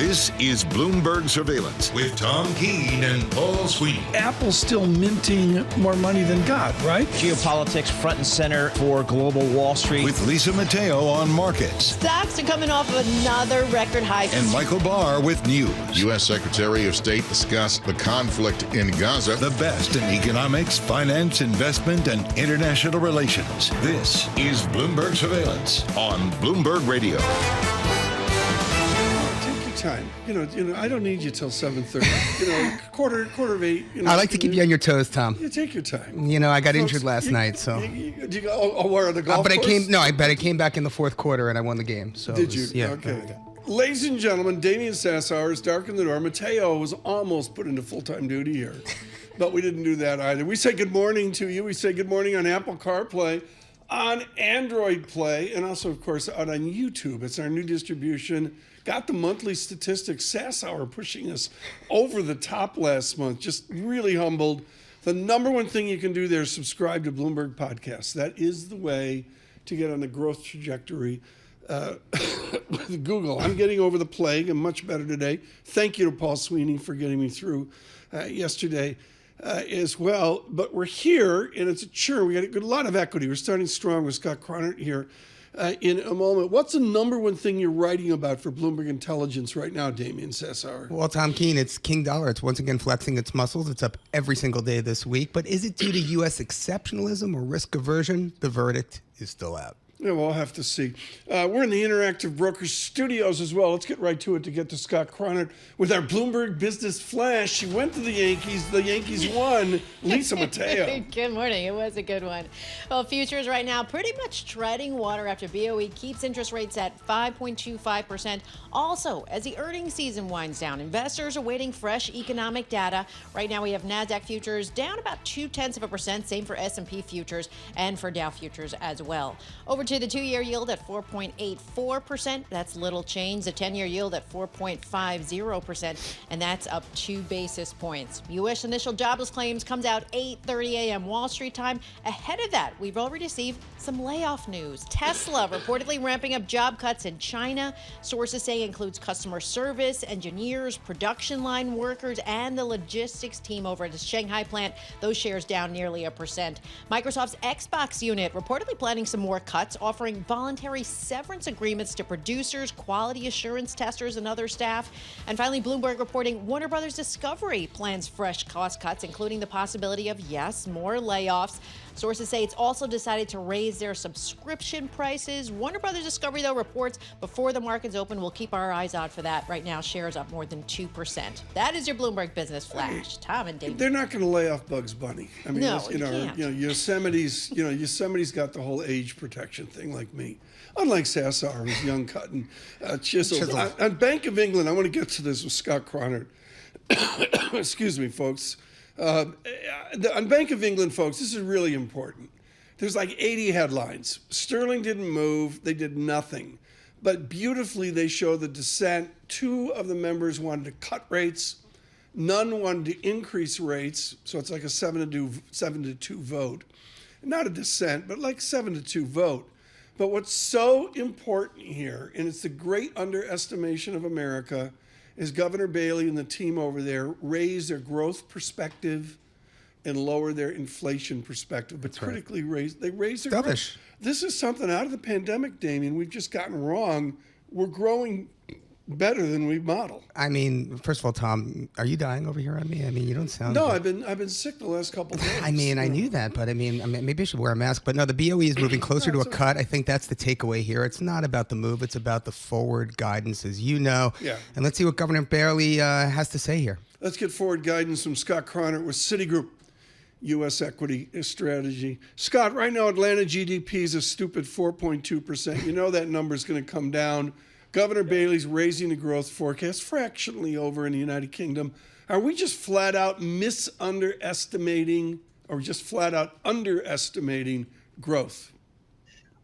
This is Bloomberg Surveillance with Tom Keene and Paul Sweeney. Apple's still minting more money than God, right? Geopolitics front and center for global Wall Street. With Lisa Mateo on markets. Stocks are coming off of another record high. And Michael Barr with news. U.S. Secretary of State discussed the conflict in Gaza. The best in economics, finance, investment, and international relations. This is Bloomberg Surveillance on Bloomberg Radio. Time. You know, I don't need you till 7:30. Quarter of 8. I like to keep you on your toes, Tom. You take your time. I got injured last night, so. Did you go? Where the golf but course? I came back in the fourth quarter and I won the game. So did you? Yeah. Okay. Ladies and gentlemen, Damian Sassower is darkened the door. Mateo was almost put into full-time duty here, but we didn't do that either. We say good morning to you. We say good morning on Apple CarPlay, on Android Play, and also, of course, out on YouTube. It's our new distribution. Got the monthly statistics. Sassower pushing us over the top last month. Just really humbled. The number one thing you can do there is subscribe to Bloomberg Podcasts. That is the way to get on the growth trajectory with Google. I'm getting over the plague. I'm much better today. Thank you to Paul Sweeney for getting me through yesterday as well. But we're here, and it's a churn. We got a lot of equity. We're starting strong with Scott Chronert here. In a moment. What's the number one thing you're writing about for Bloomberg Intelligence right now, Damian Sassower? Well, Tom Keene, it's King Dollar. It's once again flexing its muscles. It's up every single day this week. But is it due to U.S. exceptionalism or risk aversion? The verdict is still out. Yeah, we'll have to see. We're in the Interactive Brokers studios as well. Let's get right to it to get to Scott Chronert with our Bloomberg Business Flash. She went to the Yankees. The Yankees won. Lisa Mateo. Good morning. It was a good one. Well, futures right now pretty much treading water after BOE keeps interest rates at 5.25%. Also, as the earnings season winds down, investors are waiting fresh economic data. Right now, we have NASDAQ futures down about 0.2%. Same for S&P futures and for Dow futures as well. Over to the 2-year yield at 4.84%. That's little change. The 10-year yield at 4.50%, and that's up 2 basis points. U.S. initial jobless claims comes out 8:30 a.m. Wall Street time. Ahead of that, we've already received some layoff news. Tesla reportedly ramping up job cuts in China. Sources say includes customer service, engineers, production line workers, and the logistics team over at the Shanghai plant. Those shares down nearly 1%. Microsoft's Xbox unit reportedly planning some more cuts, offering voluntary severance agreements to producers, quality assurance testers, and other staff. And finally, Bloomberg reporting Warner Brothers Discovery plans fresh cost cuts, including the possibility of, yes, more layoffs. Sources say it's also decided to raise their subscription prices. Warner Brothers Discovery, though, reports before the markets open. We'll keep our eyes out for that. Right now, shares up more than 2%. That is your Bloomberg Business Flash. Tom and David. They're not going to lay off Bugs Bunny. I mean, no, Yosemite's got the whole age protection thing like me. Unlike Sassower, who's young, cut, and chiseled. On Bank of England, I want to get to this with Scott Chronert. Excuse me, folks. On Bank of England, folks, this is really important. There's like 80 headlines. Sterling didn't move. They did nothing. But beautifully, they show the dissent. 2 of the members wanted to cut rates. None wanted to increase rates. So it's like a 7-2 vote. Not a dissent, but like 7-2 vote. But what's so important here, and it's the great underestimation of America, is Governor Bailey and the team over there raise their growth perspective and lower their inflation perspective. But critically raise their growth. This is something out of the pandemic, Damian, we've just gotten wrong. We're growing better than we model. I mean, first of all, Tom, are you dying over here on me? I mean, you don't sound No, good. I've been sick the last couple of days. I mean, I knew that, but I mean, maybe I should wear a mask. But no, the BOE is moving closer to a cut. I think that's the takeaway here. It's not about the move. It's about the forward guidance, as you know. Yeah. And let's see what Governor Bailey has to say here. Let's get forward guidance from Scott Chronert with Citigroup U.S. equity strategy. Scott, right now Atlanta GDP is a stupid 4.2%. You know that number is going to come down. Governor Bailey's raising the growth forecast fractionally over in the United Kingdom. Are we just flat out underestimating growth?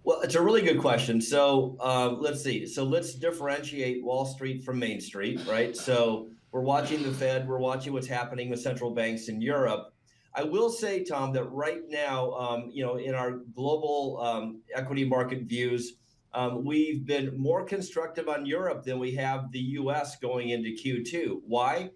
Well, it's a really good question. So let's see. So let's differentiate Wall Street from Main Street, right? So we're watching the Fed. We're watching what's happening with central banks in Europe. I will say, Tom, that right now, in our global equity market views, We've been more constructive on Europe than we have the US going into Q2. Why?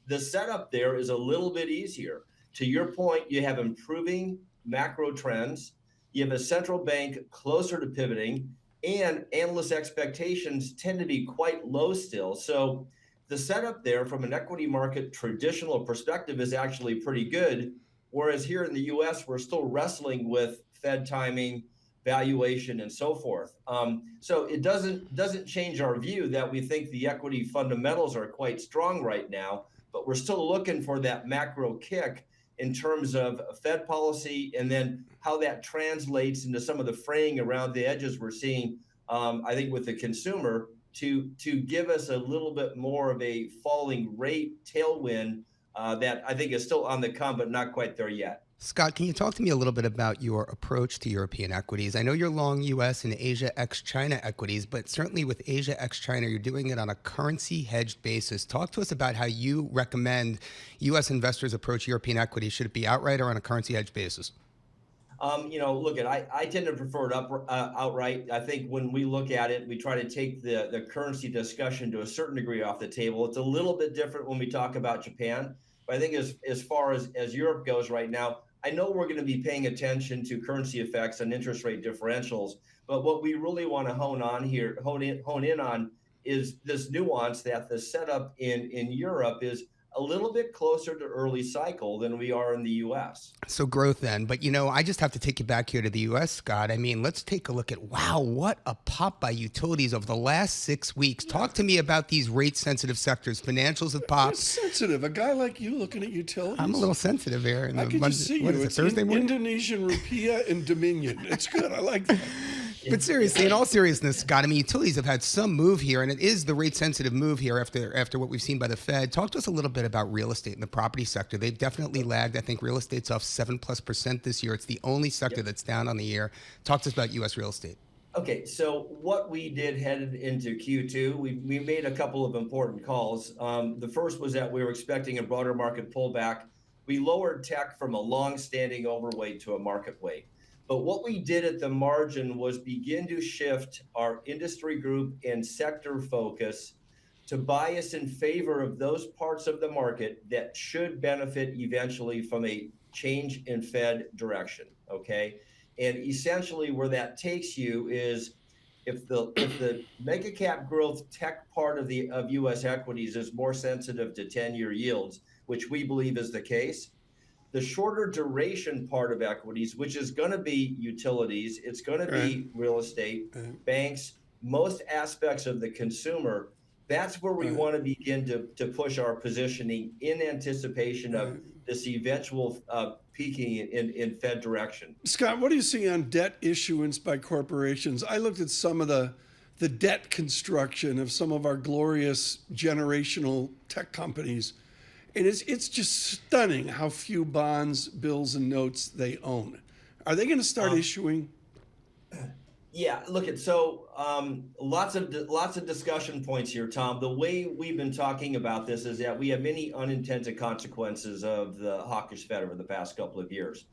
The setup there is a little bit easier. To your point, you have improving macro trends. You have a central bank closer to pivoting, and analyst expectations tend to be quite low still. So the setup there from an equity market traditional perspective is actually pretty good. Whereas here in the US, we're still wrestling with Fed timing, valuation, and so forth. So it doesn't change our view that we think the equity fundamentals are quite strong right now, but we're still looking for that macro kick in terms of Fed policy and then how that translates into some of the fraying around the edges we're seeing, I think, with the consumer to give us a little bit more of a falling rate tailwind that I think is still on the come, but not quite there yet. Scott, can you talk to me a little bit about your approach to European equities? I know you're long U.S. and Asia ex-China equities, but certainly with Asia ex-China, you're doing it on a currency hedged basis. Talk to us about how you recommend U.S. investors approach European equities. Should it be outright or on a currency hedged basis? Look, I tend to prefer it outright. I think when we look at it, we try to take the currency discussion to a certain degree off the table. It's a little bit different when we talk about Japan. But I think as far as Europe goes right now, I know we're going to be paying attention to currency effects and interest rate differentials, but what we really want to hone in on is this nuance that the setup in Europe is a little bit closer to early cycle than we are in the U.S. So growth then. But, I just have to take you back here to the U.S., Scott. I mean, let's take a look at, wow, what a pop by utilities over the last 6 weeks. Talk to me about these rate-sensitive sectors. Financials have popped. You're sensitive. A guy like you looking at utilities. I'm a little sensitive here. I can just see you. It's Thursday morning? Indonesian rupiah and Dominion. It's good. I like that. But seriously, in all seriousness, Scott, I mean, utilities have had some move here, and it is the rate-sensitive move here after what we've seen by the Fed. Talk to us a little bit about real estate and the property sector. They've definitely lagged. I think real estate's off 7+% this year. It's the only sector that's down on the year. Talk to us about U.S. real estate. Okay, so what we did headed into Q2, we made a couple of important calls. The first was that we were expecting a broader market pullback. We lowered tech from a long-standing overweight to a market weight. But what we did at the margin was begin to shift our industry group and sector focus to bias in favor of those parts of the market that should benefit eventually from a change in Fed direction, okay? And essentially where that takes you is if the mega cap growth tech part of U.S. equities is more sensitive to 10-year yields, which we believe is the case, the shorter duration part of equities, which is going to be utilities, it's going to be real estate, banks, most aspects of the consumer, that's where we want to begin to push our positioning in anticipation of this eventual peaking in Fed direction. Scott, what do you see on debt issuance by corporations? I looked at some of the debt construction of some of our glorious generational tech companies. And it's just stunning how few bonds, bills, and notes they own. Are they going to start issuing? Yeah, look at lots of discussion points here, Tom. The way we've been talking about this is that we have many unintended consequences of the hawkish Fed over the past couple of years,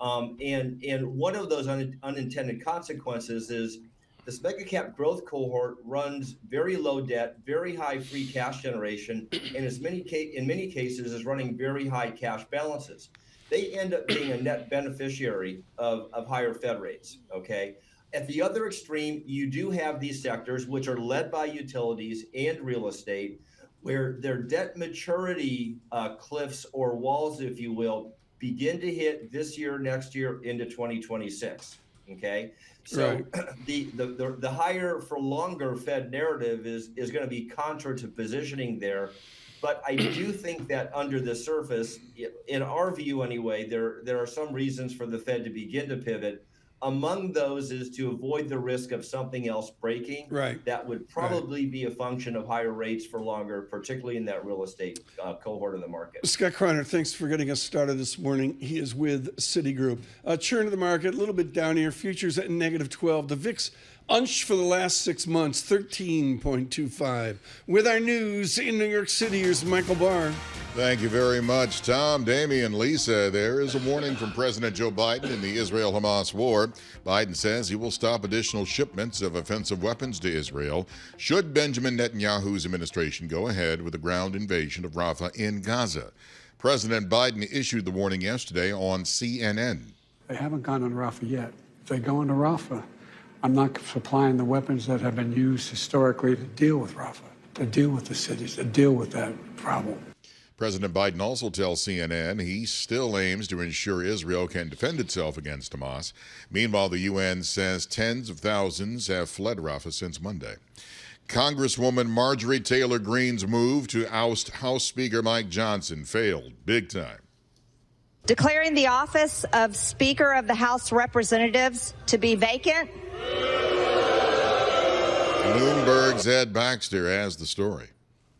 and one of those unintended consequences is this mega cap growth cohort runs very low debt, very high free cash generation, and in many cases is running very high cash balances. They end up being a net beneficiary of higher Fed rates, okay? At the other extreme, you do have these sectors which are led by utilities and real estate, where their debt maturity cliffs or walls, if you will, begin to hit this year, next year, into 2026. Okay, so the higher for longer Fed narrative is going to be contra to positioning there, but I do think that under the surface, in our view anyway, there are some reasons for the Fed to begin to pivot. Among those is to avoid the risk of something else breaking. Right. That would probably be a function of higher rates for longer, particularly in that real estate cohort of the market. Scott Chronert, thanks for getting us started this morning. He is with Citigroup. Churn of the market, a little bit down here. Futures at -12. The VIX unched for the last 6 months, 13.25. With our news in New York City, here's Michael Barr. Thank you very much, Tom, Damian, Lisa. There is a warning from President Joe Biden in the Israel-Hamas war. Biden says he will stop additional shipments of offensive weapons to Israel should Benjamin Netanyahu's administration go ahead with the ground invasion of Rafah in Gaza. President Biden issued the warning yesterday on CNN. They haven't gone on Rafah yet. If they go into Rafah, I'm not supplying the weapons that have been used historically to deal with Rafah, to deal with the cities, to deal with that problem. President Biden also tells CNN he still aims to ensure Israel can defend itself against Hamas. Meanwhile, the UN says tens of thousands have fled Rafah since Monday. Congresswoman Marjorie Taylor Greene's move to oust House Speaker Mike Johnson failed big time. Declaring the office of Speaker of the House of Representatives to be vacant. Bloomberg's Ed Baxter has the story.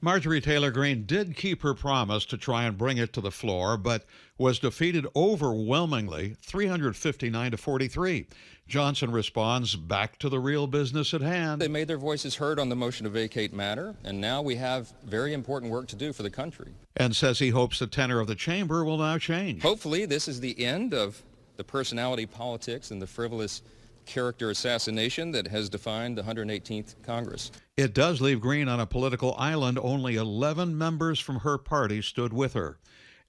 Marjorie Taylor Greene did keep her promise to try and bring it to the floor, but was defeated overwhelmingly, 359 to 43. Johnson responds back to the real business at hand. They made their voices heard on the motion to vacate matter, and now we have very important work to do for the country. And says he hopes the tenor of the chamber will now change. Hopefully, this is the end of the personality politics and the frivolous character assassination that has defined the 118th Congress. It does leave Greene on a political island. Only 11 members from her party stood with her.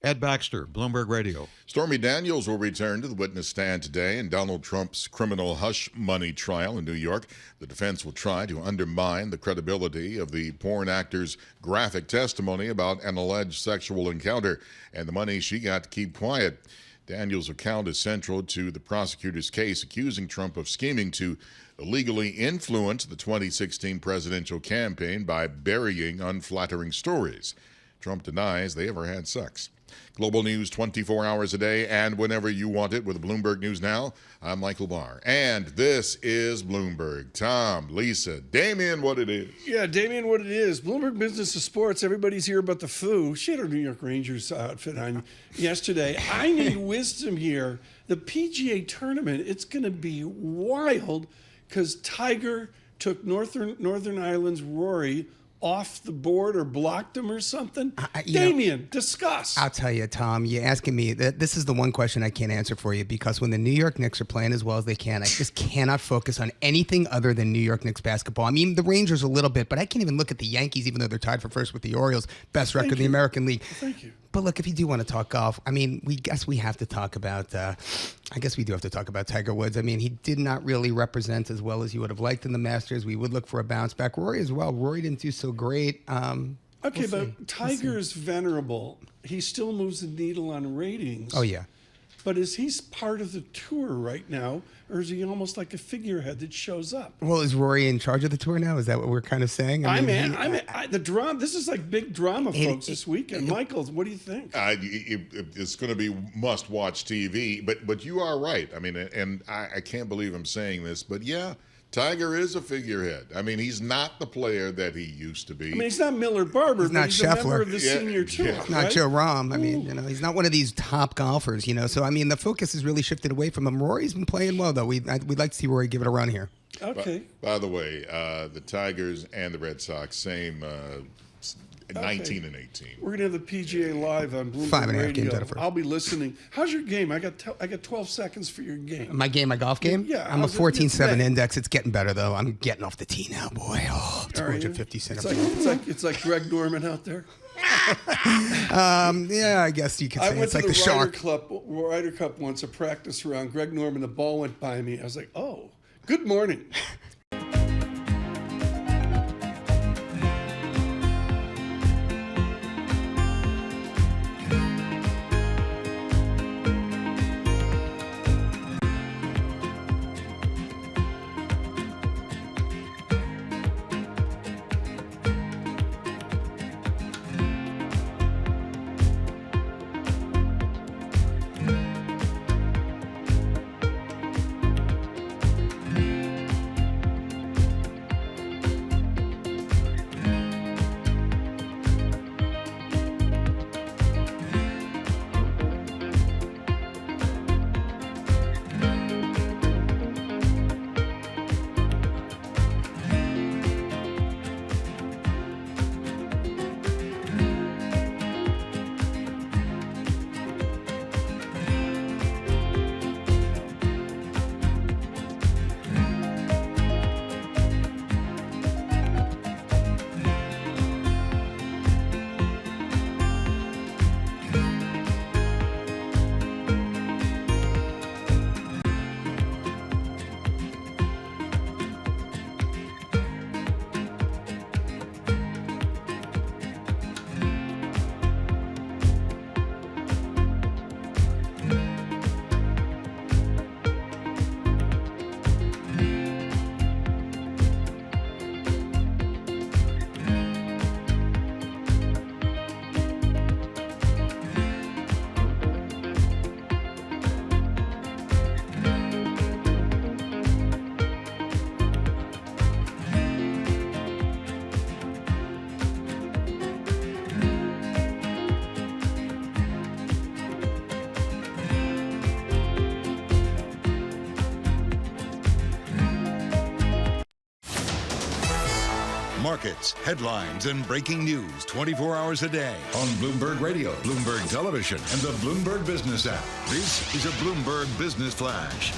Ed Baxter, Bloomberg Radio. Stormy Daniels will return to the witness stand today in Donald Trump's criminal hush money trial in New York. The defense will try to undermine the credibility of the porn actor's graphic testimony about an alleged sexual encounter and the money she got to keep quiet. Daniels' account is central to the prosecutor's case accusing Trump of scheming to illegally influence the 2016 presidential campaign by burying unflattering stories. Trump denies they ever had sex. Global news 24 hours a day and whenever you want it with Bloomberg News Now. I'm Michael Barr. And this is Bloomberg. Tom, Lisa, Damian, what it is. Yeah, Damian, what it is. Bloomberg Business of Sports. Everybody's here about the foo. She had her New York Rangers outfit on yesterday. I need wisdom here. The PGA tournament, it's going to be wild because Tiger took Northern Ireland's Rory off the board or blocked him or something? Damian, discuss. I'll tell you, Tom, you're asking me, this is the one question I can't answer for you because when the New York Knicks are playing as well as they can, I just cannot focus on anything other than New York Knicks basketball. I mean, the Rangers a little bit, but I can't even look at the Yankees, even though they're tied for first with the Orioles, best record in the American League. Thank you. But look, if you do want to talk golf, I mean, we have to talk about, I guess we do have to talk about Tiger Woods. I mean, he did not really represent as well as you would have liked in the Masters. We would look for a bounce back. Rory as well. Rory didn't do so great. Okay, but Tiger's venerable. He still moves the needle on ratings. Oh, yeah. But is he part of the tour right now, or is he almost like a figurehead that shows up? Well, is Rory in charge of the tour now? Is that what we're kind of saying? The drama. This is like big drama, folks, this weekend. Michael, what do you think? It's going to be must-watch TV, but you are right. I mean, and I can't believe I'm saying this, but yeah, Tiger is a figurehead. I mean, he's not the player that he used to be. I mean, he's not Miller Barber, he's not he's Scheffler. a member of the senior tour. He's not Joe Rahm. I mean, he's not one of these top golfers, So, I mean, the focus has really shifted away from him. Rory's been playing well, though. We'd like to see Rory give it a run here. Okay. By the way, the Tigers and the Red Sox, same 19 and 18. We're gonna have the PGA live on Bloomberg 5.5 Radio. games out of 4. I'll be listening. How's your game? I got 12 seconds for your game. My golf game? Yeah. I'm a 14-7 index. It's getting better, though. I'm getting off the tee now, boy. Oh, 250 cents. It's like Greg Norman out there. Yeah, I guess you could say it's like the shark. Ryder Cup once, a practice round. Greg Norman, the ball went by me. I was like, oh, good morning. markets, headlines, and breaking news 24 hours a day on Bloomberg Radio, Bloomberg Television, and the Bloomberg Business app. This is a Bloomberg Business Flash.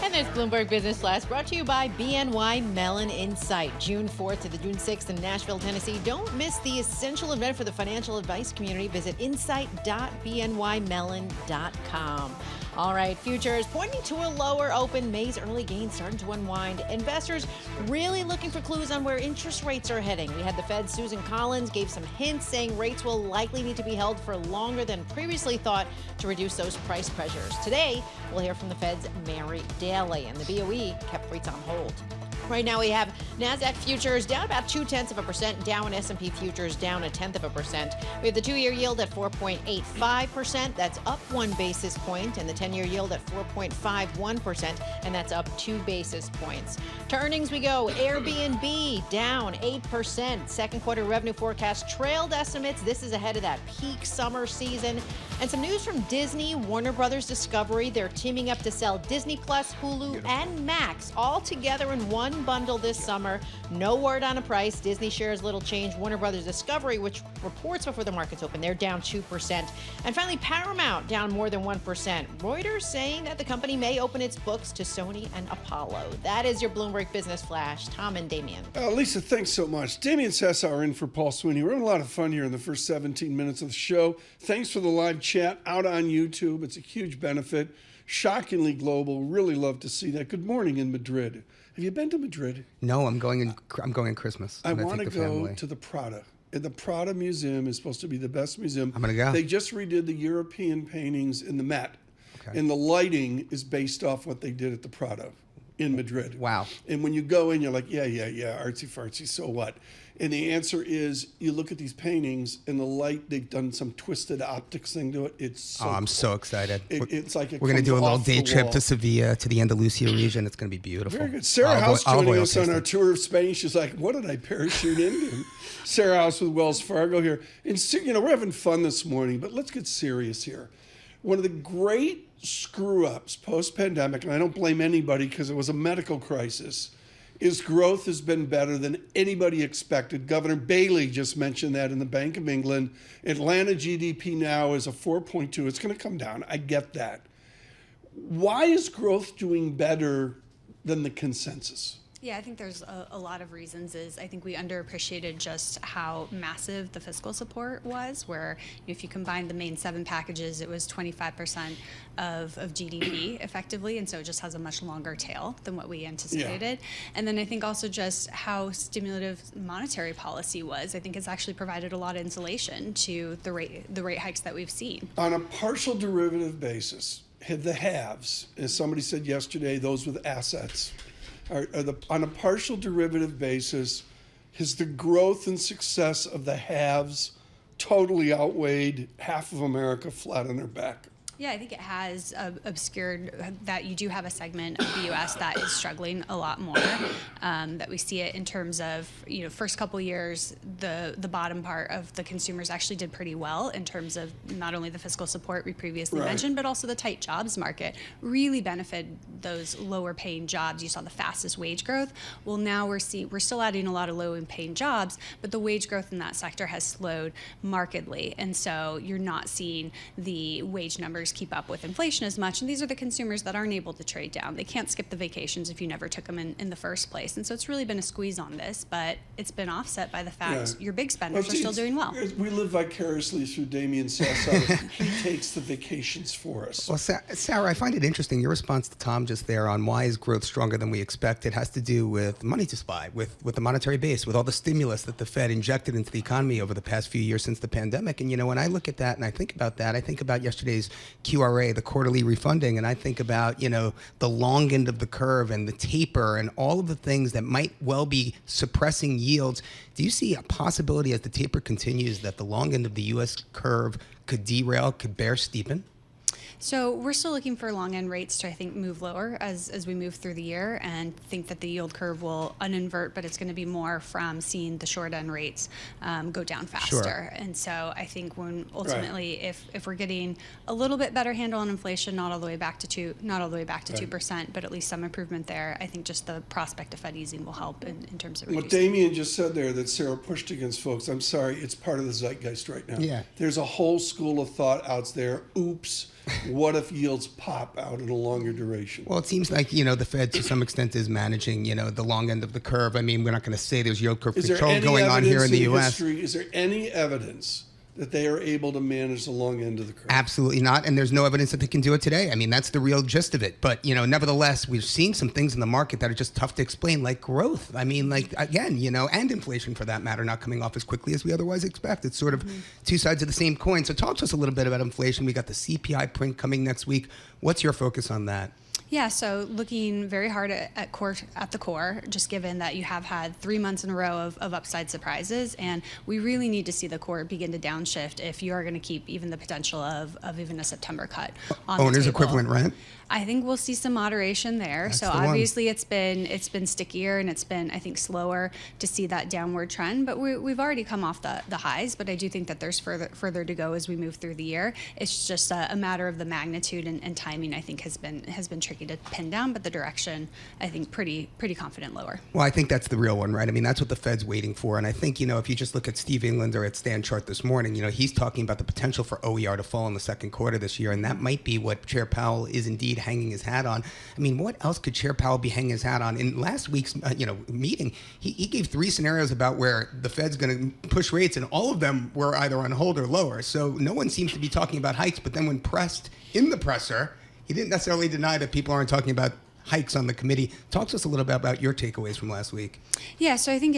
And there's Bloomberg Business Flash, brought to you by BNY Mellon Insight. June 4th to the June 6th in Nashville, Tennessee. Don't miss the essential event for the financial advice community. Visit insight.bnymellon.com. All right, futures pointing to a lower open. May's early gains starting to unwind. Investors really looking for clues on where interest rates are heading. We had the Fed's Susan Collins gave some hints saying rates will likely need to be held for longer than previously thought to reduce those price pressures. Today, we'll hear from the Fed's Mary Daly, and the BOE kept rates on hold. Right now we have NASDAQ futures down about 0.2%, Dow and S&P futures down 0.1%. We have the 2-year yield at 4.85%, that's up 1 basis point, and the 10-year yield at 4.51%, and that's up 2 basis points. To earnings we go. Airbnb down 8%. Second quarter revenue forecast trailed estimates. This is ahead of that peak summer season. And some news from Disney, Warner Brothers Discovery. They're teaming up to sell Disney Plus, Hulu, and Max all together in one bundle this summer. No word on a price. Disney shares little change. Warner Brothers Discovery, which reports before the markets open, they're down 2%. And finally, Paramount down more than 1%. Reuters saying that the company may open its books to Sony and Apollo. That is your Bloomberg Business Flash. Tom and Damian. Lisa, thanks so much. Damian Sassower in for Paul Sweeney. We're having a lot of fun here in the first 17 minutes of the show. Thanks for the live chat out on YouTube. It's a huge benefit. Shockingly global. Really love to see that. Good morning in Madrid. Have you been to Madrid? No, I'm going in Christmas. I want to go to the Prada. And the Prada Museum is supposed to be the best museum. I'm going to go. They just redid the European paintings in the Met. Okay. And the lighting is based off what they did at the Prada in Madrid. Wow. And when you go in, you're like, yeah, artsy fartsy, so what? And the answer is, you look at these paintings and the light, they've done some twisted optics thing to it. It's so I'm cool. so excited. It's like we're going to do a little day trip to Sevilla, to the Andalusia region. It's going to be beautiful. Very good. Sarah House joining us on our tour of Spain. She's like, what did I parachute into? Sarah House with Wells Fargo here. And we're having fun this morning, but let's get serious here. One of the great screw-ups post-pandemic, and I don't blame anybody because it was a medical crisis, is growth has been better than anybody expected. Governor Bailey just mentioned that in the Bank of England. Atlanta GDP now is a 4.2. It's going to come down. I get that. Why is growth doing better than the consensus? Yeah, I think there's a lot of reasons. I think we underappreciated just how massive the fiscal support was, where if you combine the main 7 packages, it was 25% of GDP effectively, and so it just has a much longer tail than what we anticipated. Yeah. And then I think also just how stimulative monetary policy was. I think it's actually provided a lot of insulation to the rate hikes that we've seen. On a partial derivative basis, the haves, as somebody said yesterday, those with assets, on a partial derivative basis, has the growth and success of the haves totally outweighed half of America flat on their back? Yeah, I think it has obscured that you do have a segment of the U.S. that is struggling a lot more. That we see it in terms of, first couple years, the bottom part of the consumers actually did pretty well in terms of not only the fiscal support we previously mentioned, but also the tight jobs market really benefited those lower paying jobs. You saw the fastest wage growth. Well, now we're still adding a lot of low paying jobs, but the wage growth in that sector has slowed markedly. And so you're not seeing the wage numbers keep up with inflation as much, and these are the consumers that aren't able to trade down. They can't skip the vacations if you never took them in the first place, and so it's really been a squeeze on this, but it's been offset by the fact your big spenders are still doing well. We live vicariously through Damian Sassower. He takes the vacations for us. Well, Sarah, I find it interesting, your response to Tom just there on why is growth stronger than we expected has to do with money supply, with the monetary base, with all the stimulus that the Fed injected into the economy over the past few years since the pandemic. And when I look at that and I think about that, I think about yesterday's QRA, the quarterly refunding, and I think about, the long end of the curve and the taper and all of the things that might well be suppressing yields. Do you see a possibility as the taper continues that the long end of the U.S. curve could derail, could bear steepen? So we're still looking for long end rates to, I think, move lower as we move through the year, and think that the yield curve will uninvert, but it's going to be more from seeing the short end rates go down faster. Sure. And so I think when ultimately, if we're getting a little bit better handle on inflation, not all the way back to 2%, but at least some improvement there, I think just the prospect of Fed easing will help in terms of reducing. What Damian just said there that Sarah pushed against, folks, I'm sorry, it's part of the zeitgeist right now. Yeah. There's a whole school of thought out there. Oops, what if yields pop out in a longer duration? Well, it seems like, the Fed to some extent is managing, the long end of the curve. I mean, we're not going to say there's yield curve control going on here in the U.S. Is there any evidence that they are able to manage the long end of the curve? Absolutely not, and there's no evidence that they can do it today. I mean, that's the real gist of it. But, nevertheless, we're seeing some things in the market that are just tough to explain, like growth. I mean, again, and inflation for that matter, not coming off as quickly as we otherwise expect. It's sort of two sides of the same coin. So talk to us a little bit about inflation. We got the CPI print coming next week. What's your focus on that? Yeah, so looking very hard at the core, just given that you have had 3 months in a row of upside surprises, and we really need to see the core begin to downshift if you are going to keep even the potential of even a September cut on Owner's the table. equivalent rent? I think we'll see some moderation there. That's so the one. obviously it's been stickier, and it's been, I think, slower to see that downward trend. But we've already come off the highs. But I do think that there's further to go as we move through the year. It's just a matter of the magnitude and timing. I think has been tricky to pin down, but the direction, I think, pretty confident lower. Well, I think that's the real one, right? I mean, that's what the Fed's waiting for. And I think, if you just look at Steve Englander at Stand Chart this morning, he's talking about the potential for OER to fall in the second quarter this year. And that might be what Chair Powell is indeed hanging his hat on. I mean, what else could Chair Powell be hanging his hat on? In last week's meeting, he gave 3 scenarios about where the Fed's going to push rates, and all of them were either on hold or lower. So no one seems to be talking about hikes. But then when pressed in the presser, he didn't necessarily deny that people aren't talking about hikes on the committee. Talk to us a little bit about your takeaways from last week. Yeah, so I think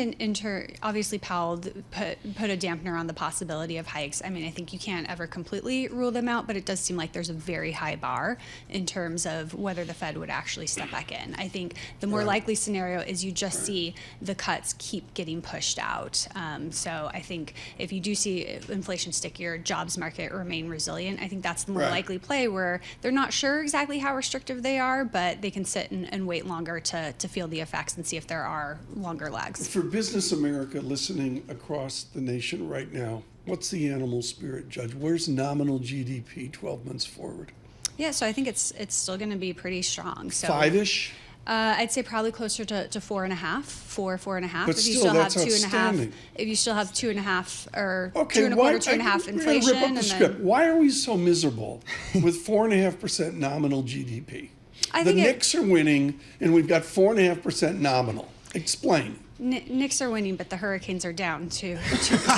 obviously Powell put a dampener on the possibility of hikes. I mean, I think you can't ever completely rule them out, but it does seem like there's a very high bar in terms of whether the Fed would actually step back in. I think the more likely scenario is you just see the cuts keep getting pushed out. So I think if you do see inflation stickier, jobs market remain resilient, I think that's the more likely play, where they're not sure exactly how restrictive they are, but they can sit and wait longer to feel the effects and see if there are longer lags. For Business America listening across the nation right now, what's the animal spirit, Judge? Where's nominal GDP 12 months forward? Yeah, so I think it's still going to be pretty strong. So 5-ish? I'd say probably closer to 4.5, 4.5. But if you still, that's have 2.5, outstanding. if you still have 2.5 or Okay, 2.25, 2.5 inflation, rip up the script. Why are we so miserable with 4.5% nominal GDP? The Knicks are winning, and we've got 4.5% nominal. Explain. Knicks are winning, but the Hurricanes are down two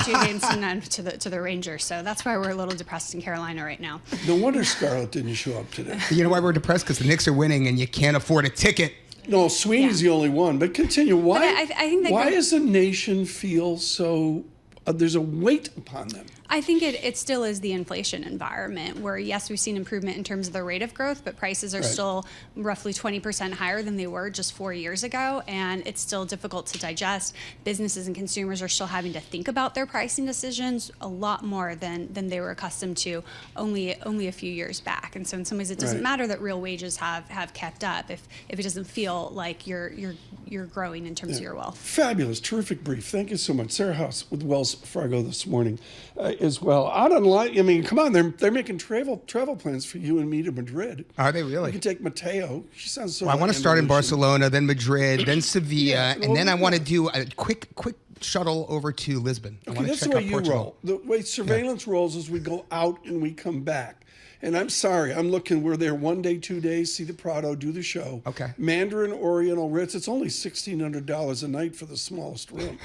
games to none to the Rangers. So that's why we're a little depressed in Carolina right now. No wonder Scarlett didn't show up today. You know why we're depressed? Because the Knicks are winning, and you can't afford a ticket. No, Sweeney's the only one. But continue. Why? I think why does the nation feel so? There's a weight upon them. I think it still is the inflation environment where, yes, we've seen improvement in terms of the rate of growth, but prices are still roughly 20% higher than they were just 4 years ago, and it's still difficult to digest. Businesses and consumers are still having to think about their pricing decisions a lot more than they were accustomed to only a few years back. And so in some ways it doesn't matter that real wages have kept up if it doesn't feel like you're growing in terms of your wealth. Fabulous, terrific brief. Thank you so much. Sarah House with Wells Fargo this morning. As well. Out on line, I mean, come on, they're making travel plans for you and me to Madrid. Are they really? You can take Mateo. She sounds so. Well, I want to start in Barcelona, then Madrid, then Sevilla, and then I want to do a quick shuttle over to Lisbon. Okay, that's the way you roll. The way surveillance rolls is we go out and we come back. And I'm sorry, we're there 1 day, 2 days, see the Prado, do the show. Okay. Mandarin Oriental Ritz, it's only $1,600 a night for the smallest room.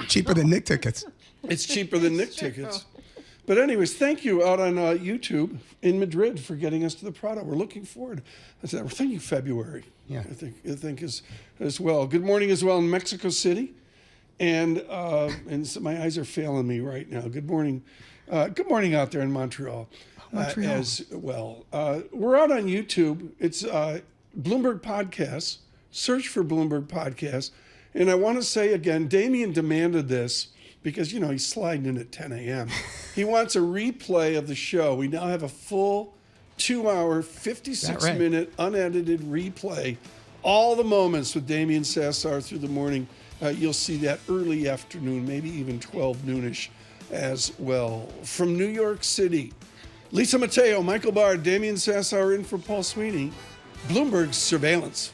Cheaper than Nick tickets. It's cheaper than Nick tickets. But anyways, thank you out on YouTube in Madrid for getting us to the Prado. We're looking forward. We're thinking February. Yeah. I think as well. Good morning as well in Mexico City. And so my eyes are failing me right now. Good morning. Good morning out there in Montreal. As well. We're out on YouTube. It's Bloomberg Podcasts. Search for Bloomberg Podcasts. And I want to say again, Damian demanded this. because, he's sliding in at 10 a.m. He wants a replay of the show. We now have a full 2-hour, 56-minute unedited replay. All the moments with Damian Sassower through the morning. You'll see that early afternoon, maybe even 12 noonish as well. From New York City, Lisa Mateo, Michael Barr, Damian Sassower in for Paul Sweeney. Bloomberg Surveillance.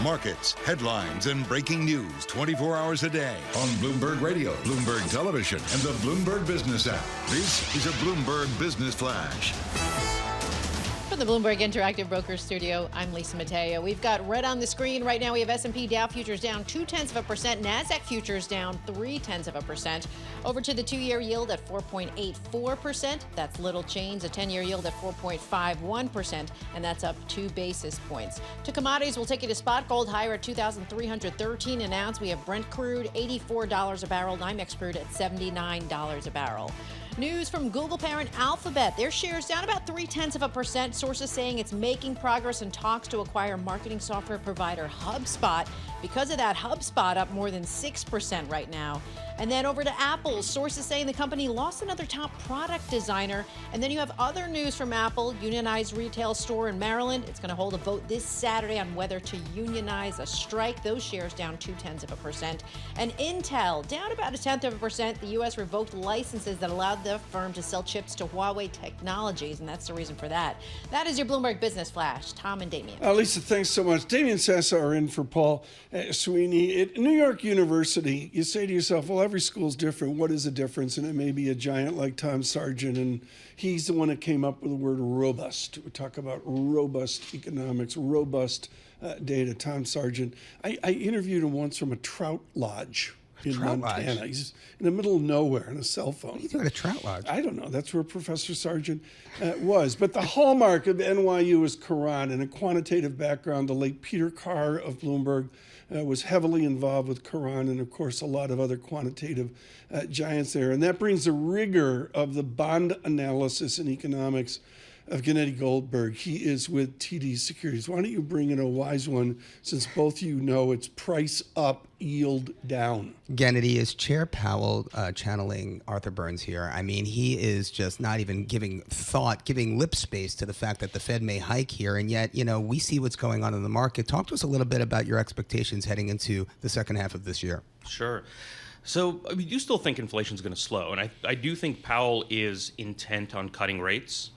Markets, headlines, and breaking news 24 hours a day on Bloomberg Radio, Bloomberg Television, and the Bloomberg Business app. This is a Bloomberg Business Flash. From the Bloomberg Interactive Brokers Studio, I'm Lisa Mateo. We've got red on the screen right now. We have S&P Dow futures down 0.2%, NASDAQ futures down 0.3%. Over to the 2-year yield at 4.84%. That's little change. A 10-year yield at 4.51%, and that's up 2 basis points. To commodities, we'll take you to spot gold higher at $2,313 an ounce. We have Brent crude $84 a barrel, NYMEX crude at $79 a barrel. News from Google parent Alphabet. Their shares down about 0.3%. Sources saying it's making progress in talks to acquire marketing software provider HubSpot. Because of that, HubSpot up more than 6% right now. And then over to Apple. Sources saying the company lost another top product designer. And then you have other news from Apple. Unionized retail store in Maryland. It's going to hold a vote this Saturday on whether to unionize a strike. Those shares down 0.2%. And Intel down about 0.1%. The U.S. revoked licenses that allowed the firm to sell chips to Huawei Technologies, and that's the reason for that. That is your Bloomberg Business Flash. Tom and Damian. Lisa, thanks so much. Damian Sassower in for Paul Sweeney. At New York University, you say to yourself, well, every school's different. What is the difference? And it may be a giant like Tom Sargent, and he's the one that came up with the word robust. We talk about robust economics, robust data. Tom Sargent. I interviewed him once from a trout lodge in Montana. Lodge. He's in the middle of nowhere on a cell phone. What are you doing at a trout lodge? I don't know. That's where Professor Sargent was. But the hallmark of NYU is Quran, and a quantitative background. The late Peter Carr of Bloomberg was heavily involved with Quran, and of course a lot of other quantitative giants there. And that brings the rigor of the bond analysis and economics of Gennady Goldberg. He is with TD Securities. Why don't you bring in a wise one, since both you know it's price up, yield down? Gennady, is Chair Powell channeling Arthur Burns here? I mean, he is just not even giving lip space to the fact that the Fed may hike here, and yet, we see what's going on in the market. Talk to us a little bit about your expectations heading into the second half of this year. Sure. So, you still think inflation is going to slow, and I do think Powell is intent on cutting rates.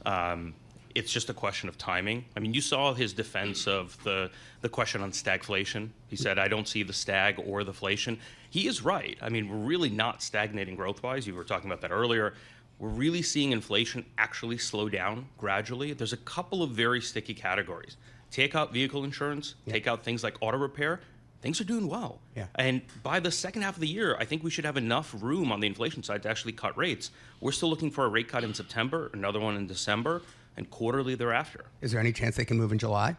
It's just a question of timing. I mean, you saw his defense of the question on stagflation. He said, I don't see the stag or the inflation. He is right. I mean, we're really not stagnating growth-wise. You were talking about that earlier. We're really seeing inflation actually slow down gradually. There's a couple of very sticky categories. Take out vehicle insurance, take out things like auto repair. Things are doing well. Yeah. And by the second half of the year, I think we should have enough room on the inflation side to actually cut rates. We're still looking for a rate cut in September, another one in December, and quarterly thereafter. Is there any chance they can move in July?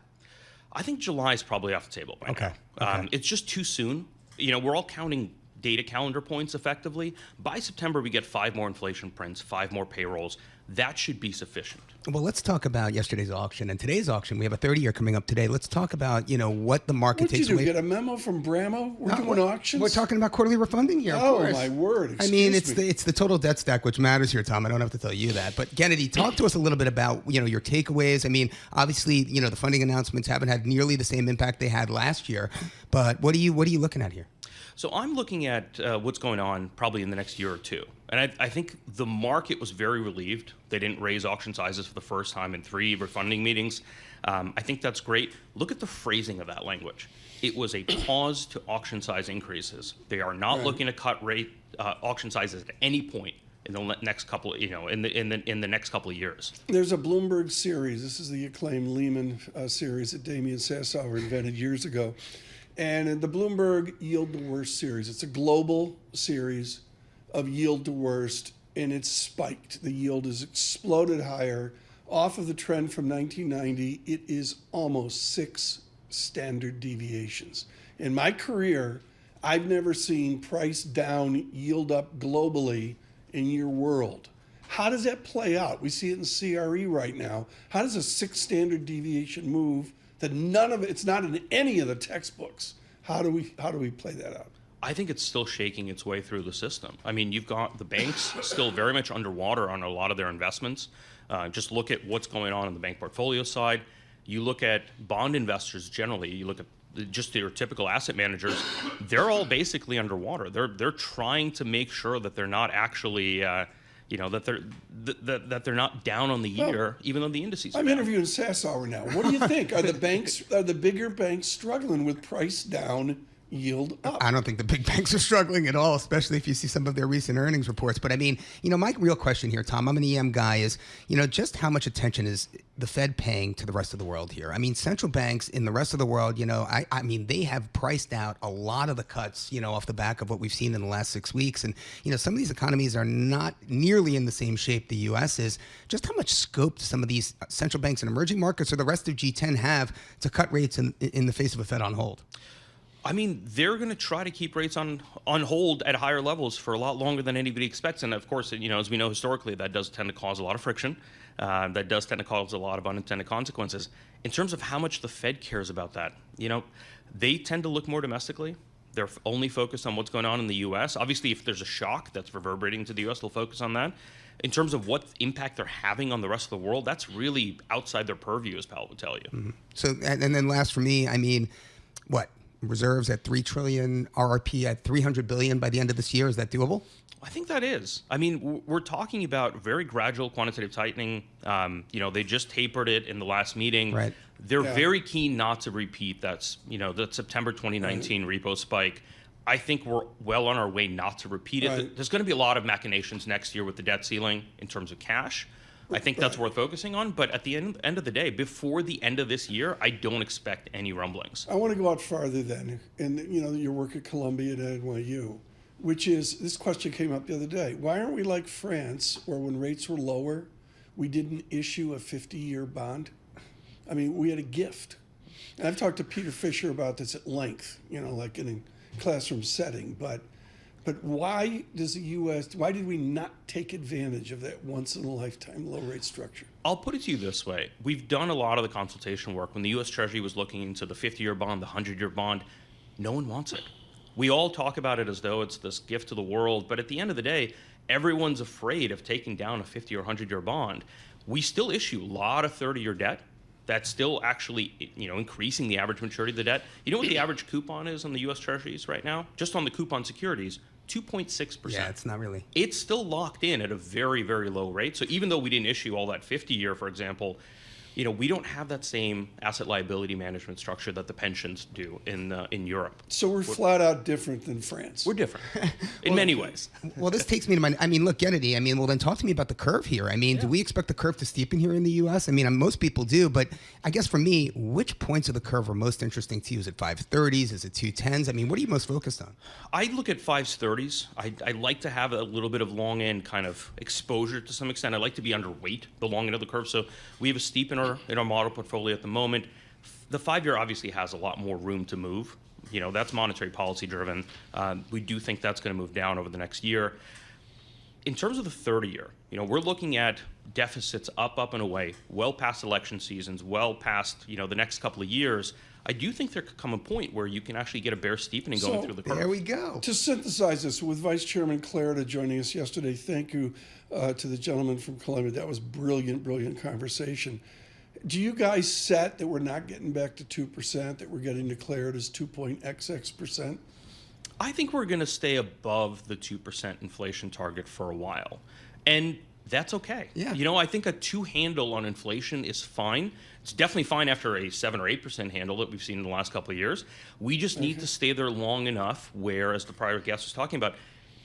I think July is probably off the table by now. It's just too soon. We're all counting data calendar points effectively. By September, we get 5 more inflation prints, 5 more payrolls. That should be sufficient. Well, let's talk about yesterday's auction and today's auction. We have a 30-year coming up today. Let's talk about, what the market takes away. What did you do? Get a memo from Bramo? We're doing auctions? We're talking about quarterly refunding here, of course. My word. It's the total debt stack which matters here, Tom. I don't have to tell you that. But Gennady, talk to us a little bit about, your takeaways. I mean, obviously, the funding announcements haven't had nearly the same impact they had last year. But what are you looking at here? So I'm looking at what's going on probably in the next year or two. And I think the market was very relieved. They didn't raise auction sizes for the first time in 3 refunding meetings. I think that's great. Look at the phrasing of that language. It was a pause to auction size increases. They are not looking to cut auction sizes at any point in the next couple, in the next couple of years. There's a Bloomberg series. This is the acclaimed Lehman series that Damian Sassower invented years ago. And in the Bloomberg Yield to Worst series, it's a global series of yield to worst, and it's spiked. The yield has exploded higher. Off of the trend from 1990, it is almost 6 standard deviations. In my career, I've never seen price down, yield up globally in your world. How does that play out? We see it in CRE right now. How does a 6 standard deviation move that none of it's not in any of the textbooks? How do we play that out? I think it's still shaking its way through the system. I mean, you've got the banks still very much underwater on a lot of their investments. Just look at what's going on the bank portfolio side. You look at bond investors generally. You look at just your typical asset managers. They're all basically underwater. They're trying to make sure that they're not actually that they're not down on the year, even though the indices are I'm down. interviewing Sassower now. What do you think? Are the bigger banks struggling with price down, yield up? I don't think the big banks are struggling at all, especially if you see some of their recent earnings reports. But I mean, my real question here, Tom, I'm an EM guy, is, just how much attention is the Fed paying to the rest of the world here? I mean, central banks in the rest of the world, I mean, they have priced out a lot of the cuts, off the back of what we've seen in the last 6 weeks. And, some of these economies are not nearly in the same shape the U.S. is. Just how much scope do some of these central banks in emerging markets or the rest of G10 have to cut rates in the face of a Fed on hold? I mean, they're going to try to keep rates on hold at higher levels for a lot longer than anybody expects. And of course, as we know historically, that does tend to cause a lot of friction. That does tend to cause a lot of unintended consequences. In terms of how much the Fed cares about that, they tend to look more domestically. They're only focused on what's going on in the U.S. Obviously, if there's a shock that's reverberating to the U.S., they'll focus on that. In terms of what impact they're having on the rest of the world, that's really outside their purview, as Powell would tell you. Mm-hmm. So, and then last for me, I mean, what? Reserves at $3 trillion, RRP at $300 billion by the end of this year. Is that doable? I think that is. I mean, we're talking about very gradual quantitative tightening. They just tapered it in the last meeting. Right. They're very keen not to repeat that September 2019 repo spike. I think we're well on our way not to repeat it. Right. There's going to be a lot of machinations next year with the debt ceiling in terms of cash. I think that's worth focusing on. But at the end of the day, before the end of this year, I don't expect any rumblings. I want to go out farther then. And, your work at Columbia and NYU, which is, this question came up the other day. Why aren't we like France, where when rates were lower, we didn't issue a 50-year bond? I mean, we had a gift. And I've talked to Peter Fisher about this at length, like in a classroom setting. But why does the U.S., why did we not take advantage of that once-in-a-lifetime low-rate structure? I'll put it to you this way. We've done a lot of the consultation work. When the U.S. Treasury was looking into the 50-year bond, the 100-year bond, no one wants it. We all talk about it as though it's this gift to the world, but at the end of the day, everyone's afraid of taking down a 50 or 100-year bond. We still issue a lot of 30-year debt. That's still actually, increasing the average maturity of the debt. You know what the average coupon is on the U.S. Treasuries right now? Just on the coupon securities, 2.6%. Yeah, it's not really. It's still locked in at a very, very low rate. So even though we didn't issue all that 50-year, for example, we don't have that same asset liability management structure that the pensions do in Europe. So we're flat out different than France. We're different in many ways. Well, this takes me to look, Kennedy, well, then talk to me about the curve here. Do we expect the curve to steepen here in the U.S.? Most people do, but I guess for me, which points of the curve are most interesting to you? Is it 530s? Is it 210s? What are you most focused on? I look at 530s. I like to have a little bit of long end kind of exposure to some extent. I like to be underweight the long end of the curve. So we have a steep in our model portfolio at the moment. The 5-year obviously has a lot more room to move. That's monetary policy driven. We do think that's going to move down over the next year. In terms of the 30-year, we're looking at deficits up and away, well past election seasons, well past, the next couple of years. I do think there could come a point where you can actually get a bear steepening going through the curve. There we go. To synthesize this, with Vice Chairman Clarida joining us yesterday, thank you to the gentleman from Columbia. That was brilliant conversation. Do you guys set that we're not getting back to 2%, that we're getting declared as 2.XX%? I think we're going to stay above the 2% inflation target for a while. And that's okay. Yeah. I think a 2 handle on inflation is fine. It's definitely fine after a 7 or 8% handle that we've seen in the last couple of years. We just need to stay there long enough where, as the prior guest was talking about,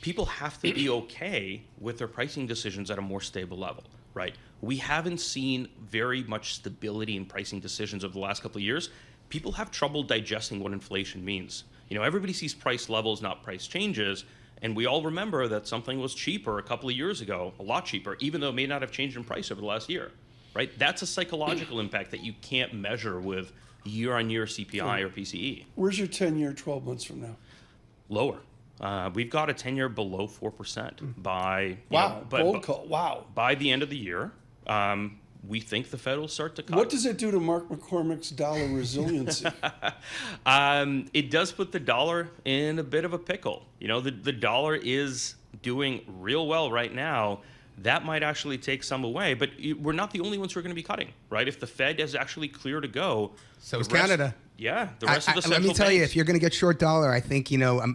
people have to be okay with their pricing decisions at a more stable level, right? We haven't seen very much stability in pricing decisions over the last couple of years. People have trouble digesting what inflation means. Everybody sees price levels, not price changes. And we all remember that something was cheaper a couple of years ago, a lot cheaper, even though it may not have changed in price over the last year, right? That's a psychological impact that you can't measure with year-on-year CPI or PCE. Where's your 10-year 12 months from now? Lower. We've got a 10-year below 4% by... bold call. Wow. By the end of the year, we think the Fed will start to cut. What does it do to Mark McCormick's dollar resiliency? It does put the dollar in a bit of a pickle. The dollar is doing real well right now. That might actually take some away, but we're not the only ones who are going to be cutting, right? If the Fed is actually clear to go, so is Canada. Yeah, the rest of the central let me tell you, banks. if you're going to get short dollar, I think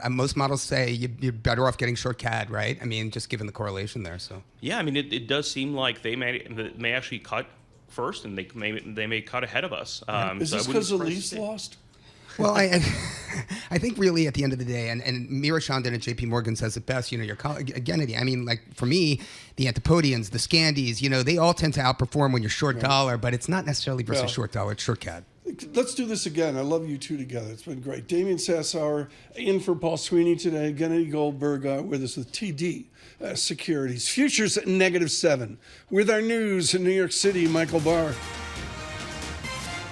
most models say you're better off getting short CAD, right? Just given the correlation there. So yeah, it does seem like they may actually cut first, and they may cut ahead of us. Is this because the lease lost? Well, I think really at the end of the day, and Mira Chandon at JP Morgan says it best, your colleague, again, for me, the Antipodeans, the Scandies, they all tend to outperform when you're short dollar, but it's not necessarily versus short dollar, it's short CAD. Let's do this again. I love you two together. It's been great. Damian Sassower in for Paul Sweeney today. Kennedy Goldberg with us with TD Securities. Futures at -7. With our news in New York City, Michael Barr.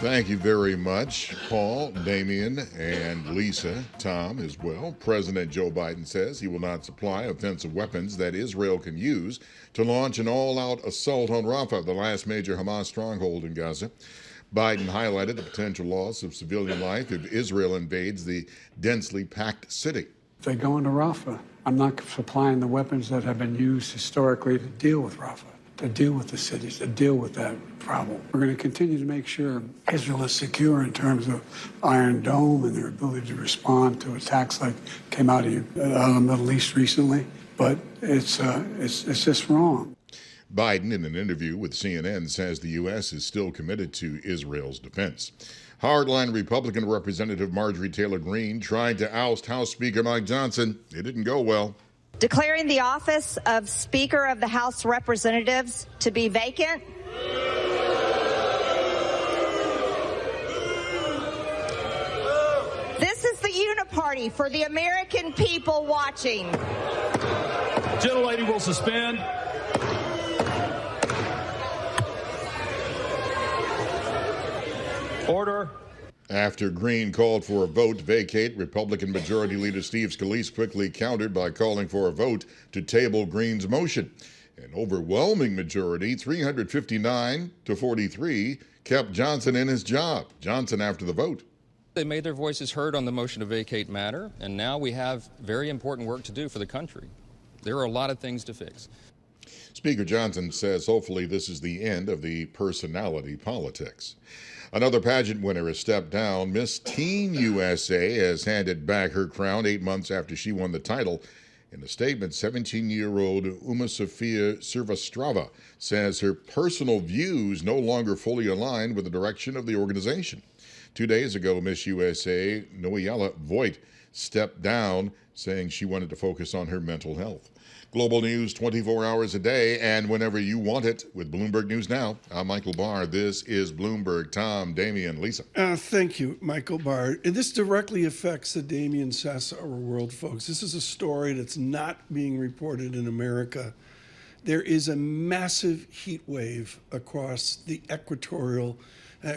Thank you very much, Paul, Damian, and Lisa, Tom as well. President Joe Biden says he will not supply offensive weapons that Israel can use to launch an all-out assault on Rafah, the last major Hamas stronghold in Gaza. Biden highlighted the potential loss of civilian life if Israel invades the densely packed city. If they go into Rafah, I'm not supplying the weapons that have been used historically to deal with Rafah, to deal with the cities, to deal with that problem. We're going to continue to make sure Israel is secure in terms of Iron Dome and their ability to respond to attacks like came out of the Middle East recently. But it's just wrong. Biden, in an interview with CNN, says the U.S. is still committed to Israel's defense. Hardline Republican Representative Marjorie Taylor Greene tried to oust House Speaker Mike Johnson. It didn't go well. Declaring the office of Speaker of the House of Representatives to be vacant. This is the uniparty for the American people watching. Gentlelady will suspend. Order. After Greene called for a vote to vacate, Republican Majority Leader Steve Scalise quickly countered by calling for a vote to table Greene's motion. An overwhelming majority, 359 to 43, kept Johnson in his job. Johnson after the vote. They made their voices heard on the motion to vacate matter, and now we have very important work to do for the country. There are a lot of things to fix. Speaker Johnson says hopefully this is the end of the personality politics. Another pageant winner has stepped down. Miss Teen USA has handed back her crown 8 months after she won the title. In a statement, 17-year-old Uma Sofia Silvestrova says her personal views no longer fully align with the direction of the organization. 2 days ago, Miss USA Noelia Voigt stepped down, saying she wanted to focus on her mental health. Global news 24 hours a day and whenever you want it with Bloomberg News Now. I'm Michael Barr. This is Bloomberg. Tom, Damian, Lisa. Thank you, Michael Barr. And this directly affects the Damian Sassower world, folks. This is a story that's not being reported in America. There is a massive heat wave across the equatorial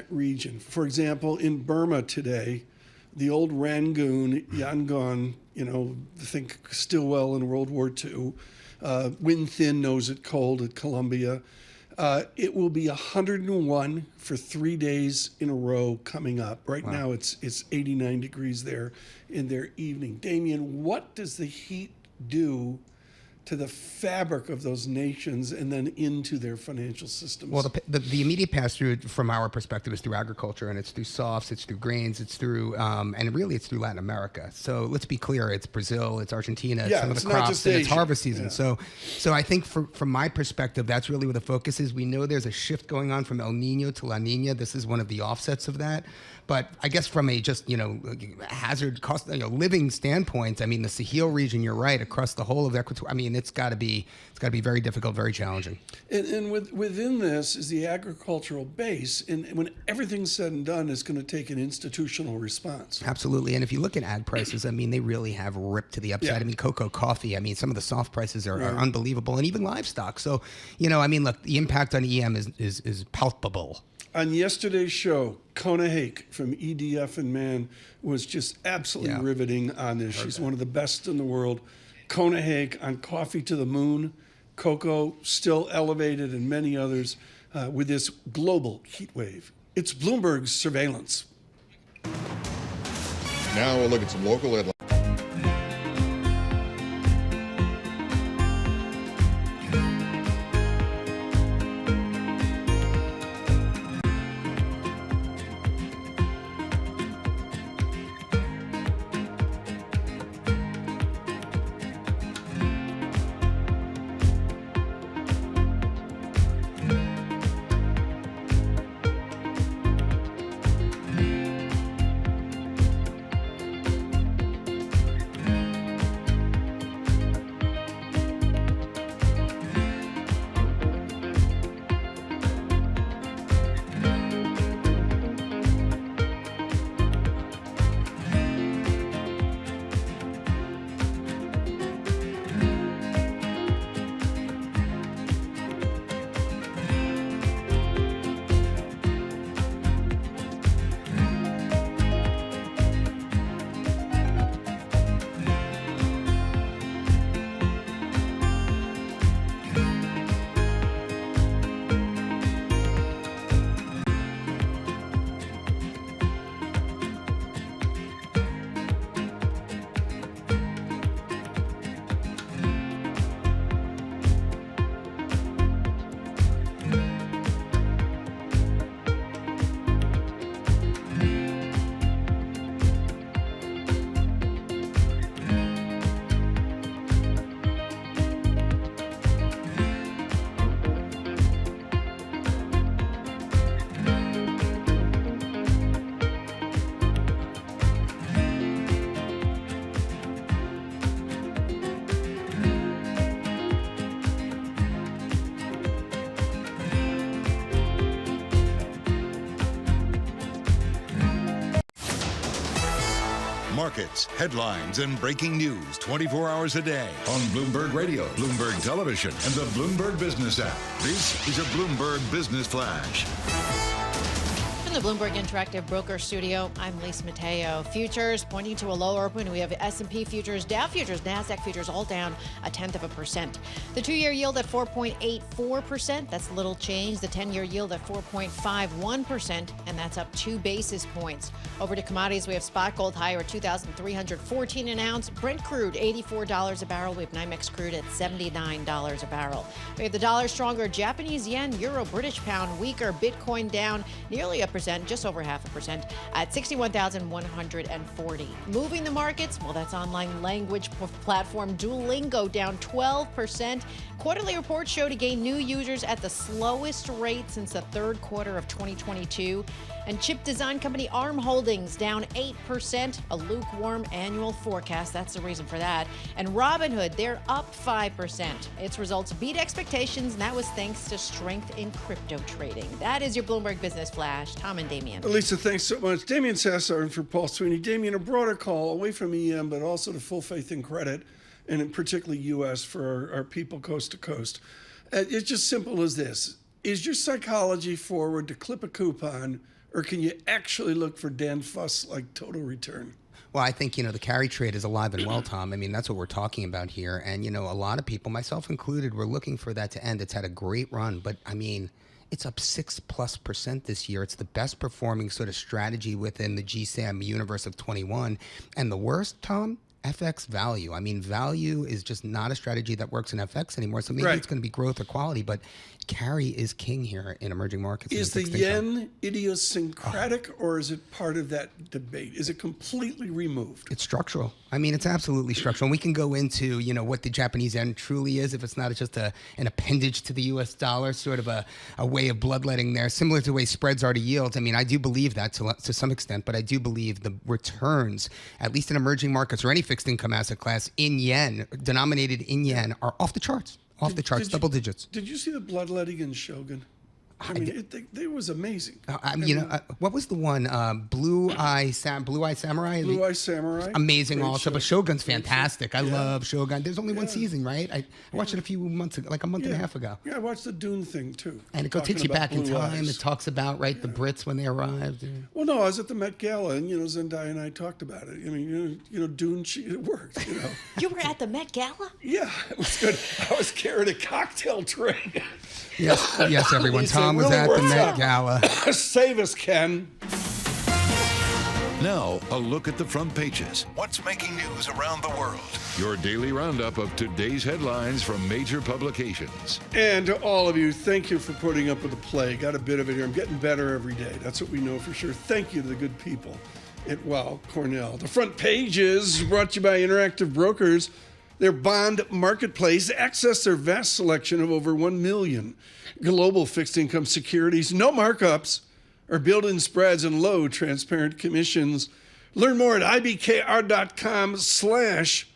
region. For example, in Burma today, the old Rangoon, Yangon, think Stilwell in World War II, Win Thin knows it cold at Columbia. It will be 101 for 3 days in a row coming up. Right now it's 89 degrees there in their evening. Damian, what does the heat do to the fabric of those nations and then into their financial systems? Well, the immediate pass-through from our perspective is through agriculture, and it's through softs, it's through grains, it's through, and really it's through Latin America. So let's be clear, it's Brazil, it's Argentina, it's some of the crops, and it's harvest season. Yeah. So I think from my perspective, that's really where the focus is. We know there's a shift going on from El Nino to La Nina. This is one of the offsets of that. But I guess from a just, hazard cost, living standpoint, I mean, the Sahel region, you're right, across the whole of Ecuador, I mean, it's got to be very difficult, very challenging. And within this is the agricultural base. And when everything's said and done, it's going to take an institutional response. Absolutely. And if you look at ag prices, I mean, they really have ripped to the upside. Yeah. I mean, cocoa, coffee, I mean, some of the soft prices are unbelievable, and even livestock. So, look, the impact on EM is palpable. On yesterday's show, Kona Hake from EDF and Man was just absolutely riveting on this. She's one of the best in the world. Kona Hake on Coffee to the Moon, cocoa still elevated, and many others with this global heat wave. It's Bloomberg's surveillance. Now we'll look at some local headlines. Markets, headlines, and breaking news 24 hours a day on Bloomberg Radio, Bloomberg Television, and the Bloomberg Business app. This is a Bloomberg Business Flash. From the Bloomberg Interactive Broker Studio, I'm Lisa Mateo. Futures pointing to a lower open. We have S&P futures, Dow futures, NASDAQ futures all down 0.1%. The 2-year yield at 4.84%. That's little change. The 10-year yield at 4.51%, and that's up 2 basis points. Over to commodities, we have spot gold higher at $2,314 an ounce. Brent crude $84 a barrel. We have NYMEX crude at $79 a barrel. We have the dollar stronger, Japanese yen, euro, British pound weaker, Bitcoin down nearly 1%, just over 0.5% at 61,140. Moving the markets, well, that's online language platform Duolingo down 12%. Quarterly reports show to gain new users at the slowest rate since the third quarter of 2022. And chip design company ARM Holdings down 8%, a lukewarm annual forecast. That's the reason for that. And Robinhood, they're up 5%. Its results beat expectations, and that was thanks to strength in crypto trading. That is your Bloomberg Business Flash. Tom and Damian. Lisa, thanks so much. Damian Sassower and for Paul Sweeney. Damian, a broader call away from EM, but also to full faith and credit, and in particularly U.S. for our people coast to coast. It's just simple as this. Is your psychology forward to clip a coupon, or can you actually look for Dan Fuss-like total return? Well, I think, the carry trade is alive and well, Tom. I mean, that's what we're talking about here. And, a lot of people, myself included, were looking for that to end. It's had a great run, but, it's up 6+% this year. It's the best performing sort of strategy within the GSAM universe of 21. And the worst, Tom? FX value. I mean, value is just not a strategy that works in FX anymore. So maybe it's going to be growth or quality, but carry is king here in emerging markets. Is the yen idiosyncratic, or is it part of that debate? Is it completely removed? It's structural. I mean, it's absolutely structural. And we can go into, what the Japanese yen truly is, if it's not just an appendage to the U.S. dollar, sort of a way of bloodletting there, similar to the way spreads are to yields. I mean, I do believe that to some extent, but I do believe the returns, at least in emerging markets or any fixed income asset class in yen, denominated in yen, are off the charts. Double digits. Did you see the bloodletting in Shogun? I mean, it was amazing. What was the one? Blue Eye Samurai. Blue Eye Samurai. Amazing, great also. Show. But Shogun's fantastic. I love Shogun. There's only one season, right? I watched it a few months ago, like a month and a half ago. Yeah, I watched the Dune thing too. And it takes you back in time. It talks about the Brits when they arrived. Well, no, I was at the Met Gala, and Zendaya and I talked about it. I mean, Dune, it worked. You were at the Met Gala? Yeah, it was good. I was carrying a cocktail tray. Yes, everyone. Tom was at the Met Gala. Save us, Ken. Now, a look at the front pages. What's making news around the world? Your daily roundup of today's headlines from major publications. And to all of you, thank you for putting up with the play. Got a bit of it here. I'm getting better every day. That's what we know for sure. Thank you to the good people at Cornell. The front page is brought to you by Interactive Brokers. Their bond marketplace. Access their vast selection of over 1 million global fixed income securities. No markups or built-in spreads and low transparent commissions. Learn more at ibkr.com/bonds.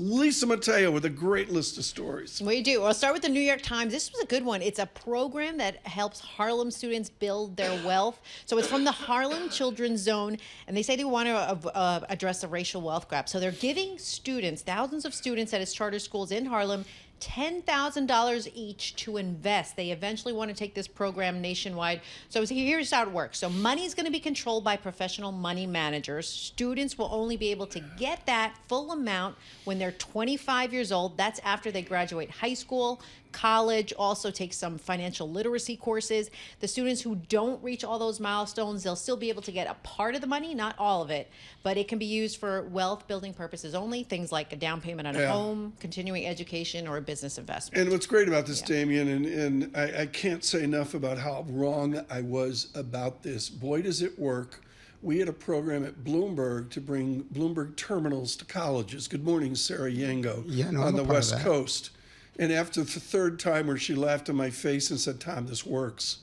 Lisa Mateo with a great list of stories. We do. I'll start with the New York Times. This was a good one. It's a program that helps Harlem students build their wealth. So it's from the Harlem Children's Zone, and they say they want to address the racial wealth gap. So they're giving students, thousands of students at its charter schools in Harlem, $10,000 each to invest. They eventually want to take this program nationwide. So here's how it works. So money is going to be controlled by professional money managers. Students will only be able to get that full amount when they're 25 years old. That's after they graduate high school. College also takes some financial literacy courses. The students who don't reach all those milestones, they'll still be able to get a part of the money, not all of it, but it can be used for wealth building purposes only, things like a down payment on a home, continuing education, or a business investment. And what's great about this, Damian, and I can't say enough about how wrong I was about this. Boy, does it work. We had a program at Bloomberg to bring Bloomberg terminals to colleges. Good morning, Sarah Yango, on the West Coast. And after the third time where she laughed in my face and said, Tom, this works,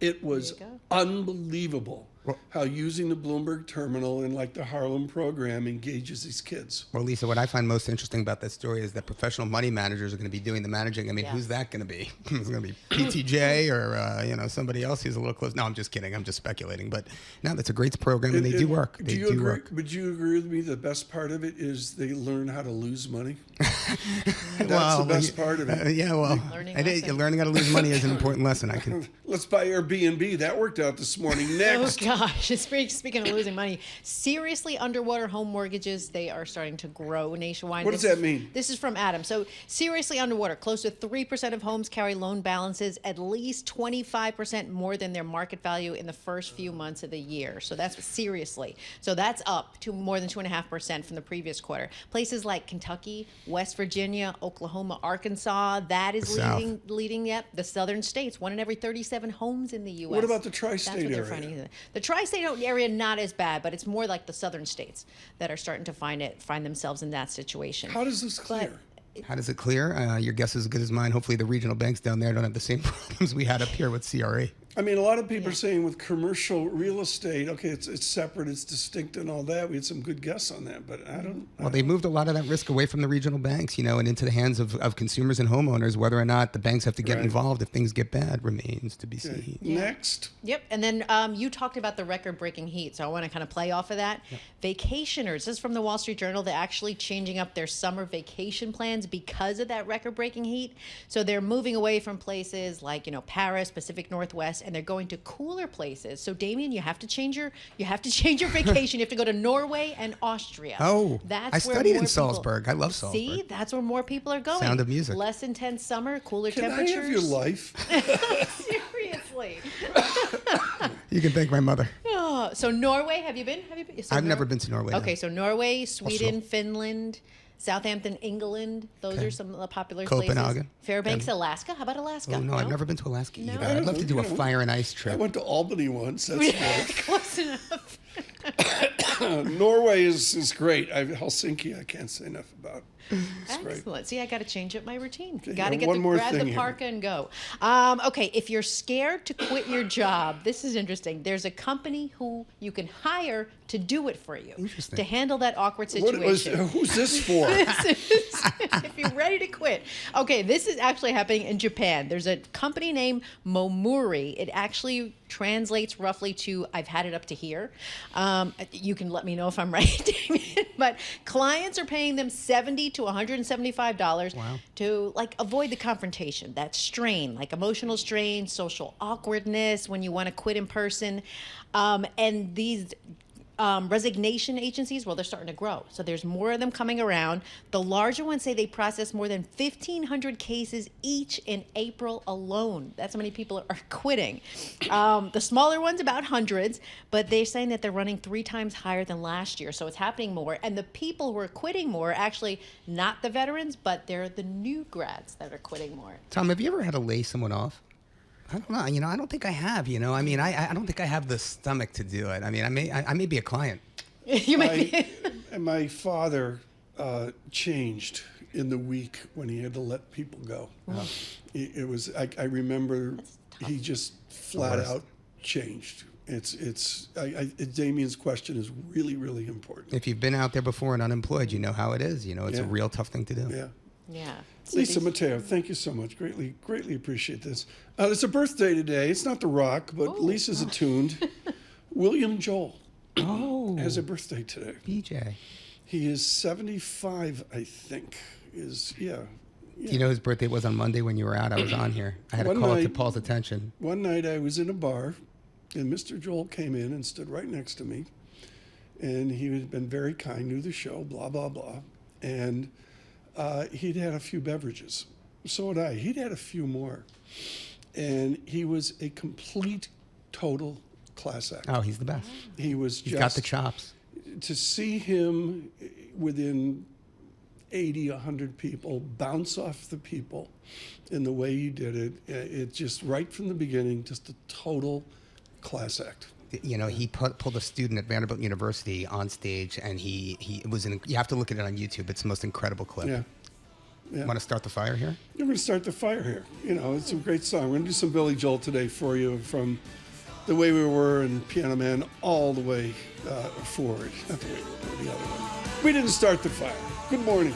it was unbelievable how using the Bloomberg terminal and like the Harlem program engages these kids. Well, Lisa, what I find most interesting about that story is that professional money managers are going to be doing the managing. I mean, Yeah. who's that going to be? Is it going to be PTJ or somebody else who's a little close? No, I'm just kidding. I'm just speculating. But no, that's a great program, and they do work. They do agree? work. Would you agree with me? The best part of it is they learn how to lose money. That's Well, the best part of it. Yeah, well, learning how to lose money is an important lesson. I can. Let's buy Airbnb. That worked out this morning. Next. Oh gosh! Speaking of losing money, seriously underwater home mortgages, they are starting to grow nationwide. What does that mean? This is from Adam. So seriously underwater, close to 3% of homes carry loan balances at least 25% more than their market value in the first few months of the year. So that's seriously. So that's up to more than 2.5% from the previous quarter. Places like Kentucky, West Virginia, Oklahoma, Arkansas, that is leading. Yep, the southern states. 1 in every 37 homes in the U.S. What about the tri-state That's what they're area? finding. The tri-state area not as bad, but it's more like the southern states that are starting to find themselves in that situation. How does this clear? How does it clear? Your guess is as good as mine. Hopefully the regional banks down there don't have the same problems we had up here with CRE. I mean, a lot of people are saying with commercial real estate, okay, it's separate, it's distinct and all that. We had some good guess on that, but I don't. Well, they moved a lot of that risk away from the regional banks, and into the hands of consumers and homeowners. Whether or not the banks have to get involved if things get bad remains to be seen. Next. Yep. And then you talked about the record-breaking heat, so I want to kind of play off of that. Yep. Vacationers, this is from the Wall Street Journal, they're actually changing up their summer vacation plans because of that record-breaking heat. So they're moving away from places like, Paris, Pacific Northwest, and they're going to cooler places. So Damian, you have to change your vacation. You have to go to Norway and Austria. Oh, that's I studied in Salzburg. I love Salzburg. See, that's where more people are going. Sound of music. Less intense summer, cooler Can temperatures. I have your life? Seriously. You can thank my mother. Oh, so Norway, have you been? So I've never been to Norway. Okay, no. so Norway, Sweden, Finland, Southampton, England. Those are some of the popular Copenhagen. places. Fairbanks, Alaska. How about Alaska? Oh, no, I've never been to Alaska No? either. I'd love to do a fire and ice trip. I went to Albany once. That's great. Close enough. Norway is great. Helsinki, I can't say enough about. It's Excellent. great. See, I got to change up my routine. Okay, Got to yeah, grab the parka and go. Okay, if you're scared to quit your job, this is interesting. There's a company who you can hire to do it for you. Interesting. To handle that awkward situation. Who's this for? If you're ready to quit. Okay, this is actually happening in Japan. There's a company named Momuri. It actually translates roughly to I've had it up to here. You can let me know if I'm right, Damian. But clients are paying them $70 to $175 to avoid the confrontation, that strain, like emotional strain, social awkwardness when you want to quit in person. And these resignation agencies, well, they're starting to grow. So there's more of them coming around. The larger ones say they process more than 1,500 cases each in April alone. That's how many people are quitting. The smaller ones, about hundreds, but they're saying that they're running 3 times higher than last year. So it's happening more. And the people who are quitting more are actually not the veterans, but they're the new grads that are quitting more. Tom, have you ever had to lay someone off? I don't know. I don't think I have. I don't think I have the stomach to do it. I may be a client. My father changed in the week when he had to let people go. Oh. It was. I remember he just flat out changed. Damian's question is really, really important. If you've been out there before and unemployed, you know how it is. It's a real tough thing to do. Yeah. Yeah. Lisa Mateo, thank you so much. Greatly appreciate this. It's a birthday today. It's not The Rock, but Lisa's attuned. William Joel has a birthday today. BJ. He is 75, I think. Do you know his birthday was on Monday when you were out? I was on here. I had to call it to Paul's attention. One night I was in a bar, and Mr. Joel came in and stood right next to me. And he had been very kind, knew the show, blah, blah, blah. And he'd had a few beverages. So had I. He'd had a few more. And he was a complete, total class act. Oh, he's the best. He's got the chops. To see him within 80, 100 people, bounce off the people in the way he did it just right from the beginning, just a total class act. He pulled a student at Vanderbilt University on stage, and he was in. You have to look at it on YouTube. It's the most incredible clip. Yeah. Want to start the fire here? We're going to start the fire here. It's a great song. We're going to do some Billy Joel today for you from the way we were in Piano Man all the way forward. Not the way we were, the other way. We didn't start the fire. Good morning.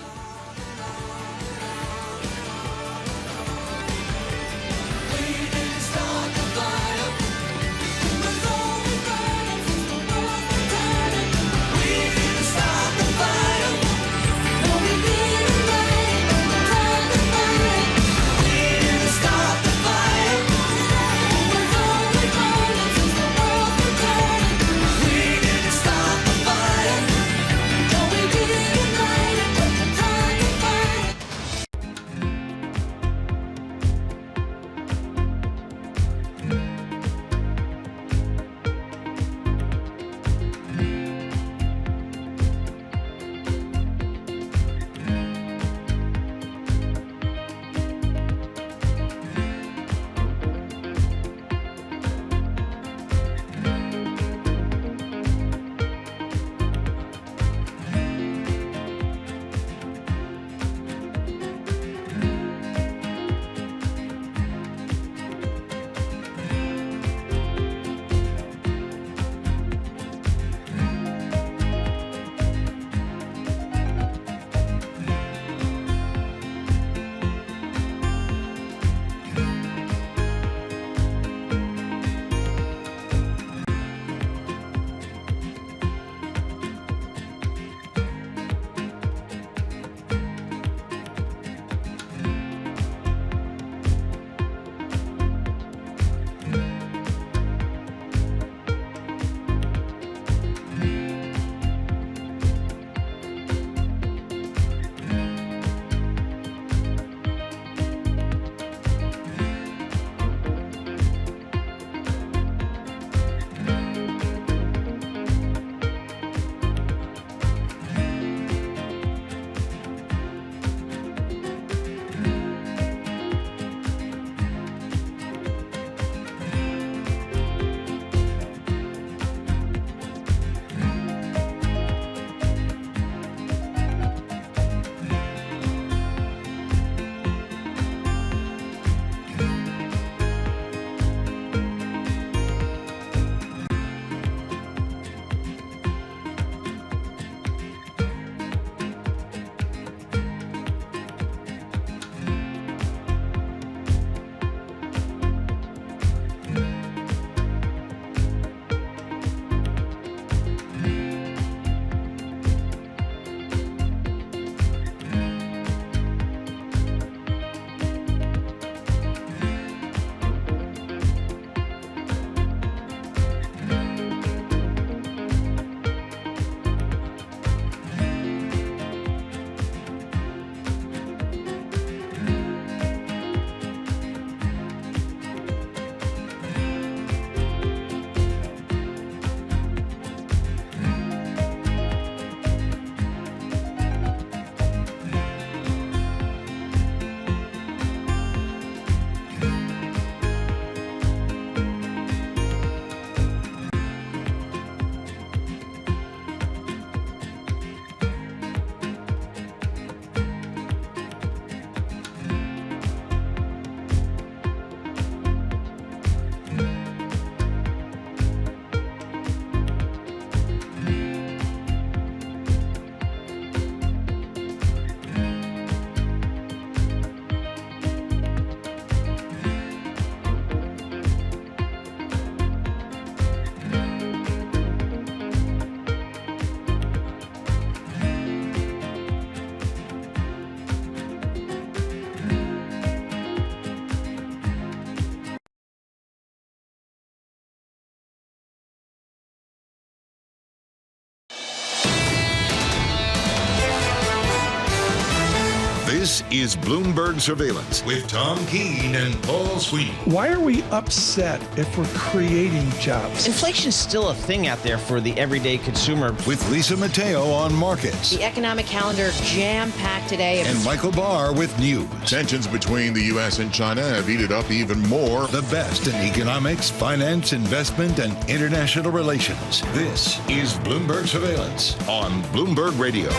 This is Bloomberg Surveillance with Tom Keene and Paul Sweeney. Why are we upset if we're creating jobs? Inflation's still a thing out there for the everyday consumer. With Lisa Mateo on markets. The economic calendar jam-packed today. And Michael Barr with news. Tensions between the U.S. and China have heated up even more. The best in economics, finance, investment, and international relations. This is Bloomberg Surveillance on Bloomberg Radio.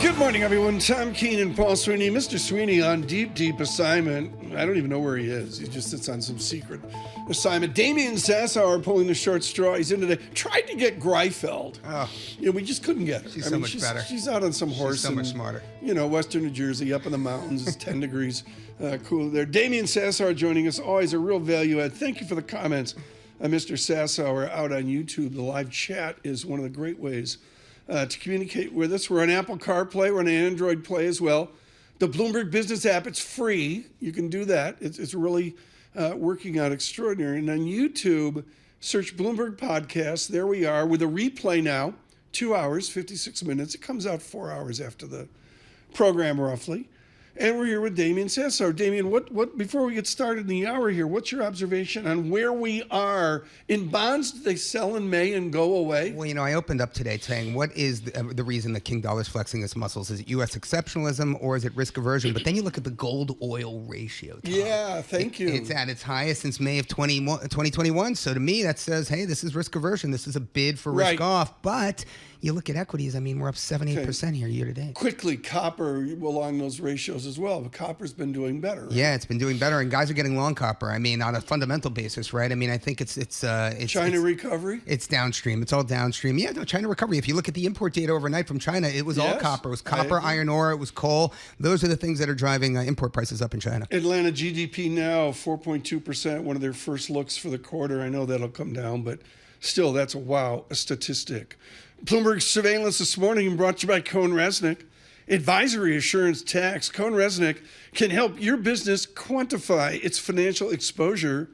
Good morning, everyone. Tom Keene and Paul Sweeney. Mr. Sweeney on deep assignment. I don't even know where he is. He just sits on some secret assignment. Damian Sassower pulling the short straw. He's in today. Tried to get Greifeld. Oh. We just couldn't get her. She's so much better. She's out on some horse. She's so much smarter. Western New Jersey, up in the mountains. It's 10 degrees cooler there. Damian Sassower joining us. Always a real value add. Thank you for the comments, Mr. Sassower, out on YouTube. The live chat is one of the great ways to communicate with us. We're on Apple CarPlay. We're on Android Play as well. The Bloomberg Business app, it's free. You can do that. It's really working out extraordinary. And on YouTube, search Bloomberg Podcast. There we are with a replay now. 2 hours, 56 minutes. It comes out 4 hours after the program, roughly. And we're here with Damian Sassower. Damian, what before we get started in the hour here, what's your observation on where we are in bonds? Do they sell in May and go away? Well, I opened up today saying, what is the reason the King dollar is flexing its muscles? Is it U.S. exceptionalism or is it risk aversion? But then you look at the gold oil ratio, Tom. Yeah, thank you. It's at its highest since May of 2021. So to me, that says, hey, this is risk aversion. This is a bid for risk off. But you look at equities, we're up 78% here year to date. Quickly, copper along those ratios as well. But copper's been doing better. Right? Yeah, it's been doing better, and guys are getting long copper. On a fundamental basis, right? I think it's China recovery. It's downstream. It's all downstream. Yeah, no, China recovery. If you look at the import data overnight from China, it was all copper. It was copper, iron ore. It was coal. Those are the things that are driving import prices up in China. Atlanta GDP now 4.2%. One of their first looks for the quarter. I know that'll come down, but still, that's a statistic. Bloomberg surveillance this morning brought to you by CohnReznick. Advisory Assurance Tax. CohnReznick can help your business quantify its financial exposure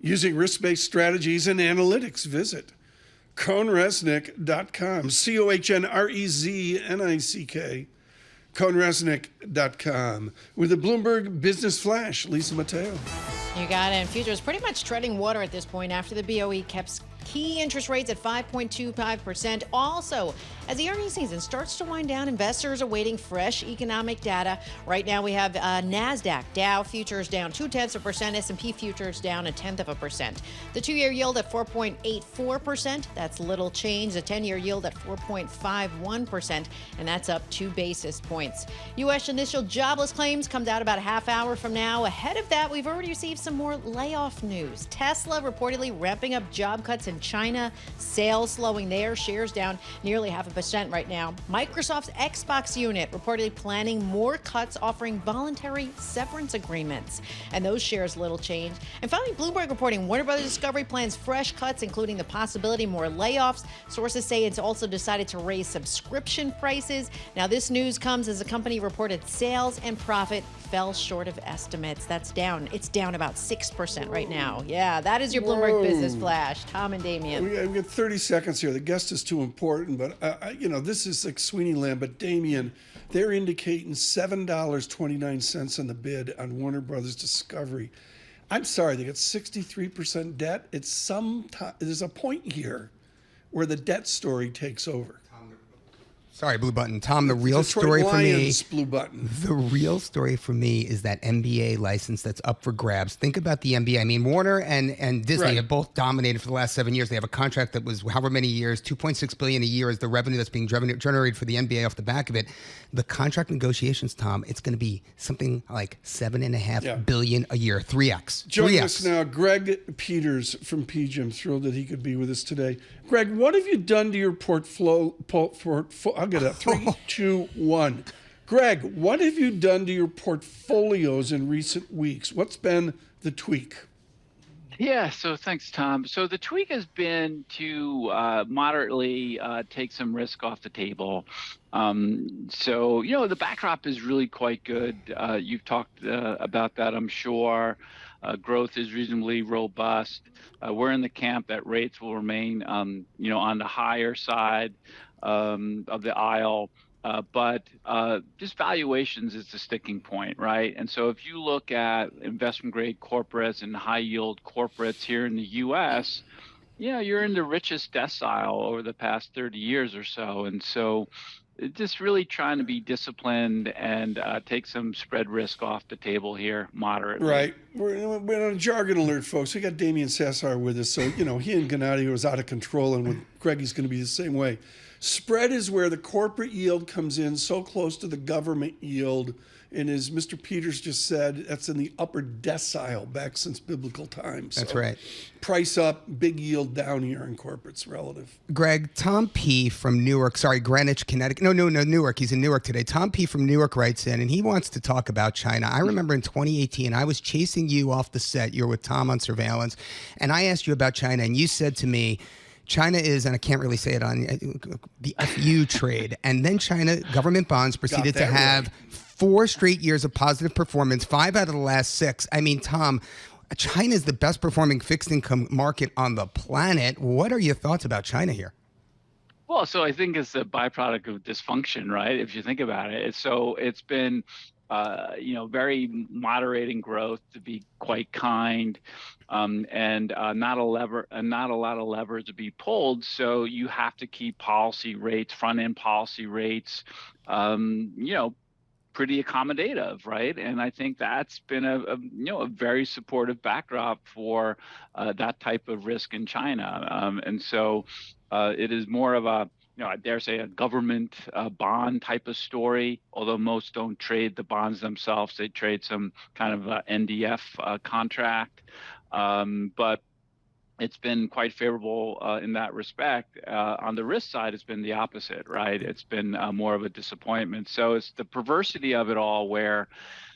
using risk-based strategies and analytics. Visit CohnReznick.com. CohnReznick. CohnReznick.com. With the Bloomberg Business Flash, Lisa Mateo. You got it. And futures pretty much treading water at this point after the BOE kept key interest rates at 5.25%. Also, as the earnings season starts to wind down, investors are awaiting fresh economic data. Right now we have NASDAQ, Dow futures down 0.2%, S&P futures down 0.1%. The 2-year yield at 4.84%. That's little change. The 10-year yield at 4.51%, and that's up 2 basis points. U.S. initial jobless claims comes out about a half hour from now. Ahead of that, we've already received some more layoff news. Tesla reportedly ramping up job cuts in China, sales slowing there, shares down nearly 0.5% right now. Microsoft's Xbox unit reportedly planning more cuts, offering voluntary severance agreements, and those shares little change. And finally, Bloomberg reporting Warner Brothers Discovery plans fresh cuts, including the possibility more layoffs. Sources say it's also decided to raise subscription prices. Now, this news comes as the company reported sales and profit fell short of estimates. That's down. It's down about 6% right now. Yeah, that is your Bloomberg Business Flash. Tom and Damian. We've got 30 seconds here. The guest is too important, but this is like Sweeney land. But Damian, they're indicating $7.29 on the bid on Warner Brothers Discovery. I'm sorry, they got 63% debt. There's a point here where the debt story takes over. Sorry, Blue Button. Tom, the real Detroit story Lions, for me. Blue Button. The real story for me is that NBA license that's up for grabs. Think about the NBA. Warner and Disney have both dominated for the last 7 years. They have a contract that was however many years, $2.6 billion a year is the revenue that's being generated for the NBA off the back of it. The contract negotiations, Tom, it's going to be something like $7.5 billion a year, 3x. Joining us now, Greg Peters from PGIM. Thrilled that he could be with us today. Greg, what have you done to your portfolio? I'll get it. 3, 2, 1. Greg, what have you done to your portfolios in recent weeks? What's been the tweak? Yeah, so thanks, Tom. So the tweak has been to moderately take some risk off the table. The backdrop is really quite good. You've talked about that, I'm sure. Growth is reasonably robust. We're in the camp that rates will remain, on the higher side of the aisle. But just valuations is the sticking point, right? And so if you look at investment-grade corporates and high-yield corporates here in the U.S., you're in the richest decile over the past 30 years or so. And so just really trying to be disciplined and take some spread risk off the table here moderately. Right. We're on a jargon alert, folks. We got Damian Sassower with us. So, he and Gennady was out of control. And with Greg, he's going to be the same way. Spread is where the corporate yield comes in so close to the government yield. And as Mr. Peters just said, that's in the upper decile back since biblical times. That's right. Price up, big yield down here in corporates relative. Greg, Tom P. from Greenwich, Connecticut. No, Newark. He's in Newark today. Tom P. from Newark writes in, and he wants to talk about China. I remember in 2018, I was chasing you off the set. You were with Tom on Surveillance, and I asked you about China, and you said to me, China is, and I can't really say it on the FU trade. And then China government bonds proceeded to have 4 straight years of positive performance, 5 out of the last 6. I mean, Tom, China is the best performing fixed income market on the planet. What are your thoughts about China here? Well, so I think it's a byproduct of dysfunction, right? If you think about it. So it's been, very moderating growth, to be quite kind, and not a lot of levers to be pulled. So you have to keep policy rates, front end policy rates, pretty accommodative, right? And I think that's been a very supportive backdrop for that type of risk in China. And so it is more of a, I dare say, a government bond type of story, although most don't trade the bonds themselves. They trade some kind of NDF contract. But it's been quite favorable in that respect. On the risk side, it's been the opposite, right? It's been more of a disappointment. So it's the perversity of it all, where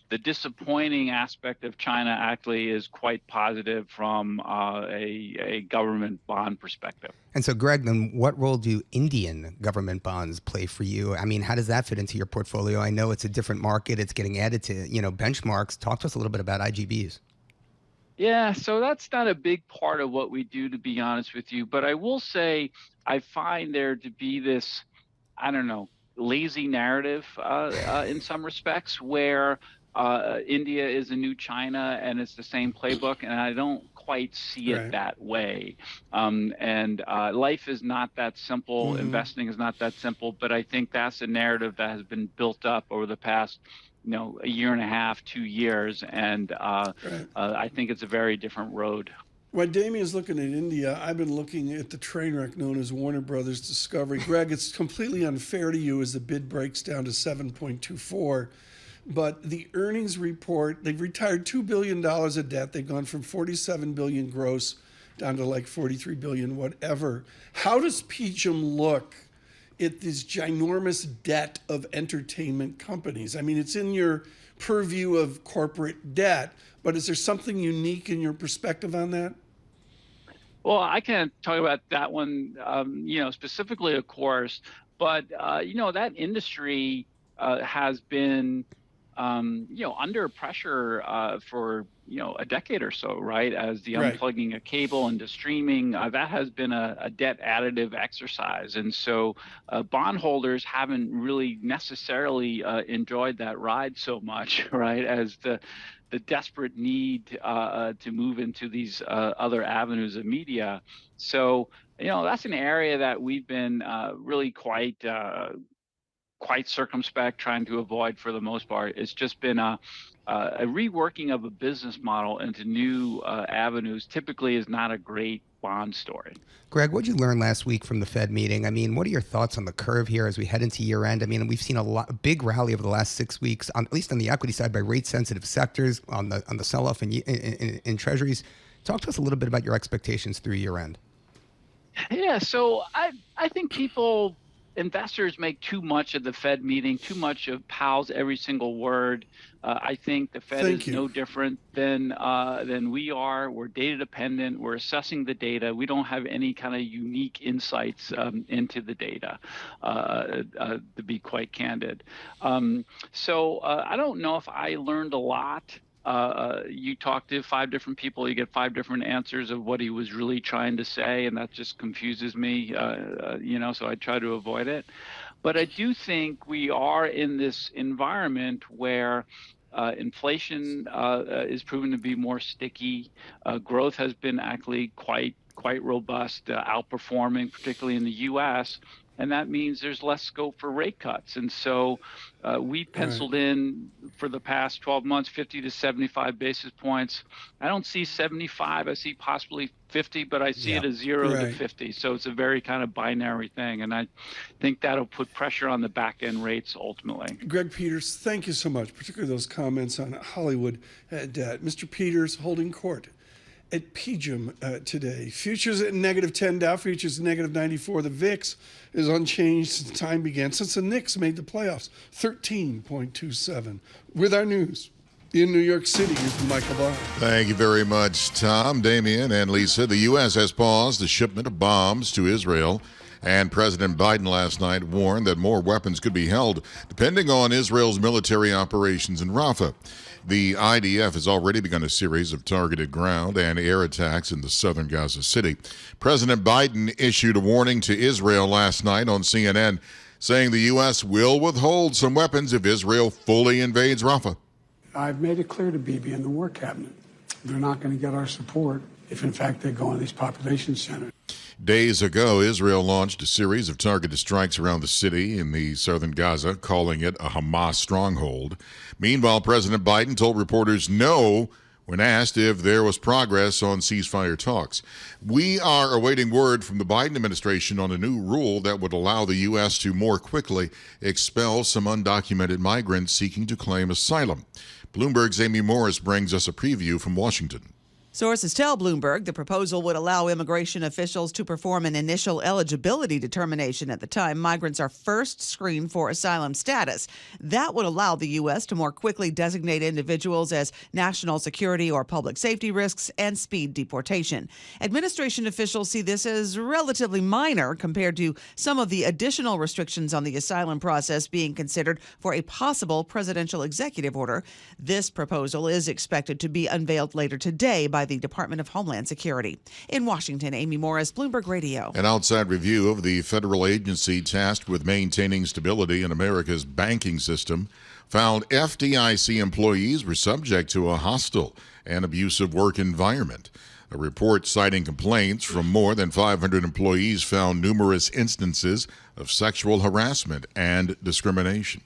the disappointing aspect of China actually is quite positive from a government bond perspective. And so, Greg, then what role do Indian government bonds play for you? I mean, how does that fit into your portfolio? I know it's a different market. It's getting added to, benchmarks. Talk to us a little bit about IGBs. Yeah, so that's not a big part of what we do, to be honest with you. But I will say I find there to be this, lazy narrative in some respects, where India is a new China and it's the same playbook. And I don't quite see it that way. And life is not that simple. Mm-hmm. Investing is not that simple. But I think that's a narrative that has been built up over the past a year and a half, 2 years, and I think it's a very different road. While Damian's looking at India, I've been looking at the train wreck known as Warner Brothers Discovery. Greg, it's completely unfair to you as the bid breaks down to 7.24, but the earnings report, they've retired $2 billion of debt. They've gone from $47 billion gross down to like $43 billion, whatever. How does PGIM look at this ginormous debt of entertainment companies? I mean, it's in your purview of corporate debt, but is there something unique in your perspective on that? Well, I can't talk about that one, specifically, of course, but, that industry has been, under pressure for, a decade or so, right? As the unplugging of cable into streaming, that has been a debt additive exercise. And so bondholders haven't really necessarily enjoyed that ride so much, right? As the desperate need to move into these other avenues of media. So, that's an area that we've been really quite circumspect, trying to avoid for the most part. It's just been a reworking of a business model into new avenues. Typically is not a great bond story. Greg, what did you learn last week from the Fed meeting? I mean, what are your thoughts on the curve here as we head into year end? I mean, we've seen a big rally over the last 6 weeks, at least on the equity side, by rate sensitive sectors on the sell off in treasuries. Talk to us a little bit about your expectations through year end. Yeah, so I think investors make too much of the Fed meeting, too much of Powell's every single word. I think the Fed is no different than we are. We're data dependent. We're assessing the data. We don't have any kind of unique insights into the data, to be quite candid. So I don't know if I learned a lot. You talk to 5 different people, you get 5 different answers of what he was really trying to say, and that just confuses me, so I try to avoid it. But I do think we are in this environment where inflation is proven to be more sticky. Growth has been actually quite robust, outperforming, particularly in the U.S., and that means there's less scope for rate cuts. And so we penciled in for the past 12 months 50 to 75 basis points. I don't see 75. I see possibly 50, but I see it as 0 to 50. So it's a very kind of binary thing, and I think that'll put pressure on the back end rates ultimately. Greg Peters, thank you so much, particularly those comments on Hollywood debt. Mr. Peters holding court at PGIM today. Futures at -10, Dow futures -94. The VIX is unchanged since time began, since the Knicks made the playoffs, 13.27. With our news in New York City, here's Michael Barr. Thank you very much, Tom, Damian, and Lisa. The U.S. has paused the shipment of bombs to Israel, and President Biden last night warned that more weapons could be held depending on Israel's military operations in Rafah. The IDF has already begun a series of targeted ground and air attacks in the southern Gaza City. President Biden issued a warning to Israel last night on CNN, saying the U.S. will withhold some weapons if Israel fully invades Rafah. I've made it clear to Bibi and the War Cabinet, they're not going to get our support if, in fact, they go in these population centers. Days ago, Israel launched a series of targeted strikes around the city in the southern Gaza, calling it a Hamas stronghold. Meanwhile, President Biden told reporters no when asked if there was progress on ceasefire talks. We are awaiting word from the Biden administration on a new rule that would allow the U.S. to more quickly expel some undocumented migrants seeking to claim asylum. Bloomberg's Amy Morris brings us a preview from Washington. Sources tell Bloomberg the proposal would allow immigration officials to perform an initial eligibility determination at the time migrants are first screened for asylum status. That would allow the U.S. to more quickly designate individuals as national security or public safety risks and speed deportation. Administration officials see this as relatively minor compared to some of the additional restrictions on the asylum process being considered for a possible presidential executive order. This proposal is expected to be unveiled later today by the Department of Homeland Security. In Washington, Amy Morris, Bloomberg Radio. An outside review of the federal agency tasked with maintaining stability in America's banking system found FDIC employees were subject to a hostile and abusive work environment. A report citing complaints from more than 500 employees found numerous instances of sexual harassment and discrimination.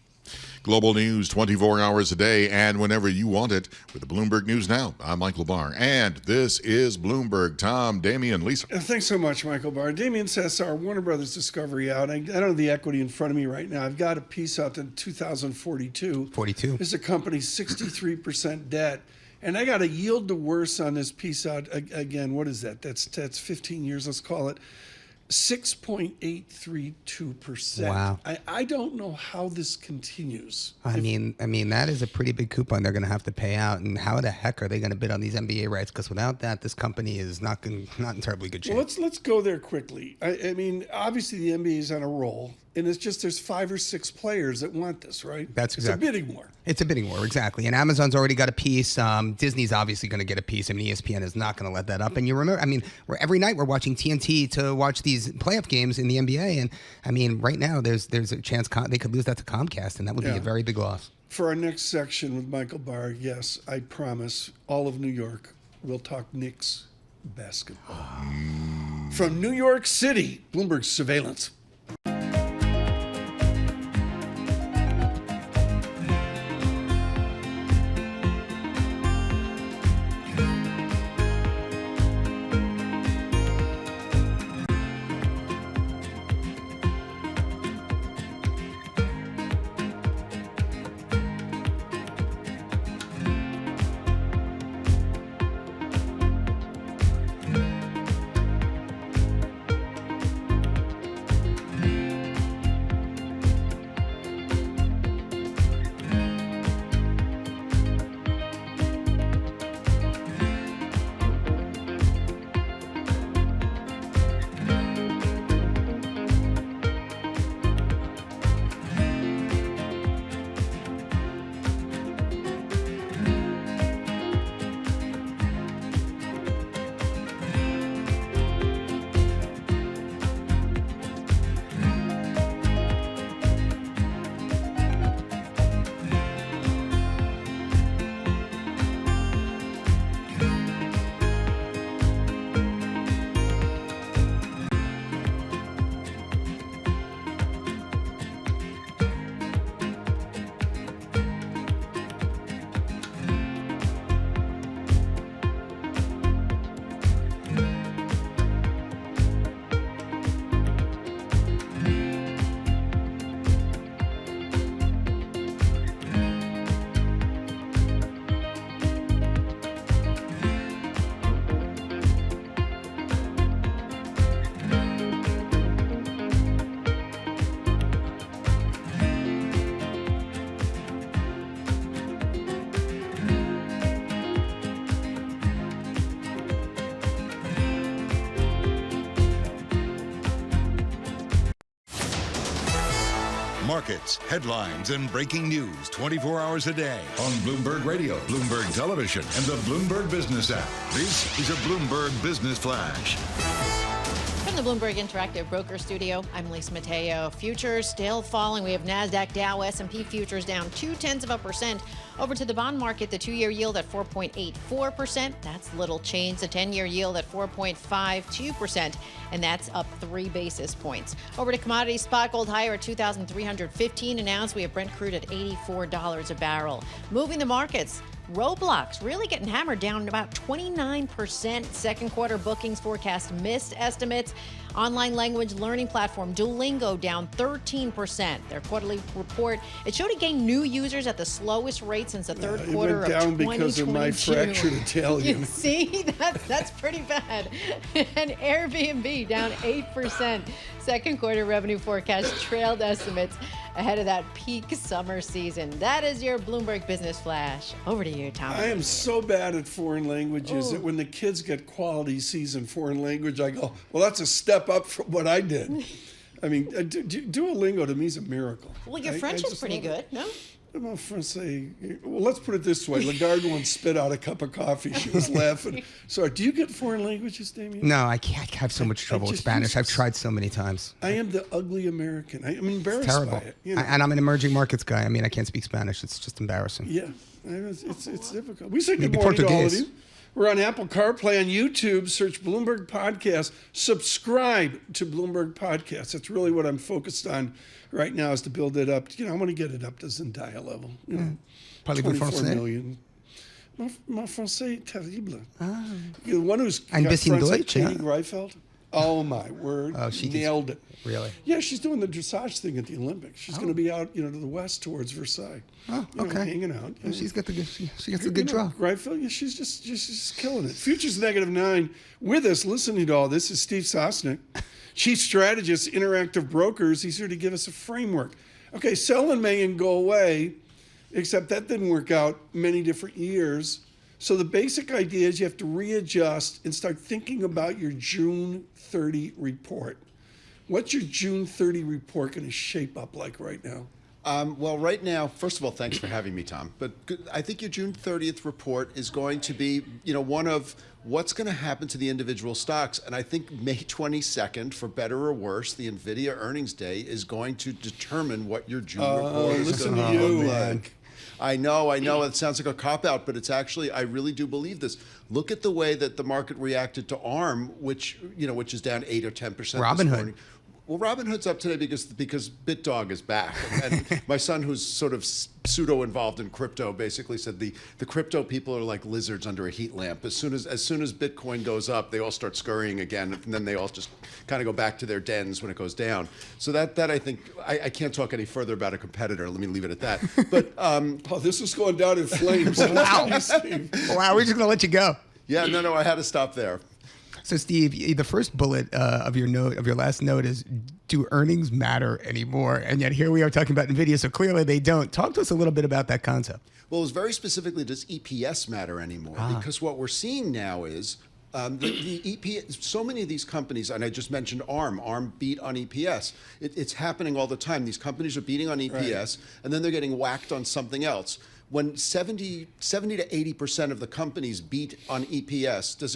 Global news 24 hours a day and whenever you want it with the Bloomberg News Now. I'm Michael Barr, and this is Bloomberg. Tom, Damian, Lisa. Thanks so much, Michael Barr. Damian Sassower, Warner Brothers Discovery out. I don't have the equity in front of me right now. I've got a piece out to 2042. 42. This is a company 63% debt. And I got a yield to worse on this piece out. Again, what is that? That's 15 years, let's call it. 6.832%. Wow. I don't know how this continues. I mean, that is a pretty big coupon they're going to have to pay out. And how the heck are they going to bid on these NBA rights? Because without that, this company is not in terribly good shape. Well, let's go there quickly. I mean, obviously the NBA is on a roll. And it's just there's 5 or 6 players that want this, right? That's exactly. It's a bidding war. It's a bidding war, exactly. And Amazon's already got a piece. Disney's obviously going to get a piece. I mean, ESPN is not going to let that up. And you remember, I mean, every night we're watching TNT to watch these playoff games in the NBA. And I mean, right now there's a chance they could lose that to Comcast, and that would be a very big loss. For our next section with Michael Barr, yes, I promise, all of New York, we'll talk Knicks basketball. From New York City, Bloomberg Surveillance. Markets, headlines, and breaking news 24 hours a day on Bloomberg Radio, Bloomberg Television, and the Bloomberg Business app. This is a Bloomberg Business Flash. From the Bloomberg Interactive Broker Studio, I'm Lisa Mateo. Futures still falling. We have NASDAQ, Dow, S&P futures down 0.2%. Over to the bond market, the 2-year yield at 4.84%. That's little change. The 10-year yield at 4.52%, and that's up 3 basis points. Over to commodities, spot gold higher at $2,315 an ounce. We have Brent crude at $84 a barrel. Moving the markets. Roblox really getting hammered, down about 29%. Second quarter bookings forecast missed estimates. Online language learning platform Duolingo down 13%. Their quarterly report, it showed it gained new users at the slowest rate since the third quarter of 2022. It went down because of my fractured Italian. You see, that's pretty bad. And Airbnb down 8%. Second quarter revenue forecast trailed estimates ahead of that peak summer season. That is your Bloomberg Business Flash. Over to you, Tom. I am so bad at foreign languages that when the kids get quality C's in foreign language, I go, well, that's a step up from what I did. I mean, Duolingo to me is a miracle. Well, your French is pretty good, no? Well, let's put it this way. Lagarde once spit out a cup of coffee. She was laughing. So do you get foreign languages, Damian? No, I have so much trouble with Spanish. I've tried so many times. I am the ugly American. I'm embarrassed by it. You know? And I'm an emerging markets guy. I mean, I can't speak Spanish. It's just embarrassing. Yeah, it's difficult. We say good morning to all of you. We're on Apple CarPlay, on YouTube. Search Bloomberg Podcast. Subscribe to Bloomberg Podcast. That's really what I'm focused on right now, is to build it up. I want to get it up to Zendaya level. Parlez-vous français? Million. Mon français terrible. The one who's Ein got bisschen friends like Deutsch, Katie yeah. Greifeld. Oh, my word. Oh, she nailed it. Really? Yeah, she's doing the dressage thing at the Olympics. She's going to be out, to the west towards Versailles. Oh, okay. Hanging out. Well, she's got the good. She gets a good draw. Greifeld, yeah, she's just killing it. Futures -9. With us, listening to all this, is Steve Sosnick, Chief Strategist, Interactive Brokers. He's here to give us a framework. Okay, sell in May and go away, except that didn't work out many different years. So the basic idea is you have to readjust and start thinking about your June 30 report. What's your June 30 report going to shape up like right now? Well, right now, first of all, thanks for having me, Tom. But I think your June 30th report is going to be, one of what's going to happen to the individual stocks. And I think May 22nd, for better or worse, the NVIDIA earnings day is going to determine what your June report is going to look like. I know. It sounds like a cop-out, but it's actually, I really do believe this. Look at the way that the market reacted to ARM, which is down 8 or 10% this morning. Well, Robinhood's up today because BitDog is back. And my son, who's sort of pseudo-involved in crypto, basically said the crypto people are like lizards under a heat lamp. As soon as Bitcoin goes up, they all start scurrying again, and then they all just kind of go back to their dens when it goes down. So that I think, I can't talk any further about a competitor. Let me leave it at that. But this is going down in flames. Wow, we're just going to let you go. Yeah, no, I had to stop there. So, Steve, the first bullet of your last note is, do earnings matter anymore? And yet here we are talking about NVIDIA, so clearly they don't. Talk to us a little bit about that concept. Well, it was very specifically, does EPS matter anymore? Because what we're seeing now is the EPS, so many of these companies, and I just mentioned ARM beat on EPS. It's happening all the time. These companies are beating on EPS, and then they're getting whacked on something else. When 70 to 80% of the companies beat on EPS, does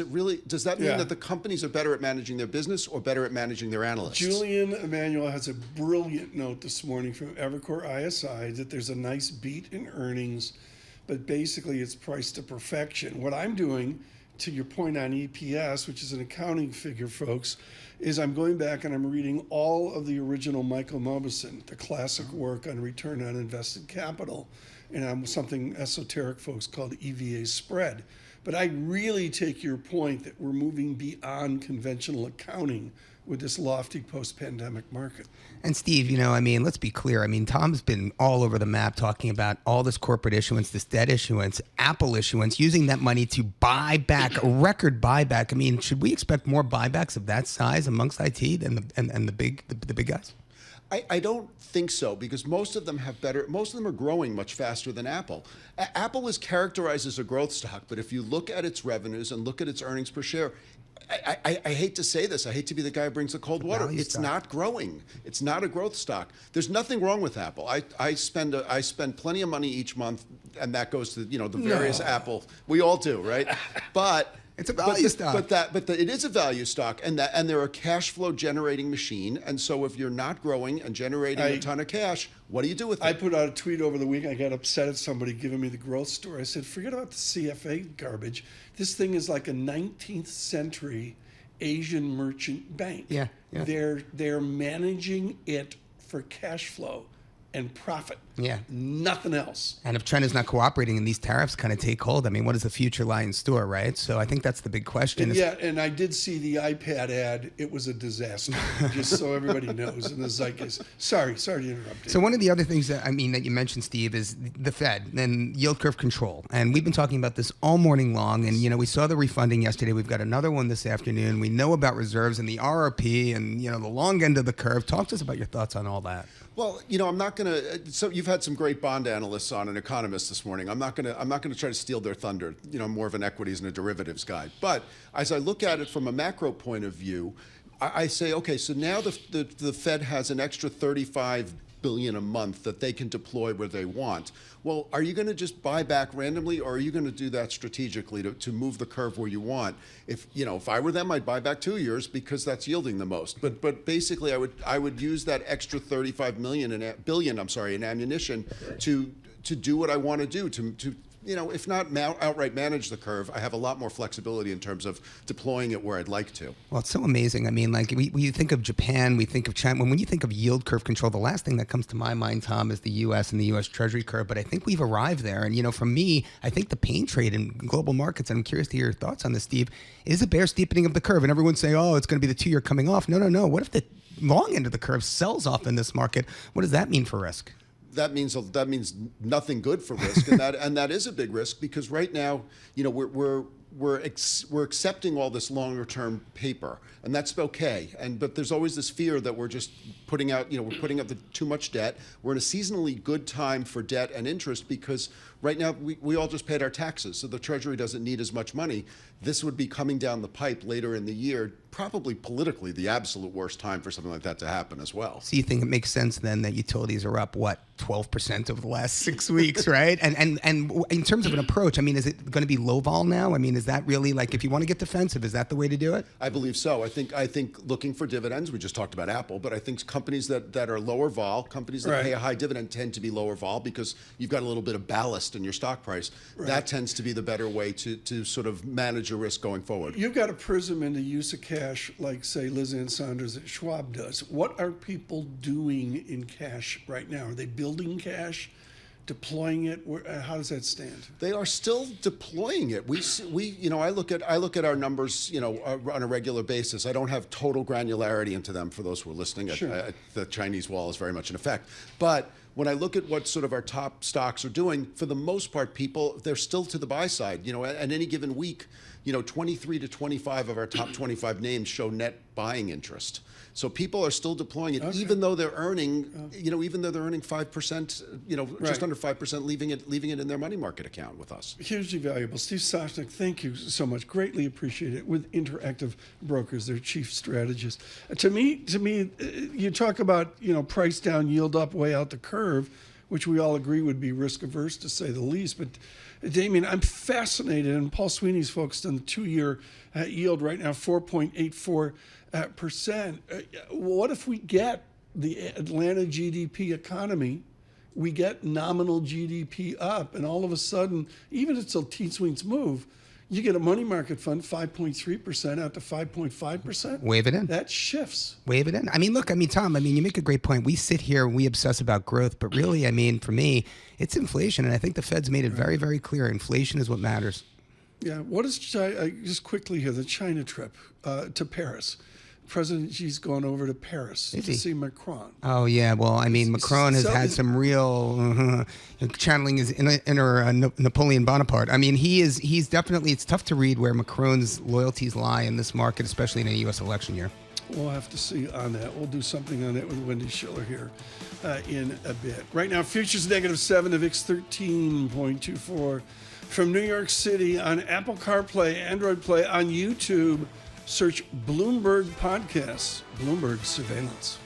that mean that the companies are better at managing their business or better at managing their analysts? Julian Emanuel has a brilliant note this morning from Evercore ISI that there's a nice beat in earnings, but basically it's priced to perfection. What I'm doing, to your point on EPS, which is an accounting figure, folks, is I'm going back and I'm reading all of the original Michael Mauboussin, the classic work on return on invested capital. And I'm something esoteric folks called EVA spread. But I really take your point that we're moving beyond conventional accounting with this lofty post-pandemic market. And Steve, let's be clear. Tom's been all over the map talking about all this corporate issuance, this debt issuance, Apple issuance, using that money to buy back, a record buyback. Should we expect more buybacks of that size amongst IT than the big guys? I don't think so, because most of them are growing much faster than Apple. Apple is characterized as a growth stock, but if you look at its revenues and look at its earnings per share, I hate to say this. I hate to be the guy who brings the cold water. It's not growing. It's not a growth stock. There's nothing wrong with Apple. I spend plenty of money each month, and that goes to the various Apple. We all do, right? But it's a value stock. But it is a value stock, and they're a cash flow generating machine. And so if you're not growing and generating a ton of cash, what do you do with it? I put out a tweet over the week. I got upset at somebody giving me the growth story. I said, forget about the CFA garbage. This thing is like a 19th century Asian merchant bank. Yeah. They're managing it for cash flow and profit. Yeah. Nothing else. And if China's not cooperating and these tariffs kind of take hold, I mean, what does the future lie in store, right? So I think that's the big question. And I did see the iPad ad. It was a disaster, just so everybody knows in the zeitgeist. Sorry to interrupt you. So one of the other things that you mentioned, Steve, is the Fed and yield curve control. And we've been talking about this all morning long. And, we saw the refunding yesterday. We've got another one this afternoon. We know about reserves and the RRP and, the long end of the curve. Talk to us about your thoughts on all that. Well, I'm not going to. So you've had some great bond analysts on an Economist this morning. I'm not going to try to steal their thunder. I'm more of an equities and a derivatives guy. But as I look at it from a macro point of view, I say, okay, so now the Fed has an extra $35 billion a month that they can deploy where they want. Well, are you going to just buy back randomly, or are you going to do that strategically to move the curve where you want? If I were them, I'd buy back 2 years because that's yielding the most. But basically, I would use that extra $35 billion in ammunition to do what I want to do to if not outright manage the curve, I have a lot more flexibility in terms of deploying it where I'd like to. Well, it's so amazing. I mean, like we think of Japan, we think of China. When you think of yield curve control, the last thing that comes to my mind, Tom, is the U.S. and the U.S. Treasury curve. But I think we've arrived there. And, for me, I think the pain trade in global markets, and I'm curious to hear your thoughts on this, Steve, is a bear steepening of the curve. And everyone's saying, oh, it's going to be the 2-year coming off. No. What if the long end of the curve sells off in this market? What does that mean for risk? That means nothing good for risk, and that is a big risk because right now, we're accepting all this longer term paper, and that's okay. But there's always this fear that we're just putting out too much debt. We're in a seasonally good time for debt and interest because right now we all just paid our taxes, so the Treasury doesn't need as much money. This would be coming down the pipe later in the year, probably politically the absolute worst time for something like that to happen as well. So you think it makes sense then that utilities are up, 12% over the last 6 weeks, right? And in terms of an approach, I mean, is it going to be low vol now? I mean, is that really if you want to get defensive, is that the way to do it? I believe so. I think looking for dividends, we just talked about Apple, but I think companies that are lower vol, companies that pay a high dividend tend to be lower vol because you've got a little bit of ballast in your stock price. Right. That tends to be the better way to sort of manage your risk going forward. You've got a prism into use of cash like, say, Liz Ann Saunders at Schwab does. What are people doing in cash right now? Are they building cash, deploying it? How does that stand? They are still deploying it. I look at our numbers, on a regular basis. I don't have total granularity into them for those who are listening. Sure. The Chinese wall is very much in effect. But when I look at what sort of our top stocks are doing, for the most part, people, they're still to the buy side. At any given week, 23 to 25 of our top 25 names show net buying interest. So people are still deploying it, even though they're earning, even though they're earning 5%, just under 5%, leaving it in their money market account with us. Hugely valuable. Steve Soshnick, thank you so much. Greatly appreciate it. With Interactive Brokers, their chief strategist. To me, you talk about, price down, yield up, way out the curve, which we all agree would be risk averse to say the least. But Damian, I'm fascinated, and Paul Sweeney's focused on the 2-year yield right now, 4.84%. What if we get the Atlanta GDP economy, we get nominal GDP up, and all of a sudden, even if it's a teensweens move, you get a money market fund 5.3% out to 5.5%. Wave it in. That shifts. Wave it in. Tom, you make a great point. We sit here and we obsess about growth, but really, for me, it's inflation, and I think the Fed's made it very, very clear. Inflation is what matters. Yeah. What is China? Just quickly here, the China trip to Paris. President Xi's gone over to Paris to see Macron. Oh, yeah. Well, Macron has had some real channeling his inner Napoleon Bonaparte. He's definitely, it's tough to read where Macron's loyalties lie in this market, especially in a U.S. election year. We'll have to see on that. We'll do something on that with Wendy Schiller here in a bit. Right now, futures -7, the VIX 13.24. From New York City on Apple CarPlay, Android Play, on YouTube. Search Bloomberg Podcasts, Bloomberg Surveillance.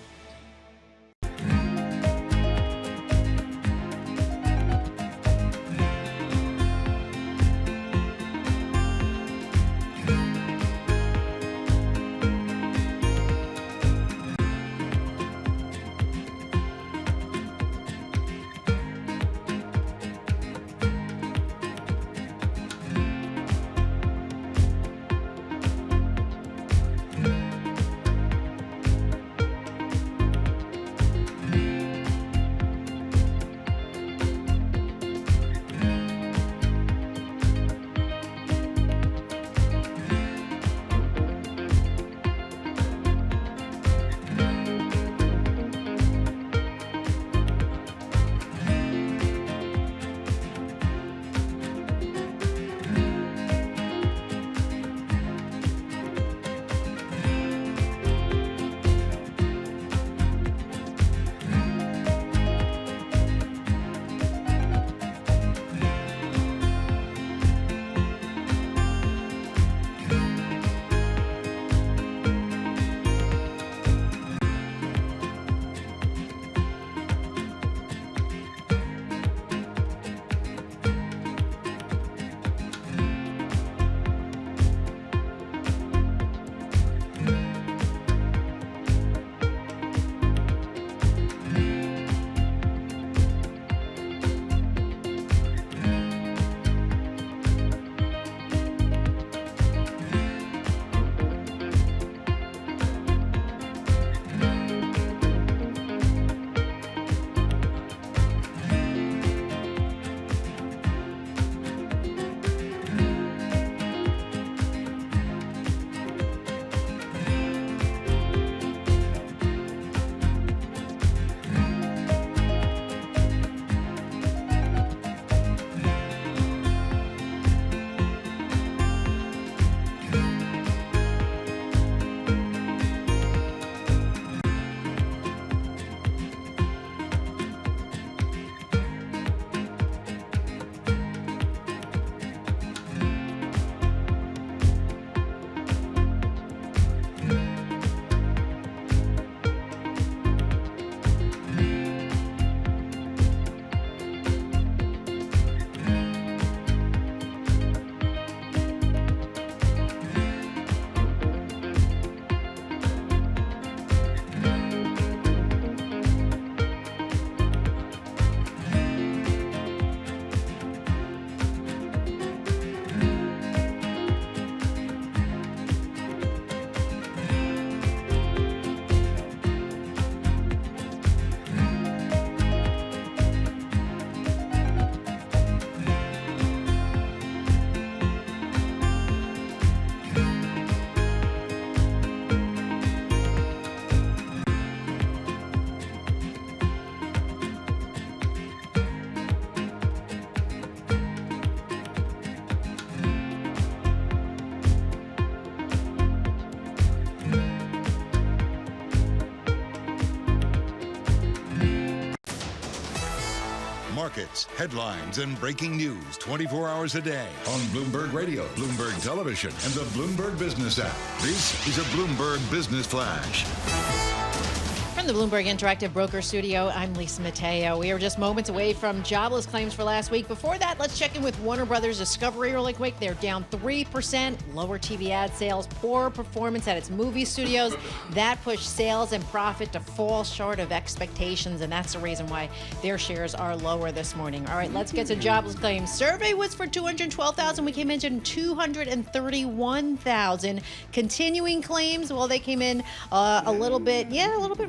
Markets, headlines, and breaking news 24 hours a day on Bloomberg Radio, Bloomberg Television, and the Bloomberg Business app. This is a Bloomberg Business Flash. From the Bloomberg Interactive Broker Studio, I'm Lisa Mateo. We are just moments away from jobless claims for last week. Before that, let's check in with Warner Brothers Discovery really quick. They're down 3%, lower TV ad sales, poor performance at its movie studios. That pushed sales and profit to fall short of expectations, and that's the reason why their shares are lower this morning. All right, let's get to jobless claims. Survey was for 212,000. We came in 231,000. Continuing claims, well, they came in a little bit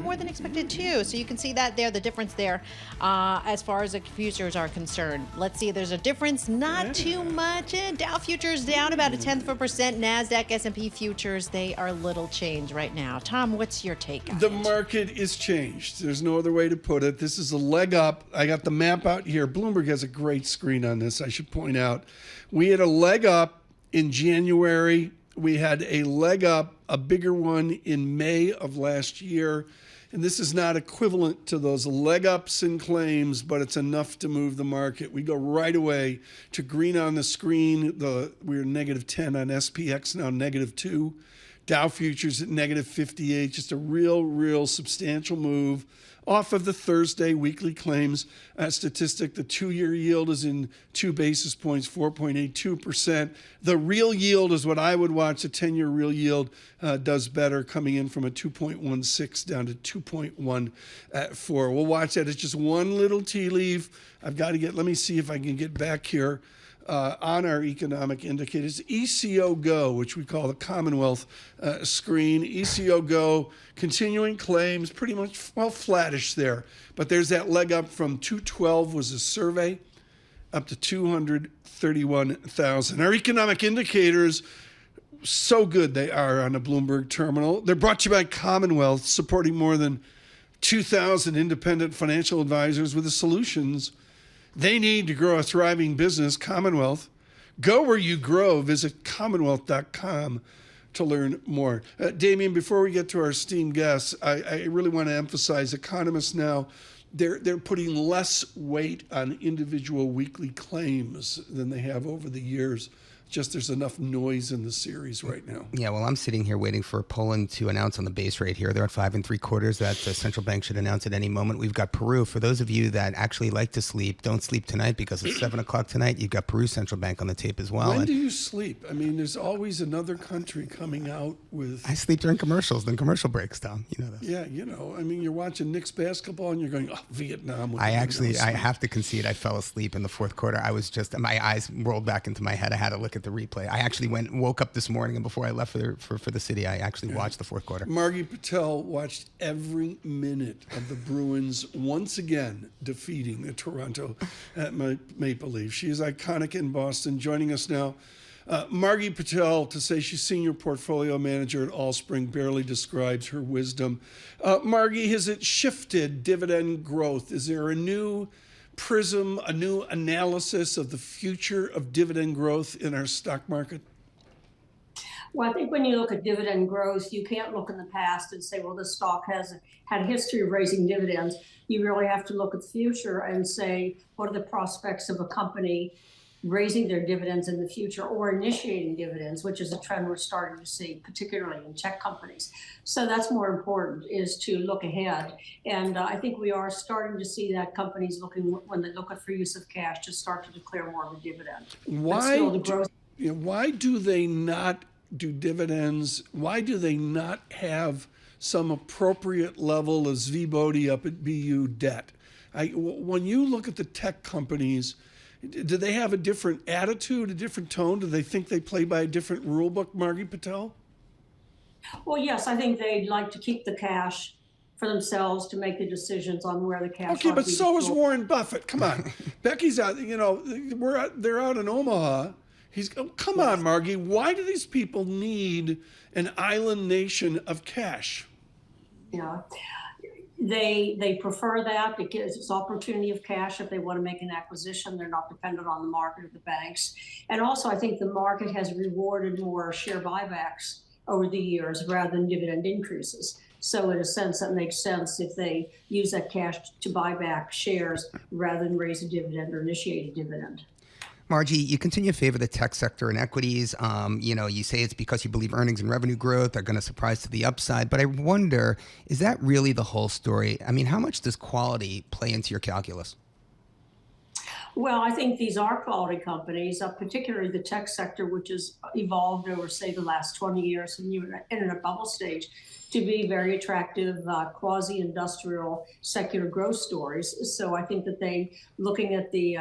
more than expected too. So you can see that there, the difference there as far as the futures are concerned. Let's see, there's a difference, not too much. Dow futures down about 0.1%. NASDAQ, S&P futures, they are little change right now. Tom, what's your take on The it? market is changed. There's no other way to put it. This is a leg up. I got the map out here. Bloomberg has a great screen on this, I should point out. We had a leg up in January. We had a leg up, a bigger one in May of last year. And this is not equivalent to those leg ups in claims, but it's enough to move the market. We go right away to green on the screen. We're -10 on SPX, now -2. Dow futures at negative 58, just a real substantial move off of the Thursday weekly claims statistic. The 2-year yield is in 2 basis points, 4.82%. The real yield is what I would watch. The 10-year real yield does better, coming in from a 2.16 down to 2.14. We'll watch that. It's just one little tea leaf. Let me see if I can get back here on our economic indicators. ECO Go, which we call the Commonwealth screen. ECO Go, continuing claims, pretty much, flattish there. But there's that leg up from 212 was a survey, up to 231,000. Our economic indicators, so good they are on the Bloomberg terminal. They're brought to you by Commonwealth, supporting more than 2,000 independent financial advisors with the solutions they need to grow a thriving business. Commonwealth. Go where you grow. Visit commonwealth.com to learn more. Damian, before we get to our esteemed guests, I really want to emphasize economists now, they're putting less weight on individual weekly claims than they have over the years. Just there's enough noise in the series right now. Yeah, well, I'm sitting here waiting for Poland to announce on the base rate here. They're at 5 3/4. That the central bank should announce at any moment. We've got Peru. For those of you that actually like to sleep, don't sleep tonight because it's 7 o'clock tonight. You've got Peru Central Bank on the tape as well. When do you sleep? I mean, there's always another country coming out with... I sleep during commercials, then commercial breaks, Tom. You know this. Yeah, I mean, you're watching Knicks basketball and you're going, Vietnam. I have to concede, I fell asleep in the fourth quarter. I was just, my eyes rolled back into my head. I had to look at the replay. I actually woke up this morning, and before I left for the city, I actually watched the fourth quarter. Margie Patel watched every minute of the Bruins once again defeating the Toronto Maple Leafs. She is iconic in Boston. Joining us now, Margie Patel, to say she's senior portfolio manager at Allspring barely describes her wisdom. Margie, has it shifted dividend growth? Is there a new prism, a new analysis of the future of dividend growth in our stock market? Well, I think when you look at dividend growth, you can't look in the past and say, well, this stock has had a history of raising dividends. You really have to look at the future and say, what are the prospects of a company raising their dividends in the future or initiating dividends, which is a trend we're starting to see, particularly in tech companies. So that's more important, is to look ahead. And I think we are starting to see that companies looking, when they look for use of cash, to start to declare more of a dividend. Why do they not do dividends? Why do they not have some appropriate level of Zvibodi up at BU debt? When you look at the tech companies, do they have a different attitude, a different tone? Do they think they play by a different rule book, Margie Patel? Well, yes, I think they'd like to keep the cash for themselves to make the decisions on where the cash. Okay, but so is Warren Buffett. Come on, Becky's out. They're out in Omaha. Come on, Margie. Why do these people need an island nation of cash? Yeah. They prefer that because it's opportunity of cash if they want to make an acquisition. They're not dependent on the market or the banks. And also, I think the market has rewarded more share buybacks over the years rather than dividend increases. So in a sense, that makes sense if they use that cash to buy back shares rather than raise a dividend or initiate a dividend. Margie, you continue to favor the tech sector and equities. You say it's because you believe earnings and revenue growth are going to surprise to the upside. But I wonder, is that really the whole story? I mean, how much does quality play into your calculus? Well, I think these are quality companies, particularly the tech sector, which has evolved over, say, the last 20 years, and you're in a bubble stage, to be very attractive, quasi-industrial, secular growth stories. So I think that looking at the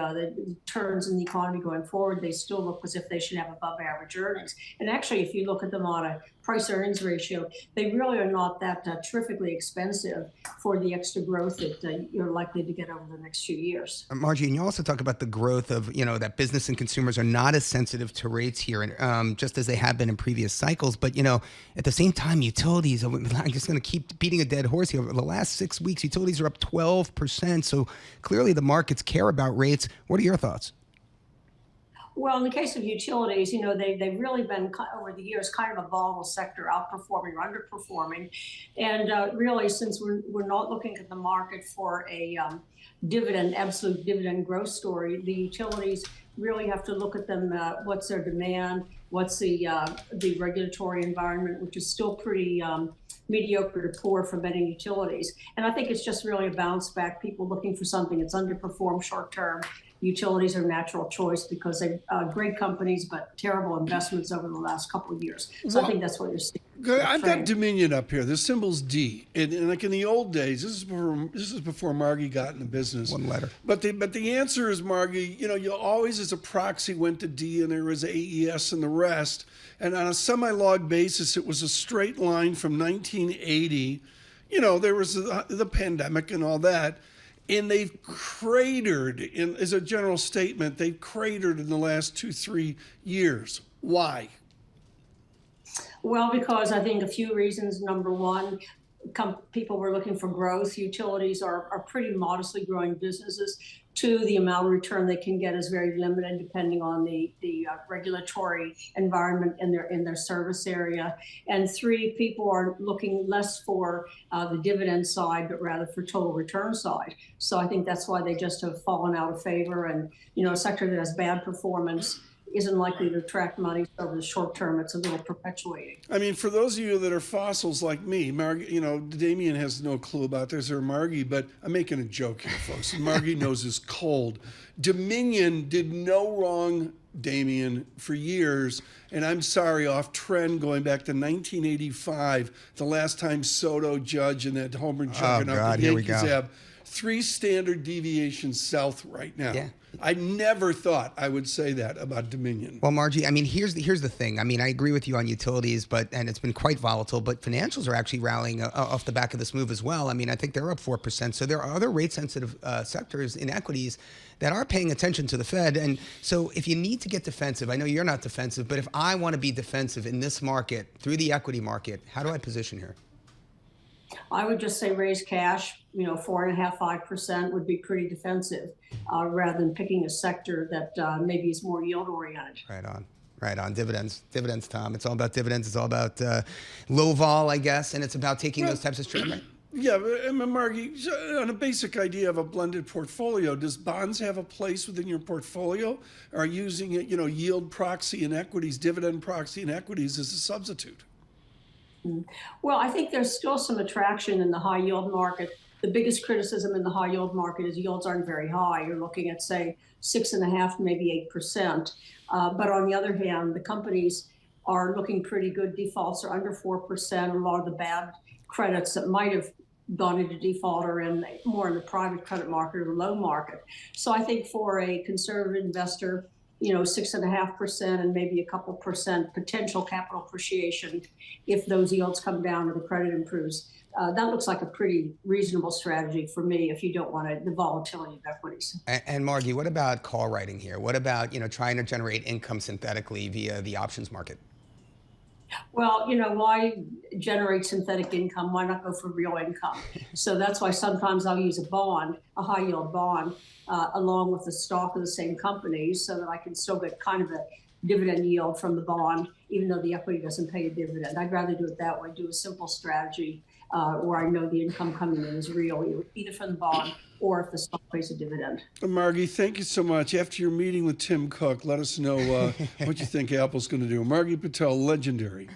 turns in the economy going forward, they still look as if they should have above average earnings. And actually, if you look at them on a price earnings ratio, they really are not that terrifically expensive for the extra growth that you're likely to get over the next few years. Margie, and you also talk about the growth of, that business and consumers are not as sensitive to rates here, just as they have been in previous cycles. But, at the same time, utilities, I'm just going to keep beating a dead horse here. Over the last 6 weeks, utilities are up 12%. So clearly the markets care about rates. What are your thoughts? Well, in the case of utilities, they've really been over the years kind of a volatile sector, outperforming or underperforming. And really, since we're not looking at the market for a absolute dividend growth story, the utilities really have to look at them. What's their demand? What's the regulatory environment, which is still pretty mediocre to poor for many utilities. And I think it's just really a bounce back. People looking for something that's underperformed short term. Utilities are a natural choice because they're great companies, but terrible investments over the last couple of years. So I think that's what you're seeing. I've got Dominion up here. The symbol's D, and like in the old days, this is before Margie got in the business. One letter. But the answer is, Margie, you always as a proxy went to D, and there was AES and the rest. And on a semi-log basis, it was a straight line from 1980. There was the pandemic and all that. And they've cratered, as a general statement, they've cratered in the last 2-3 years. Why? Well, because I think a few reasons. Number one, people were looking for growth. Utilities are pretty modestly growing businesses. Two, the amount of return they can get is very limited depending on the regulatory environment in their service area. And three, people are looking less for the dividend side, but rather for total return side. So I think that's why they just have fallen out of favor. And, a sector that has bad performance isn't likely to attract money over the short term. It's a little perpetuating. I mean, for those of you that are fossils like me, Margie, Damian has no clue about this, or Margie, but I'm making a joke here, folks. And Margie knows is cold. Dominion did no wrong, Damian, for years, and I'm sorry, off trend going back to 1985, the last time Soto, Judge, and that Homer juggernaut, the Yankees have 3 standard deviations south right now. Yeah. I never thought I would say that about Dominion. Well, Margie, I mean, here's the thing. I mean, I agree with you on utilities, and it's been quite volatile, but financials are actually rallying off the back of this move as well. I mean, I think they're up 4%. So there are other rate-sensitive sectors in equities that are paying attention to the Fed. And so if you need to get defensive, I know you're not defensive, but if I want to be defensive in this market, through the equity market, how do I position here? I would just say raise cash, 4.5%, 5% would be pretty defensive, rather than picking a sector that maybe is more yield oriented. Right on. Dividends, Tom. It's all about dividends. It's all about low vol, I guess, and it's about taking those types of strategies. Right? Yeah, but Margie, on a basic idea of a blended portfolio, does bonds have a place within your portfolio? Or using it, yield proxy and equities, dividend proxy and equities as a substitute? Well, I think there's still some attraction in the high yield market. The biggest criticism in the high yield market is yields aren't very high. You're looking at, say, 6.5%, maybe 8%. But on the other hand, the companies are looking pretty good. Defaults are under 4%. A lot of the bad credits that might have gone into default are more in the private credit market or the loan market. So I think for a conservative investor, 6.5% and maybe a couple percent potential capital appreciation if those yields come down or the credit improves. That looks like a pretty reasonable strategy for me if you don't want the volatility of equities. And Margie, what about call writing here? What about trying to generate income synthetically via the options market? Well, why generate synthetic income? Why not go for real income? So that's why sometimes I'll use a bond, a high yield bond, along with the stock of the same company so that I can still get kind of a dividend yield from the bond, even though the equity doesn't pay a dividend. I'd rather do it that way, do a simple strategy where I know the income coming in is real, either from the bond or if the stock pays a dividend. Margie, thank you so much. After your meeting with Tim Cook, let us know what you think Apple's going to do. Margie Patel, legendary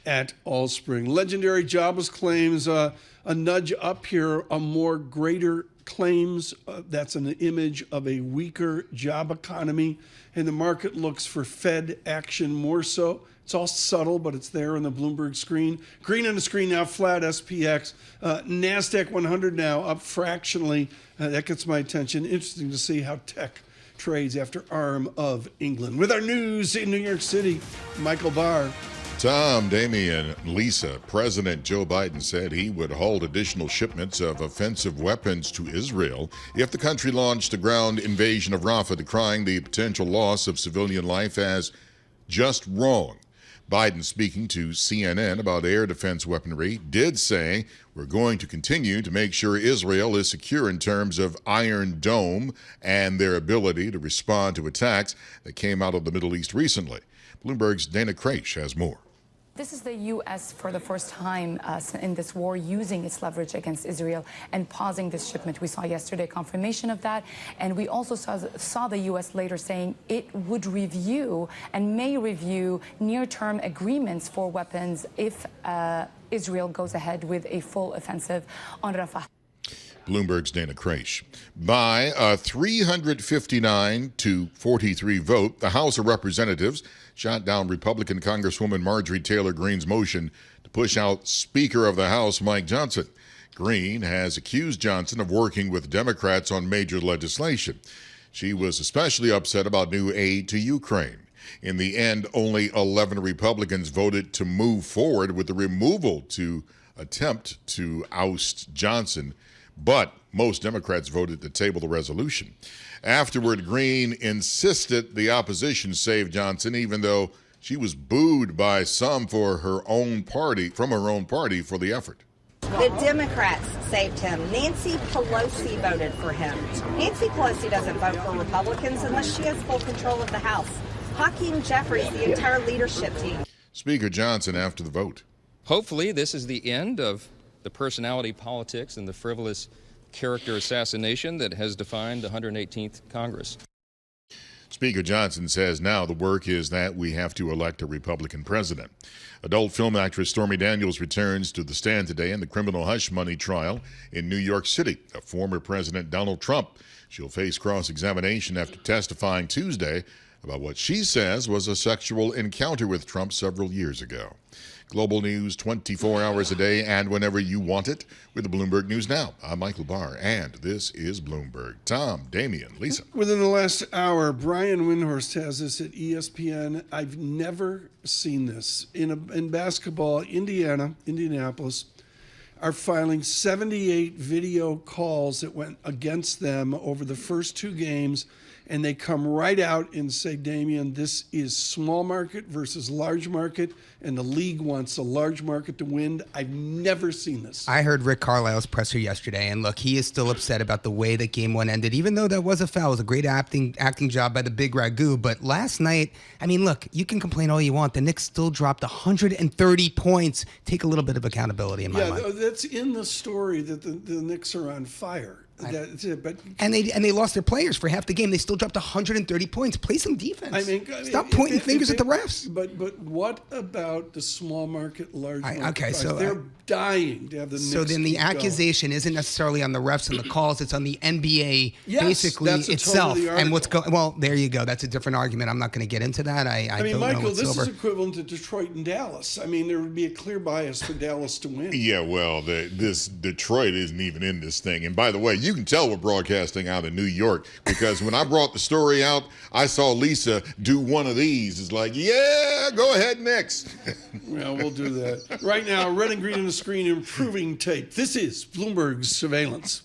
at Allspring. Legendary jobless claims, a nudge up here, a more greater claims. That's an image of a weaker job economy, and the market looks for Fed action more so. It's all subtle, but it's there on the Bloomberg screen. Green on the screen now, flat SPX. NASDAQ 100 now up fractionally. That gets my attention. Interesting to see how tech trades after Arm of England. With our news in New York City, Michael Barr. Tom, Damian, Lisa, President Joe Biden said he would hold additional shipments of offensive weapons to Israel if the country launched a ground invasion of Rafah, decrying the potential loss of civilian life as just wrong. Biden, speaking to CNN about air defense weaponry, did say, "We're going to continue to make sure Israel is secure in terms of Iron Dome and their ability to respond to attacks that came out of the Middle East recently." Bloomberg's Dana Kraish has more. This is the U.S. for the first time in this war using its leverage against Israel and pausing this shipment. We saw yesterday confirmation of that. And we also saw the U.S. later saying it would review and may review near-term agreements for weapons if Israel goes ahead with a full offensive on Rafah. Bloomberg's Dana Kraish. By a 359-43 vote, the House of Representatives shot down Republican Congresswoman Marjorie Taylor Greene's motion to push out Speaker of the House Mike Johnson. Greene has accused Johnson of working with Democrats on major legislation. She was especially upset about new aid to Ukraine. In the end, only 11 Republicans voted to move forward with the removal to attempt to oust Johnson, but most Democrats voted to table the resolution. Afterward, Greene insisted the opposition save Johnson, even though she was booed by some from her own party for the effort. The Democrats saved him. Nancy Pelosi voted for him. Nancy Pelosi doesn't vote for Republicans unless she has full control of the House. Hakeem Jeffries, the entire leadership team. Speaker Johnson after the vote. Hopefully, this is the end of the personality politics and the frivolous character assassination that has defined the 118th Congress. Speaker Johnson says now the work is that we have to elect a Republican president. Adult film actress Stormy Daniels returns to the stand today in the criminal hush money trial in New York City of former President Donald Trump. She'll face cross-examination after testifying Tuesday about what she says was a sexual encounter with Trump several years ago. Global news 24 hours a day and whenever you want it with the Bloomberg News Now. I'm Michael Barr, and this is Bloomberg. Tom, Damian, Lisa. Within the last hour, Brian Windhorst has this at ESPN. I've never seen this. In basketball, Indianapolis, are filing 78 video calls that went against them over the first two games. And they come right out and say, Damian, this is small market versus large market, and the league wants a large market to win. I've never seen this. I heard Rick Carlisle's presser yesterday, and look, he is still upset about the way that game one ended, even though that was a foul. It was a great acting job by the Big Ragu. But last night, I mean, look, you can complain all you want. The Knicks still dropped 130 points. Take a little bit of accountability in my mind. Yeah, that's in the story that the Knicks are on fire. That's it, but they lost their players for half the game. They still dropped 130 points. Play some defense. Stop pointing fingers at the refs. But what about the small market, large market? So they're dying to have the Knicks. So then the accusation isn't necessarily on the refs and the calls. It's on the NBA basically itself and what's going. Well, there you go. That's a different argument. I'm not going to get into that. I mean, don't Michael, know what's this over. is equivalent to Detroit and Dallas. I mean, there would be a clear bias for Dallas to win. Yeah, well, this Detroit isn't even in this thing. And by the way, you can tell we're broadcasting out of New York because when I brought the story out, I saw Lisa do one of these. It's like, yeah, go ahead next. Well, we'll do that. Right now, red and green on the screen, improving tape. This is Bloomberg's Surveillance.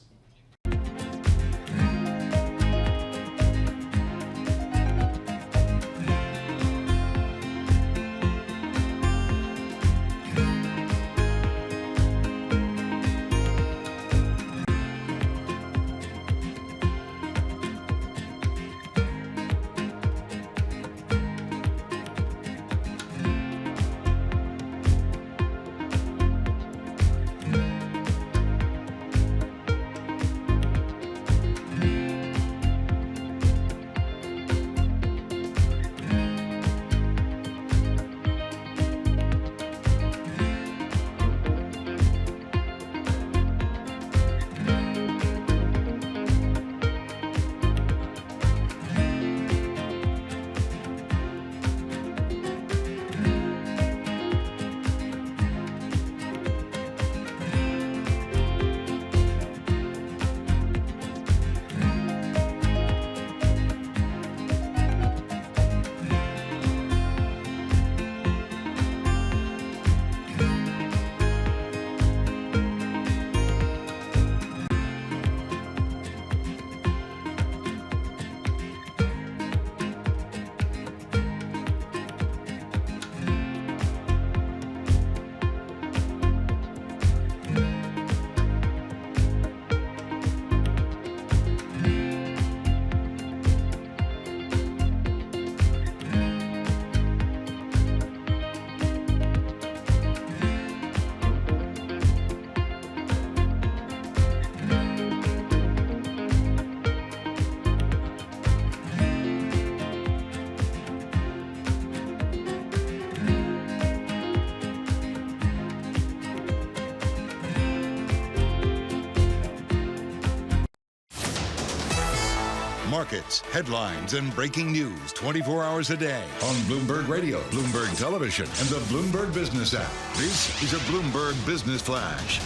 Markets, headlines, and breaking news 24 hours a day on Bloomberg Radio, Bloomberg Television, and the Bloomberg Business app. This is a Bloomberg Business Flash.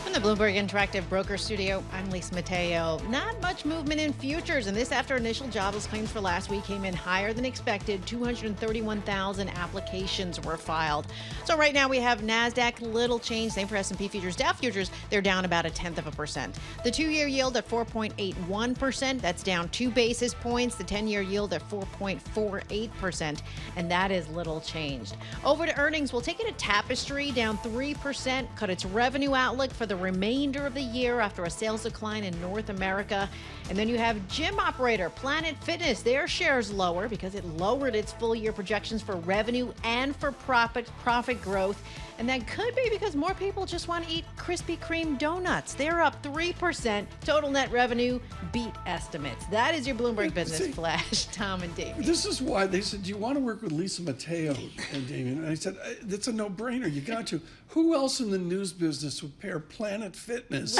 From the Bloomberg Interactive Broker Studio, I'm Lisa Mateo. Not much movement in futures, and this after initial jobless claims for last week came in higher than expected. 231,000 applications were filed. So right now we have NASDAQ, little change. Same for S&P futures. Dow futures, they're down about 0.1%. The 2-year yield at 4.81%. That's down 2 basis points. The 10-year yield at 4.48%, and that is little changed. Over to earnings, we'll take it at Tapestry, down 3%, cut its revenue outlook for the remainder of the year after a sales decline in North America. And then you have gym operator Planet Fitness. Their shares lower because it lowered its full year projections for revenue and for profit growth. And that could be because more people just want to eat Krispy Kreme donuts. They're up 3%. Total net revenue beat estimates. That is your Bloomberg Business Flash, Tom and Damian. This is why they said, do you want to work with Lisa Mateo and Damian? And I said, that's a no-brainer. You got to. Who else in the news business would pair Planet Fitness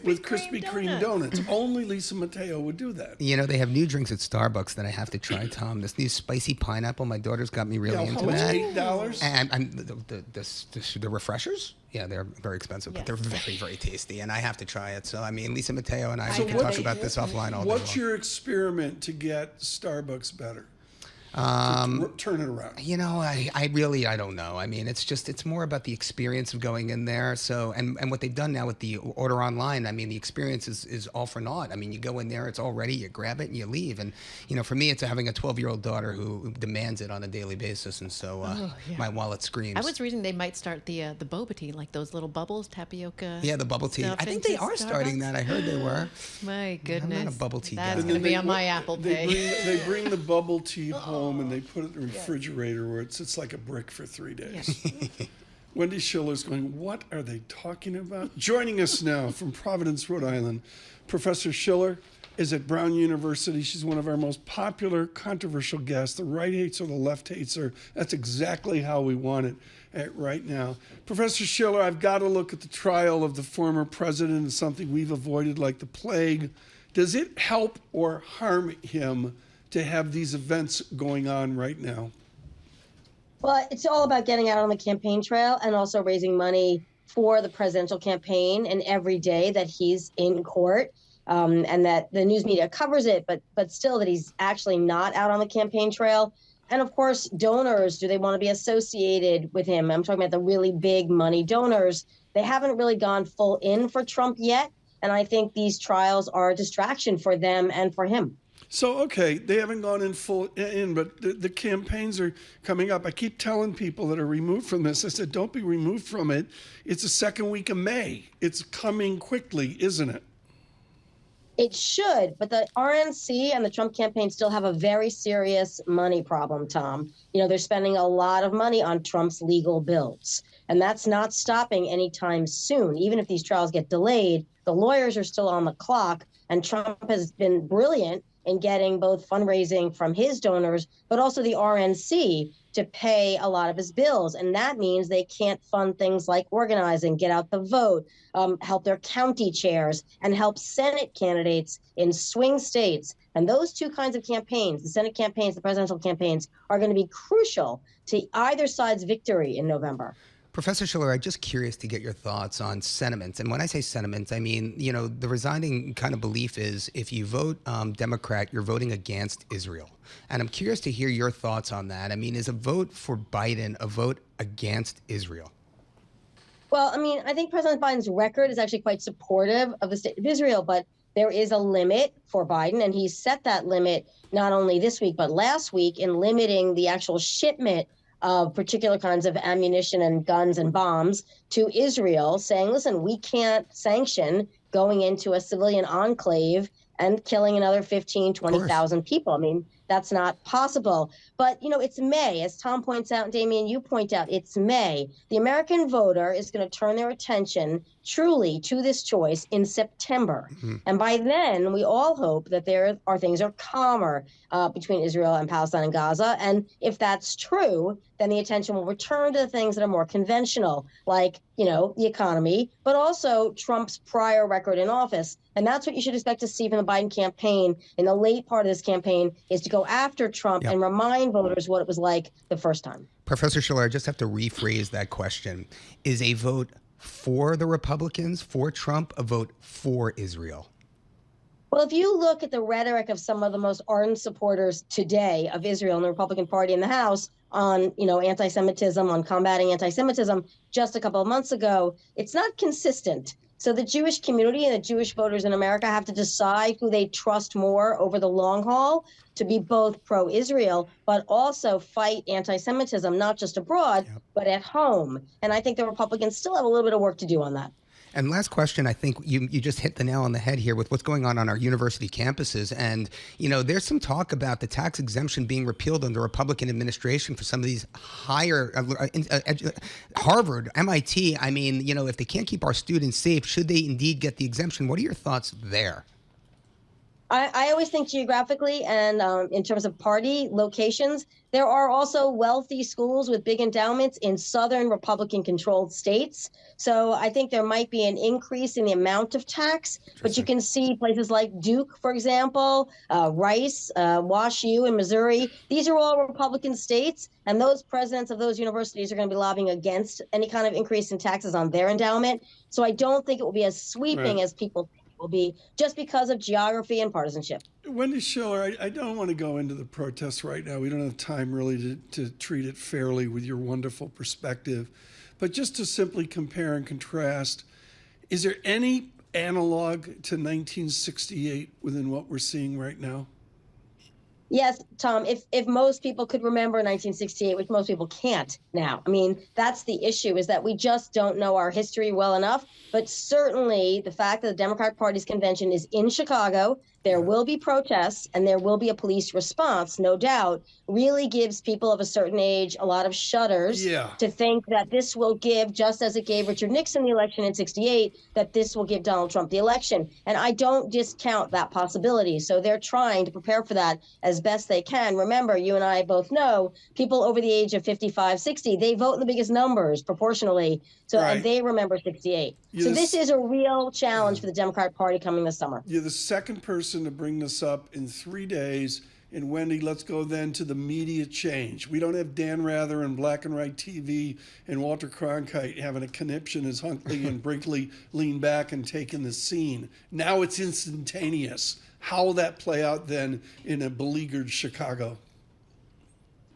with Krispy Kreme donuts? Only Lisa Mateo would do that. You know, they have new drinks at Starbucks that I have to try, Tom. This new spicy pineapple, my daughter's got me really into that. $8? And the refreshers? Yeah, they're very expensive, but they're very, very tasty, and I have to try it. So, I mean, Lisa Mateo and I can talk about this offline all day long. What's your experiment to get Starbucks better? Turn it around. You know, I really don't know. I mean, it's more about the experience of going in there. So, and what they've done now with the order online, I mean, the experience is all for naught. I mean, you go in there, it's all ready, you grab it and you leave. And, you know, for me, it's having a 12-year-old daughter who demands it on a daily basis. And so my wallet screams. I was reading they might start the boba tea, like those little bubbles, tapioca. Yeah, the bubble tea. I think they are starting that. I heard they were. My goodness. I'm not a bubble tea guy. That's going to be on my Apple Pay. They bring the bubble tea home and they put it in the refrigerator where it sits like a brick for 3 days. Wendy Schiller's going, what are they talking about? Joining us now from Providence, Rhode Island, Professor Schiller is at Brown University. She's one of our most popular, controversial guests. The right hates her, the left hates her. That's exactly how we want it right now. Professor Schiller, I've got to look at the trial of the former president as something we've avoided like the plague. Does it help or harm him to have these events going on right now? Well, it's all about getting out on the campaign trail and also raising money for the presidential campaign. And every day that he's in court, and that the news media covers it, but still that he's actually not out on the campaign trail. And of course, donors, do they want to be associated with him? I'm talking about the really big money donors. They haven't really gone full in for Trump yet. And I think these trials are a distraction for them and for him. So, okay, they haven't gone in full in, but the campaigns are coming up. I keep telling people that are removed from this, I said, don't be removed from it. It's the second week of May. It's coming quickly, isn't it? It should, but the RNC and the Trump campaign still have a very serious money problem, Tom. You know, they're spending a lot of money on Trump's legal bills, and that's not stopping anytime soon. Even if these trials get delayed, the lawyers are still on the clock, and Trump has been brilliant in getting both fundraising from his donors, but also the RNC to pay a lot of his bills. And that means they can't fund things like organizing, get out the vote, help their county chairs, and help Senate candidates in swing states. And those two kinds of campaigns, the Senate campaigns, the presidential campaigns, are going to be crucial to either side's victory in November. Professor Schiller, I'm just curious to get your thoughts on sentiments. And when I say sentiments, I mean, you know, the resounding kind of belief is if you vote Democrat, you're voting against Israel. And I'm curious to hear your thoughts on that. I mean, is a vote for Biden a vote against Israel? Well, I mean, I think President Biden's record is actually quite supportive of the state of Israel, but there is a limit for Biden, and he set that limit not only this week, but last week in limiting the actual shipment of particular kinds of ammunition and guns and bombs to Israel, saying, listen, we can't sanction going into a civilian enclave and killing another 15, 20,000 people. I mean, that's not possible. But, it's May. As Tom points out, and Damian, you point out, it's May. The American voter is going to turn their attention truly to this choice in September. Mm-hmm. And by then, we all hope that things are calmer between Israel and Palestine and Gaza. And if that's true, then the attention will return to the things that are more conventional, like, the economy, but also Trump's prior record in office. And that's what you should expect to see from the Biden campaign in the late part of this campaign, is to go after Trump and remind voters what it was like the first time. Professor Schiller, I just have to rephrase that question. Is a vote for the Republicans, for Trump, a vote for Israel? Well, if you look at the rhetoric of some of the most ardent supporters today of Israel in the Republican Party in the House on, anti-Semitism, on combating anti-Semitism just a couple of months ago, it's not consistent. So the Jewish community and the Jewish voters in America have to decide who they trust more over the long haul to be both pro-Israel, but also fight anti-Semitism, not just abroad, but at home. And I think the Republicans still have a little bit of work to do on that. And last question, I think you just hit the nail on the head here with what's going on our university campuses. And, there's some talk about the tax exemption being repealed under Republican administration for some of these higher, Harvard, MIT. I mean, if they can't keep our students safe, should they indeed get the exemption? What are your thoughts there? I always think geographically and in terms of party locations, there are also wealthy schools with big endowments in southern Republican-controlled states. So I think there might be an increase in the amount of tax, but you can see places like Duke, for example, Rice, Wash U in Missouri. These are all Republican states, and those presidents of those universities are going to be lobbying against any kind of increase in taxes on their endowment. So I don't think it will be as sweeping as people think. Will be just because of geography and partisanship. Wendy Schiller, I don't want to go into the protests right now. We don't have time really to treat it fairly with your wonderful perspective. But just to simply compare and contrast, is there any analog to 1968 within what we're seeing right now? Yes, Tom, if most people could remember 1968, which most people can't now. I mean, that's the issue, is that we just don't know our history well enough. But certainly the fact that the Democratic Party's convention is in Chicago, there will be protests and there will be a police response, no doubt, really gives people of a certain age a lot of shudders to think that this will give, just as it gave Richard Nixon the election in 68, that this will give Donald Trump the election. And I don't discount that possibility. So they're trying to prepare for that as best they can. Remember, you and I both know people over the age of 55, 60, they vote in the biggest numbers proportionally. So and they remember 68. So this is a real challenge for the Democratic Party coming this summer. You're the second person to bring this up in 3 days. And Wendy, let's go then to the media change. We don't have Dan Rather and Black and White TV and Walter Cronkite having a conniption as Huntley and Brinkley lean back and take in the scene. Now it's instantaneous. How will that play out then in a beleaguered Chicago?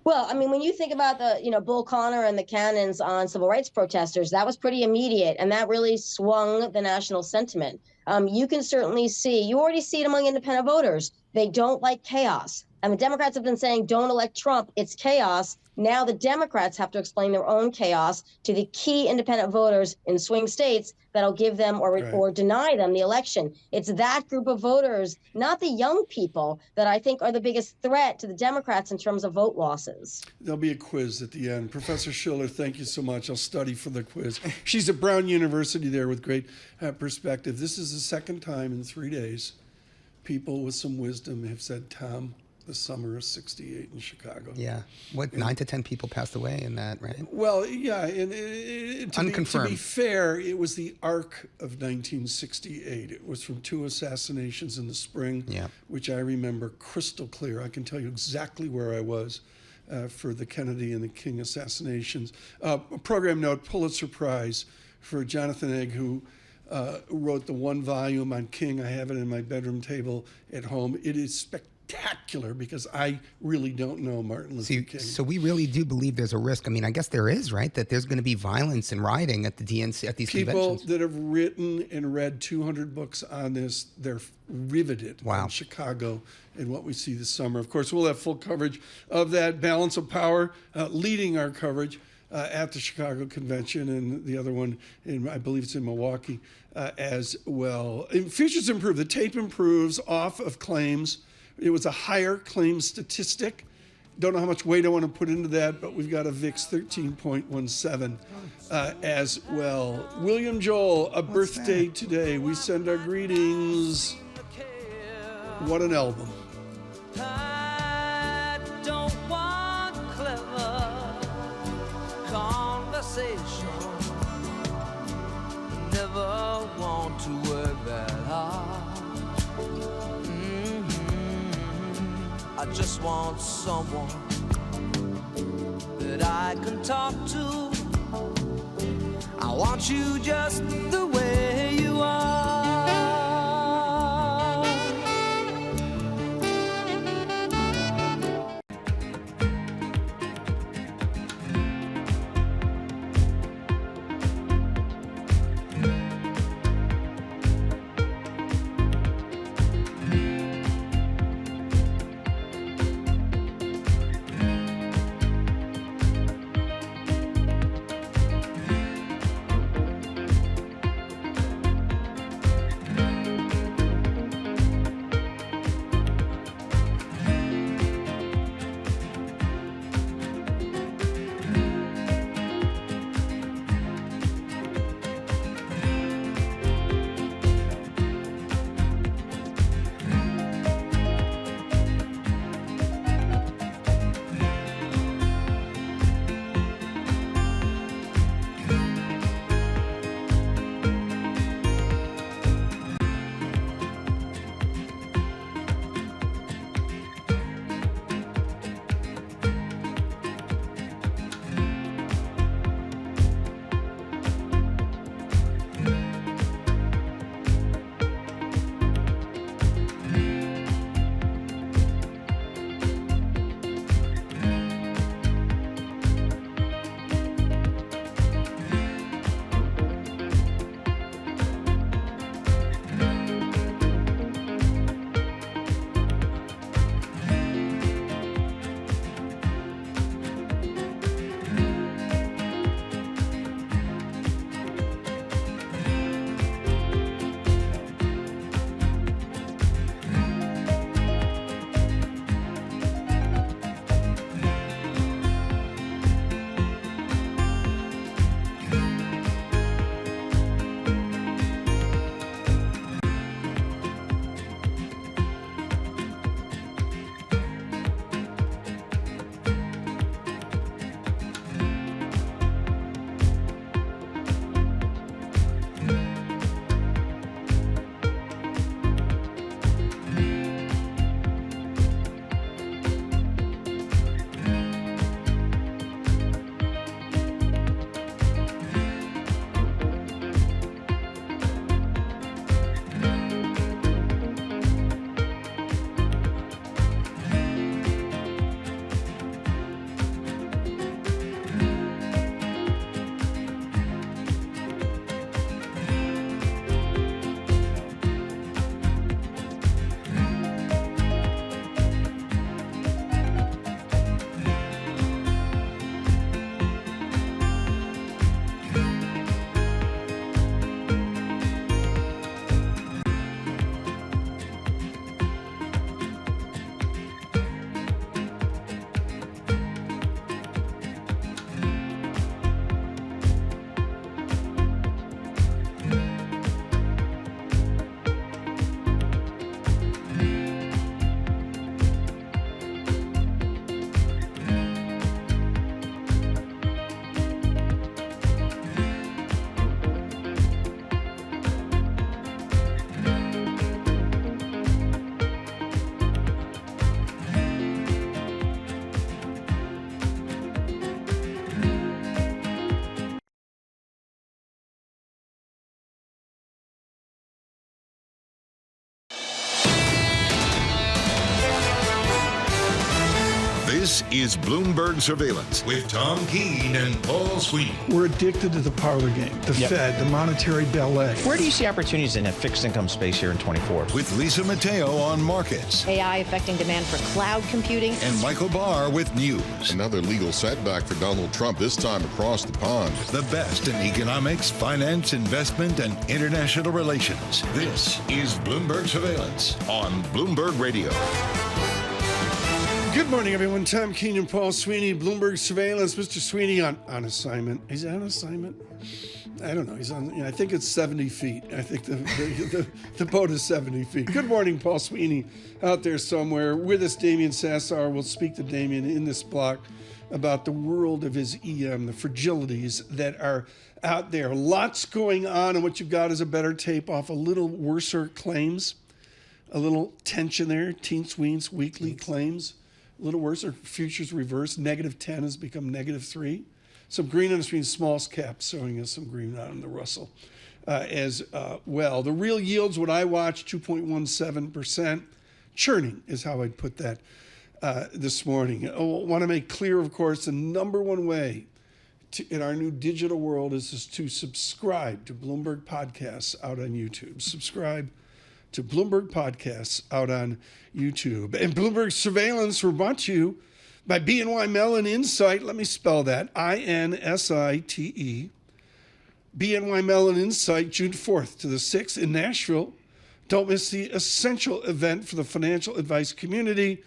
Well, I mean, when you think about the, Bull Connor and the cannons on civil rights protesters, that was pretty immediate, and that really swung the national sentiment. You can certainly see, you already see it among independent voters. They don't like chaos. And the Democrats have been saying, don't elect Trump, it's chaos. Now the Democrats have to explain their own chaos to the key independent voters in swing states that'll give them or deny them the election. It's that group of voters, not the young people, that I think are the biggest threat to the Democrats in terms of vote losses. There'll be a quiz at the end. Professor Schiller, thank you so much. I'll study for the quiz. She's at Brown University there with great perspective. This is the second time in 3 days people with some wisdom have said, Tom, the summer of 68 in Chicago. Yeah. 9 to 10 people passed away in that, right? Well, yeah. And to be fair, it was the arc of 1968. It was from 2 assassinations in the spring, which I remember crystal clear. I can tell you exactly where I was for the Kennedy and the King assassinations. A program note, Pulitzer Prize for Jonathan Egg, who wrote the one volume on King. I have it in my bedroom table at home. It is spectacular because I really don't know Martin Luther King. So we really do believe there's a risk. I mean, I guess there is, right? That there's going to be violence and rioting at the DNC, at these conventions. People that have written and read 200 books on this, they're riveted on Chicago and what we see this summer. Of course, we'll have full coverage of that balance of power, leading our coverage at the Chicago Convention, and the other one, I believe it's in Milwaukee as well. And futures improve. The tape improves off of claims It was a higher claim statistic. Don't know how much weight I want to put into that, but we've got a VIX 13.17 as well. William Joel, a birthday today. We send our greetings. What an album. I don't want clever conversation. Never want to work that hard. I just want someone that I can talk to. I want you just the way you are. This is Bloomberg Surveillance with Tom Keene and Paul Sweeney. We're addicted to the parlor game, the Fed, the monetary ballet. Where do you see opportunities in a fixed income space here in 24? With Lisa Mateo on markets. AI affecting demand for cloud computing. And Michael Barr with news. Another legal setback for Donald Trump, this time across the pond. The best in economics, finance, investment, and international relations. This is Bloomberg Surveillance on Bloomberg Radio. Good morning, everyone. Tom Keene and Paul Sweeney, Bloomberg Surveillance. Mr. Sweeney on assignment. Is he on assignment? I don't know. He's on, I think it's 70 feet. I think the boat is 70 feet. Good morning, Paul Sweeney out there somewhere. With us, Damian Sassower. We'll speak to Damian in this block about the world of his EM, the fragilities that are out there. Lots going on, and what you've got is a better tape off a little worser claims, a little tension there, teens, weens, weekly claims, a little worser, futures reverse, -10 has become -3. Some green on the screen, small cap showing us some green on the Russell as well. The real yields, what I watch, 2.17%. Churning is how I'd put that this morning. I want to make clear, of course, the number one way in our new digital world is to subscribe to Bloomberg Podcasts out on YouTube. Subscribe to Bloomberg Podcasts out on YouTube. And Bloomberg Surveillance, we're brought to you by BNY Mellon Insight. Let me spell that. INSITE. BNY Mellon Insight, June 4th to the 6th in Nashville. Don't miss the essential event for the financial advice community.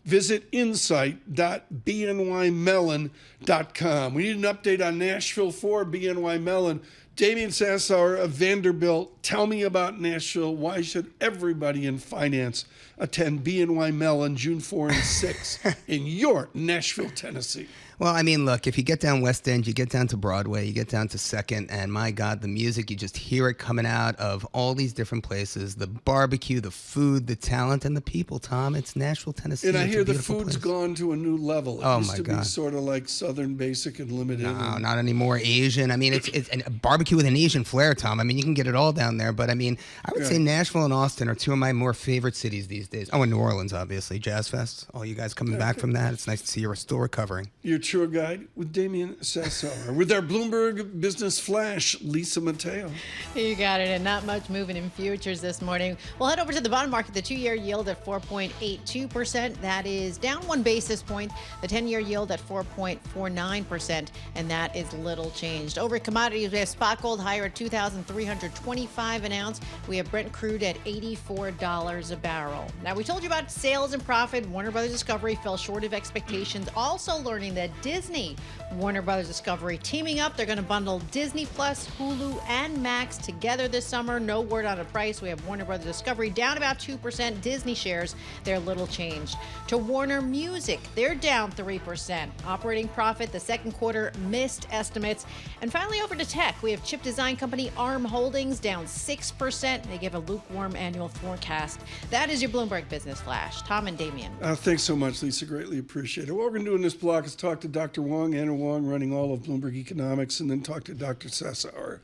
Visit insight.bnymellon.com. We need an update on Nashville for BNY Mellon. Damian Sassower of Vanderbilt, tell me about Nashville. Why should everybody in finance attend BNY Mellon June 4 and 6 in your Nashville, Tennessee? Well, I mean, look, if you get down West End, you get down to Broadway, you get down to 2nd, and my God, the music, you just hear it coming out of all these different places. The barbecue, the food, the talent, and the people, Tom. It's Nashville, Tennessee. And I It's a hear the beautiful food's place. gone to a new level. It Oh, used my to God. be sort of like Southern Basic and Limited. No, not anymore. Asian. I mean, it's a barbecue with an Asian flair, Tom. I mean, you can get it all down there. But I mean, I would say Nashville and Austin are two of my more favorite cities these days. Oh, and New Orleans, obviously. Jazz Fest. All you guys coming back from that. It's nice to see you're still recovering. Your tour guide with Damian Sassower. With our Bloomberg Business Flash, Lisa Mateo. You got it, and not much moving in futures this morning. We'll head over to the bond market. The 2-year yield at 4.82%. That is down 1 basis point. The 10-year yield at 4.49%, and that is little changed. Over at commodities, we have spot gold higher at $2,325 an ounce. We have Brent crude at $84 a barrel. Now, we told you about sales and profit. Warner Brothers Discovery fell short of expectations. Also learning that Disney, Warner Brothers Discovery teaming up. They're going to bundle Disney Plus, Hulu, and Max together this summer. No word on a price. We have Warner Brothers Discovery down about 2%. Disney shares, they're little changed. To Warner Music, they're down 3%. Operating profit, the second quarter missed estimates. And finally, over to tech, we have chip design company ARM Holdings down 6%. They give a lukewarm annual forecast. That is your Bloomberg Business Flash. Tom and Damian. Thanks so much, Lisa. Greatly appreciate it. What we're going to do in this block is talk to Dr. Wong, Anna Wong, running all of Bloomberg Economics, and then talk to Dr. Sassower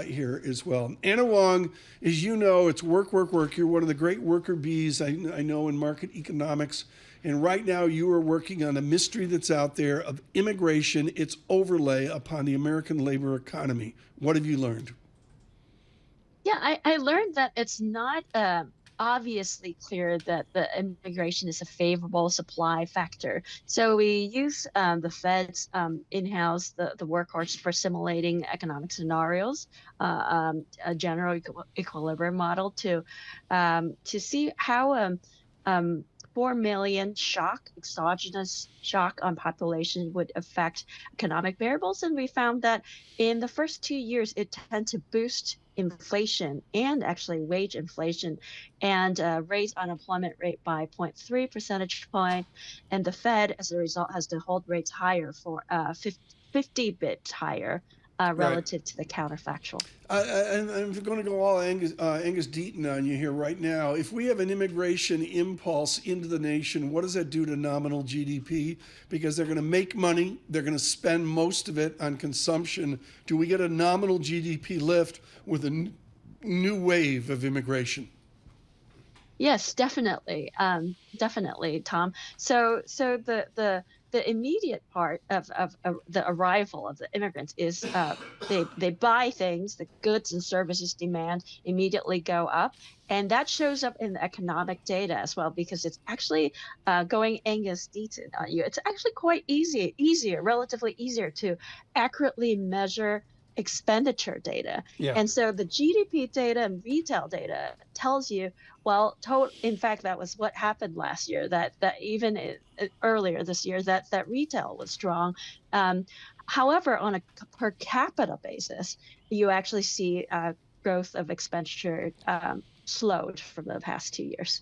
here as well. Anna Wong, as you know, it's work, work, work. You're one of the great worker bees I know in market economics. And right now you are working on a mystery that's out there of immigration, its overlay upon the American labor economy. What have you learned? Yeah, I learned that it's not obviously clear that the immigration is a favorable supply factor. So we use the Fed's in-house, the workhorse for simulating economic scenarios, a general equilibrium model to see how 4 million exogenous shock on population would affect economic variables. And we found that in the first 2 years, it tends to boost inflation and actually wage inflation and raise unemployment rate by 0.3 percentage point. And the Fed, as a result, has to hold rates higher for 50 bits higher relative to the counterfactual. I'm going to go all Angus Deaton on you here right now. If we have an immigration impulse into the nation, what does that do to nominal GDP? Because they're going to make money, they're going to spend most of it on consumption. Do we get a nominal GDP lift with a new wave of immigration? Yes, definitely, definitely, Tom. So the immediate part of the arrival of the immigrants is they buy things, the goods and services demand immediately go up, and that shows up in the economic data as well because it's actually going Angus Deaton on you. It's actually quite relatively easier to accurately measure expenditure data. Yeah. And so the GDP data and retail data tells you, well, in fact, that was what happened last year, that even earlier this year, that retail was strong. However, on a per capita basis, you actually see growth of expenditure slowed from the past 2 years.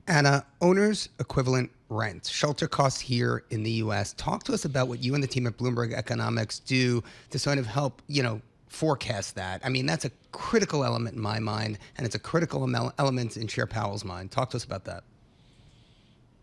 Anna, owner's equivalent rent, shelter costs here in the U.S. Talk to us about what you and the team at Bloomberg Economics do to sort of help, forecast that. I mean, that's a critical element in my mind, and it's a critical element in Chair Powell's mind. Talk to us about that.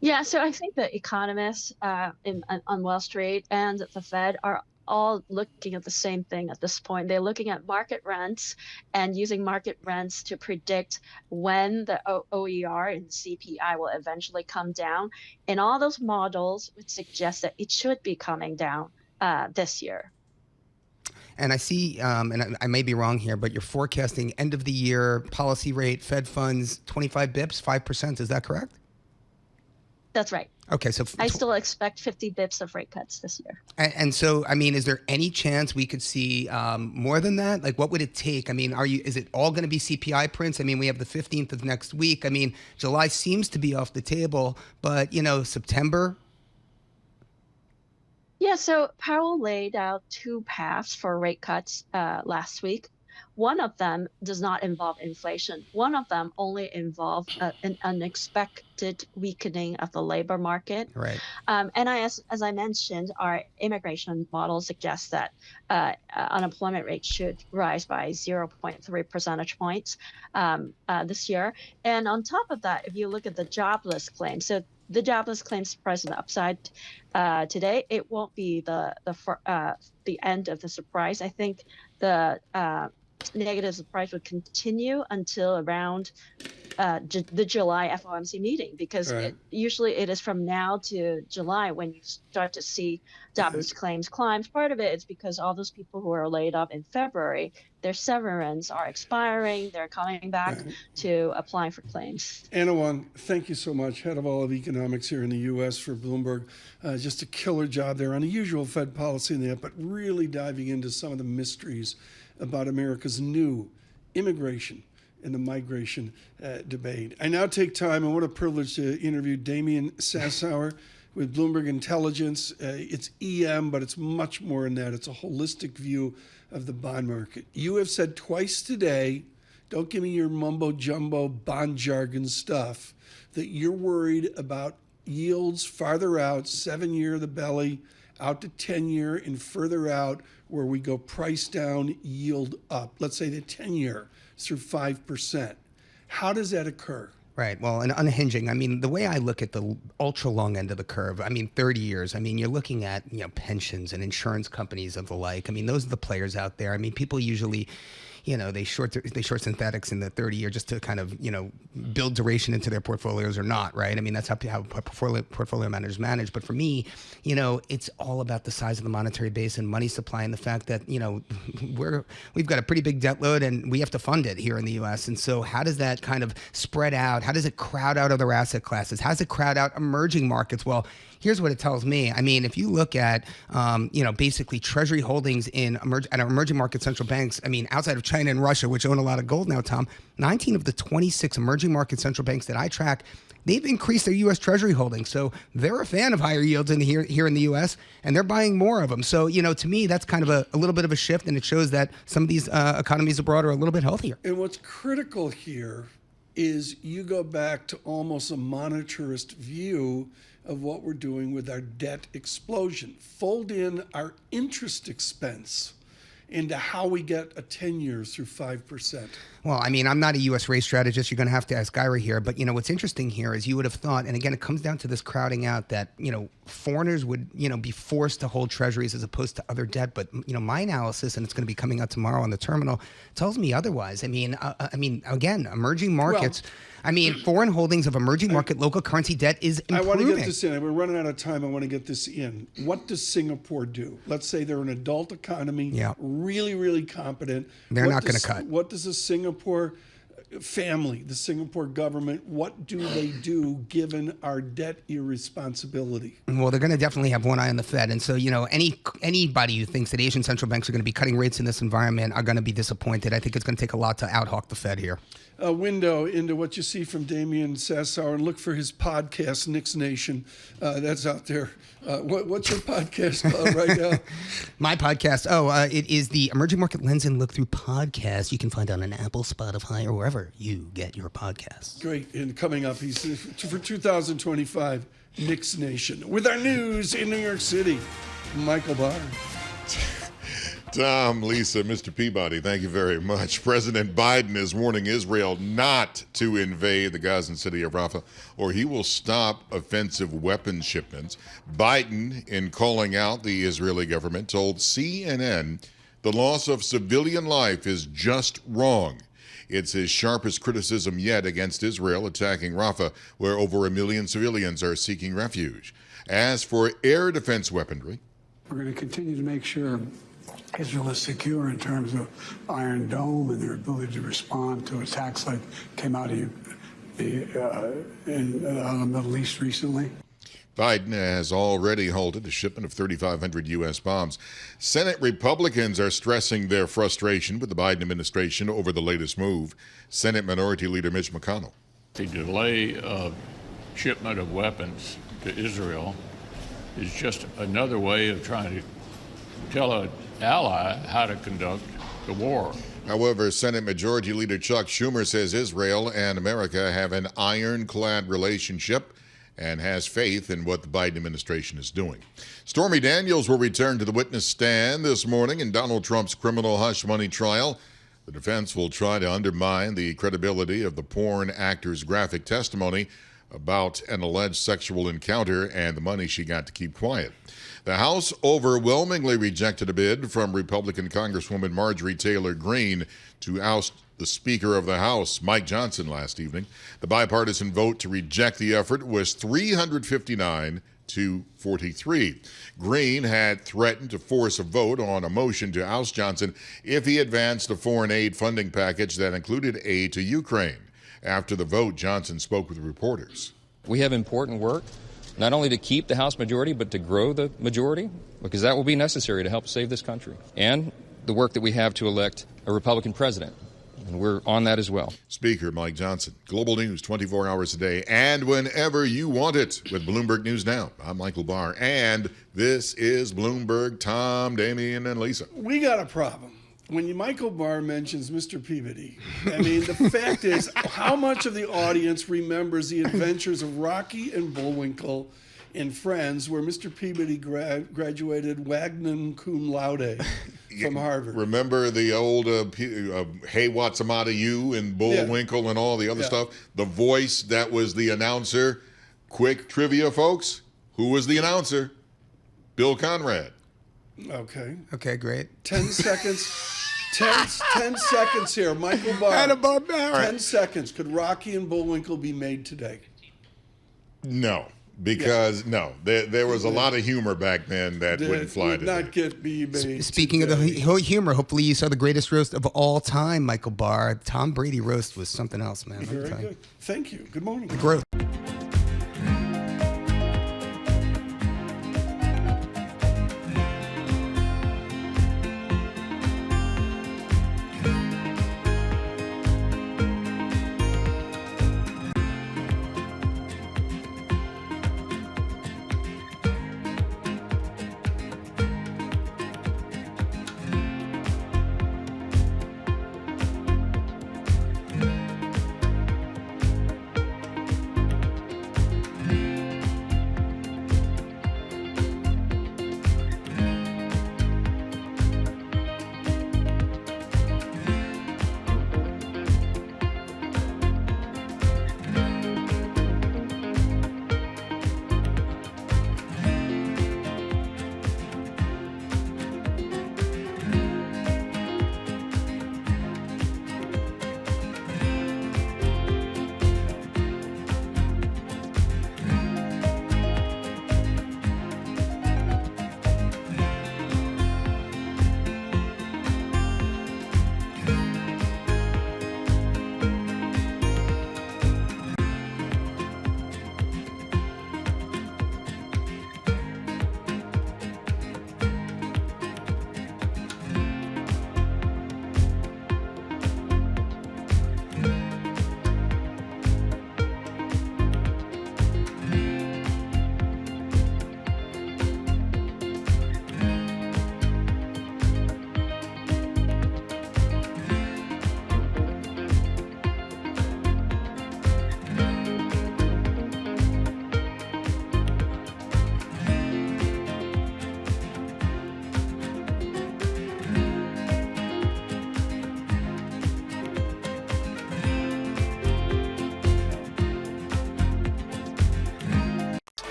Yeah, so I think the economists on Wall Street and the Fed are all looking at the same thing at this point. They're looking at market rents and using market rents to predict when the OER and CPI will eventually come down. And all those models would suggest that it should be coming down this year. And I see, and I may be wrong here, but you're forecasting end of the year policy rate, Fed funds, 25 bips, 5%. Is that correct? That's right. Okay, so I still expect 50 bips of rate cuts this year. And so, I mean, is there any chance we could see more than that? Like, what would it take? I mean, is it all going to be CPI prints? I mean, we have the 15th of next week. I mean, July seems to be off the table, but, September? Yeah, so Powell laid out two paths for rate cuts last week. One of them does not involve inflation. One of them only involves an unexpected weakening of the labor market. Right. And as I mentioned, our immigration model suggests that unemployment rate should rise by 0.3 percentage points this year. And on top of that, if you look at the jobless claim, so the jobless claims present upside today, it won't be the end of the surprise. I think the negative surprise would continue until around the July FOMC meeting, because usually it is from now to July when you start to see jobless claims climb. Part of it is because all those people who are laid off in February, their severance are expiring. They're coming back to apply for claims. Anna Wong, thank you so much. Head of all of economics here in the U.S. for Bloomberg. Just a killer job there. Unusual Fed policy in that, but really diving into some of the mysteries about America's new immigration and the migration debate. I now take time, and what a privilege to interview Damian Sassower with Bloomberg Intelligence. It's EM, but it's much more than that. It's a holistic view of the bond market. You have said twice today, don't give me your mumbo-jumbo bond jargon stuff, that you're worried about yields farther out, 7-year the belly, out to 10-year, and further out where we go price down, yield up. Let's say the 10-year through 5%. How does that occur? Right. Well, and unhinging, I mean, the way I look at the ultra long end of the curve, 30 years, you're looking at, pensions and insurance companies of the like. Those are the players out there. People usually, they short synthetics in the 30-year just to kind of, build duration into their portfolios or not, right? That's how portfolio managers manage. But for me, it's all about the size of the monetary base and money supply, and the fact that, we've got a pretty big debt load and we have to fund it here in the U.S. And so how does that kind of spread out? How does it crowd out other asset classes? How does it crowd out emerging markets? Well, here's what it tells me. If you look at, basically treasury holdings in emerging market central banks, outside of China and Russia, which own a lot of gold now, Tom, 19 of the 26 emerging market central banks that I track, they've increased their U.S. Treasury holdings. So they're a fan of higher yields here in the U.S., and they're buying more of them. So, to me, that's kind of a little bit of a shift, and it shows that some of these economies abroad are a little bit healthier. And what's critical here is you go back to almost a monetarist view of what we're doing with our debt explosion. Fold in our interest expense into how we get a 10 years through 5%. Well, I'm not a U.S. rate strategist. You're going to have to ask Ira here. But, what's interesting here is you would have thought, and again, it comes down to this crowding out that, foreigners would, be forced to hold treasuries as opposed to other debt. But, my analysis, and it's going to be coming out tomorrow on the terminal, tells me otherwise. Again, emerging markets. Foreign holdings of emerging market local currency debt is improving. I want to get this in. We're running out of time. I want to get this in. What does Singapore do? Let's say they're an adult economy, really, really competent. They're not going to cut. What does the Singapore family, the Singapore government, what do they do given our debt irresponsibility? Well, they're going to definitely have one eye on the Fed. And so, anybody who thinks that Asian central banks are going to be cutting rates in this environment are going to be disappointed. I think it's going to take a lot to out-hawk the Fed here. A window into what you see from Damian Sassower, and look for his podcast, Knicks Nation. That's out there. What's your podcast called right now? My podcast? It is the Emerging Market Lens and Look Through podcast. You can find it on Apple, Spotify, or wherever you get your podcasts. Great. And coming up, he's for 2025, Knicks Nation. With our news in New York City, Michael Barr. Tom, Lisa, Mr. Peabody, thank you very much. President Biden is warning Israel not to invade the Gazan city of Rafah, or he will stop offensive weapons shipments. Biden, in calling out the Israeli government, told CNN the loss of civilian life is just wrong. It's his sharpest criticism yet against Israel attacking Rafah, where over 1 million civilians are seeking refuge. As for air defense weaponry, we're going to continue to make sure Israel is secure in terms of Iron Dome and their ability to respond to attacks like came out of the Middle East recently. Biden has already halted a shipment of 3,500 U.S. bombs. Senate Republicans are stressing their frustration with the Biden administration over the latest move. Senate Minority Leader Mitch McConnell. The delay of shipment of weapons to Israel is just another way of trying to tell an ally how to conduct the war. However, Senate Majority Leader Chuck Schumer says Israel and America have an ironclad relationship and has faith in what the Biden administration is doing. Stormy Daniels will return to the witness stand this morning in Donald Trump's criminal hush money trial. The defense will try to undermine the credibility of the porn actor's graphic testimony about an alleged sexual encounter and the money she got to keep quiet. The House overwhelmingly rejected a bid from Republican Congresswoman Marjorie Taylor Greene to oust the Speaker of the House, Mike Johnson, last evening. The bipartisan vote to reject the effort was 359 to 43. Greene had threatened to force a vote on a motion to oust Johnson if he advanced a foreign aid funding package that included aid to Ukraine. After the vote, Johnson spoke with reporters. We have important work, not only to keep the House majority, but to grow the majority, because that will be necessary to help save this country. And the work that we have to elect a Republican president. And we're on that as well. Speaker Mike Johnson. Global news 24 hours a day and whenever you want it with Bloomberg News Now. I'm Michael Barr, and this is Bloomberg. Tom, Damian, and Lisa. We got a problem. When Michael Barr mentions Mr. Peabody, the fact is, how much of the audience remembers the adventures of Rocky and Bullwinkle in Friends, where Mr. Peabody graduated Wagner cum laude from Harvard? Remember the old Hey, What's the Matter You and Bullwinkle and all the other stuff? The voice that was the announcer. Quick trivia, folks. Who was the announcer? Bill Conrad. Okay, great. 10 seconds. 10 seconds here. Michael Barr. 10 seconds. Could Rocky and Bullwinkle be made today? No, because there was a lot of humor back then that wouldn't fly would today. not be made. Speaking of the humor, hopefully you saw the greatest roast of all time, Michael Barr. Tom Brady roast was something else, man. Very good. Thank you. Good morning. Growth.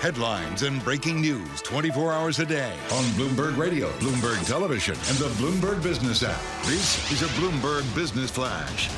headlines, and breaking news 24 hours a day on Bloomberg Radio, Bloomberg Television, and the Bloomberg Business app. This is a Bloomberg Business Flash.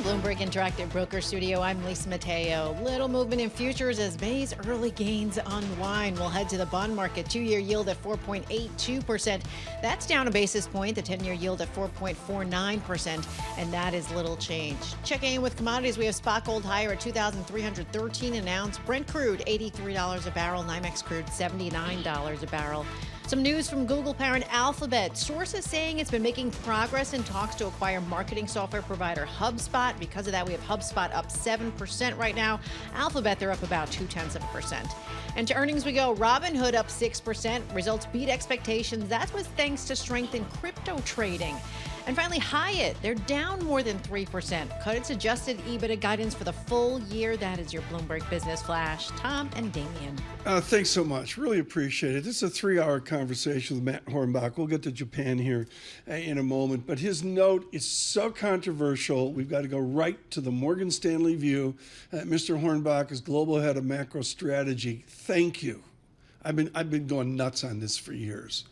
Bloomberg Interactive Broker Studio, I'm Lisa Mateo. Little movement in futures as May's early gains unwind. We'll head to the bond market. 2-year yield at 4.82%. That's down a basis point. The 10-year yield at 4.49%. And that is little change. Checking in with commodities, we have spot gold higher at $2,313 an ounce. Brent crude, $83 a barrel. NYMEX crude, $79 a barrel. Some news from Google parent Alphabet. Sources saying it's been making progress in talks to acquire marketing software provider HubSpot. Because of that, we have HubSpot up 7% right now. Alphabet, they're up about 0.2%. And to earnings we go. Robinhood up 6%. Results beat expectations. That was thanks to strength in crypto trading. And finally, Hyatt, they're down more than 3%. Cut its adjusted EBITDA guidance for the full year. That is your Bloomberg Business Flash. Tom and Damian. Thanks so much. Really appreciate it. This is a 3-hour conversation with Matt Hornbach. We'll get to Japan here in a moment. But his note is so controversial. We've got to go right to the Morgan Stanley view. Mr. Hornbach is global head of macro strategy. Thank you. I've been going nuts on this for years.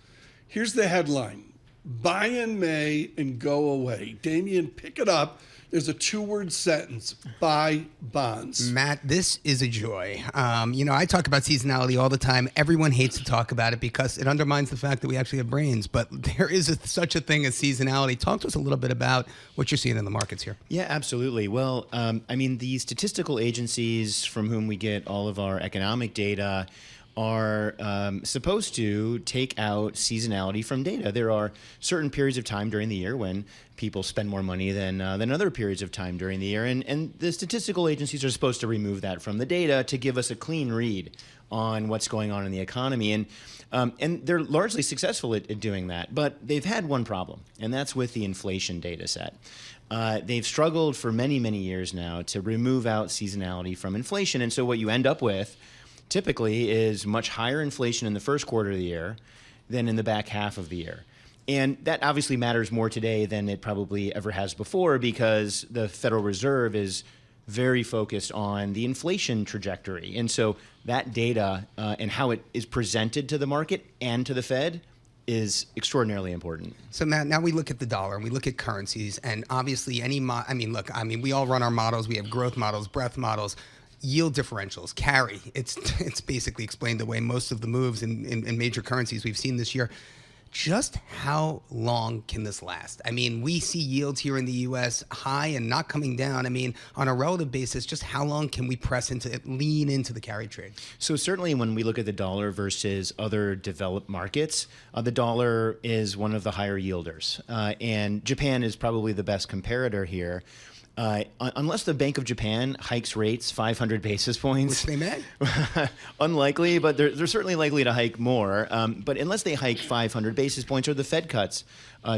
Here's the headline. Buy in May and go away. Damian, pick it up. There's a 2-word sentence. Buy bonds. Matt, this is a joy. I talk about seasonality all the time. Everyone hates to talk about it because it undermines the fact that we actually have brains. But there is such a thing as seasonality. Talk to us a little bit about what you're seeing in the markets here. Yeah, absolutely. Well, the statistical agencies from whom we get all of our economic data are supposed to take out seasonality from data. There are certain periods of time during the year when people spend more money than other periods of time during the year. And the statistical agencies are supposed to remove that from the data to give us a clean read on what's going on in the economy. And they're largely successful at doing that. But they've had one problem, and that's with the inflation data set. They've struggled for many, many years now to remove out seasonality from inflation. And so what you end up with typically is much higher inflation in the first quarter of the year than in the back half of the year. And that obviously matters more today than it probably ever has before because the Federal Reserve is very focused on the inflation trajectory. And so that data and how it is presented to the market and to the Fed is extraordinarily important. So now we look at the dollar and we look at currencies, and obviously we all run our models. We have growth models, breadth models. Yield differentials, carry. It's basically explained the way most of the moves in major currencies we've seen this year. Just how long can this last? We see yields here in the U.S. high and not coming down. On a relative basis, just how long can we lean into the carry trade? So certainly when we look at the dollar versus other developed markets, the dollar is one of the higher yielders. And Japan is probably the best comparator here. Unless the Bank of Japan hikes rates 500 basis points. Which they may. Unlikely, but they're certainly likely to hike more. But unless they hike 500 basis points or the Fed cuts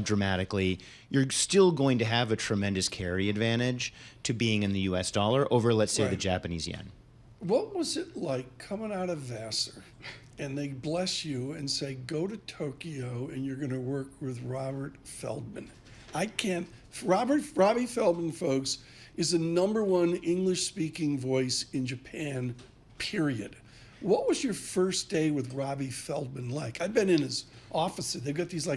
dramatically, you're still going to have a tremendous carry advantage to being in the U.S. dollar over, let's say, the Japanese yen. What was it like coming out of Vassar and they bless you and say, go to Tokyo and you're going to work with Robert Feldman? Robbie Feldman, folks, is the #1 English-speaking voice in Japan, period. What was your first day with Robbie Feldman like? I've been in his offices. They've got these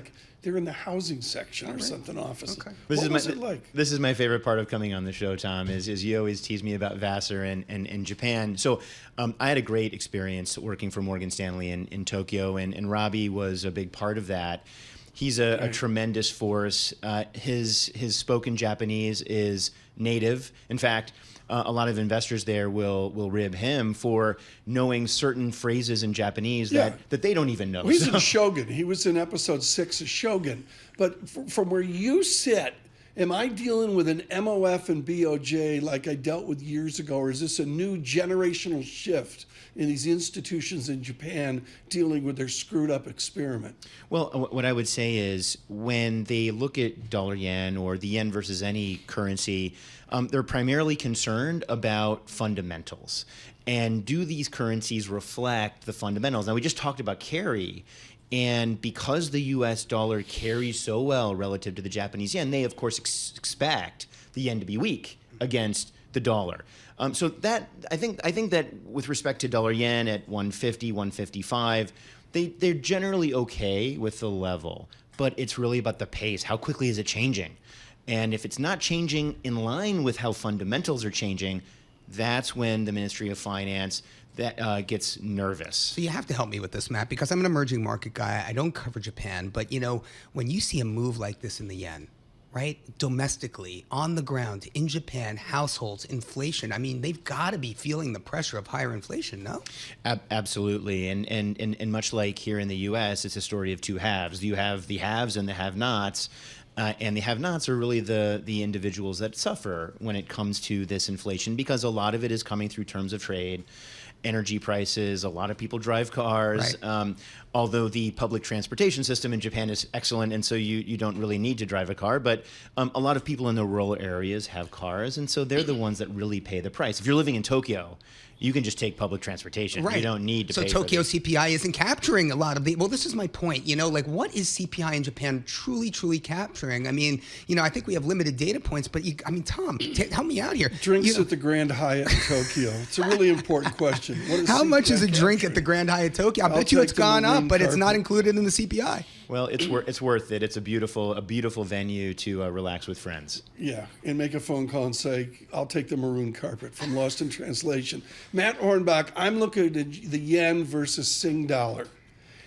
they're in the housing section or something offices. Okay. What was it like? This is my favorite part of coming on the show, Tom, is you always tease me about Vassar and Japan. So I had a great experience working for Morgan Stanley in Tokyo, and Robbie was a big part of that. He's a tremendous force. His spoken Japanese is native. In fact, a lot of investors there will rib him for knowing certain phrases in Japanese that they don't even know. Well, he's in Shogun. He was in episode 6 of Shogun. But from where you sit, am I dealing with an MOF and BOJ like I dealt with years ago, or is this a new generational shift in these institutions in Japan dealing with their screwed up experiment? Well, what I would say is when they look at dollar yen or the yen versus any currency, they're primarily concerned about fundamentals. And do these currencies reflect the fundamentals? Now, we just talked about carry. And because the U.S. dollar carries so well relative to the Japanese yen, they, of course, expect the yen to be weak against the dollar. So that I think that with respect to dollar yen at 150, 155, they're generally okay with the level, but it's really about the pace. How quickly is it changing? And if it's not changing in line with how fundamentals are changing, that's when the Ministry of Finance gets nervous. So you have to help me with this, Matt, because I'm an emerging market guy. I don't cover Japan, but when you see a move like this in the yen, right? Domestically, on the ground, in Japan, households, inflation. I mean, they've got to be feeling the pressure of higher inflation, no? Absolutely. And much like here in the U.S., it's a story of two halves. You have the haves and the have-nots. And the have-nots are really the individuals that suffer when it comes to this inflation, because a lot of it is coming through terms of trade, energy prices. A lot of people drive cars, right. Although the public transportation system in Japan is excellent, and so you don't really need to drive a car. But a lot of people in the rural areas have cars, and so they're the ones that really pay the price. If you're living in Tokyo, you can just take public transportation. Right. You don't need to pay. So Tokyo CPI isn't capturing a lot of the. Well, this is my point. What is CPI in Japan truly capturing? I mean, I think we have limited data points, but Tom, help me out here. Drinks at the Grand Hyatt in Tokyo. It's a really important question. How much is a drink at the Grand Hyatt Tokyo? I bet you it's gone up, but it's not included in the CPI. Well, it's worth it. It's a beautiful venue to relax with friends. Yeah, and make a phone call and say, "I'll take the maroon carpet" from Lost in Translation. Matt Hornbach, I'm looking at the yen versus Sing dollar.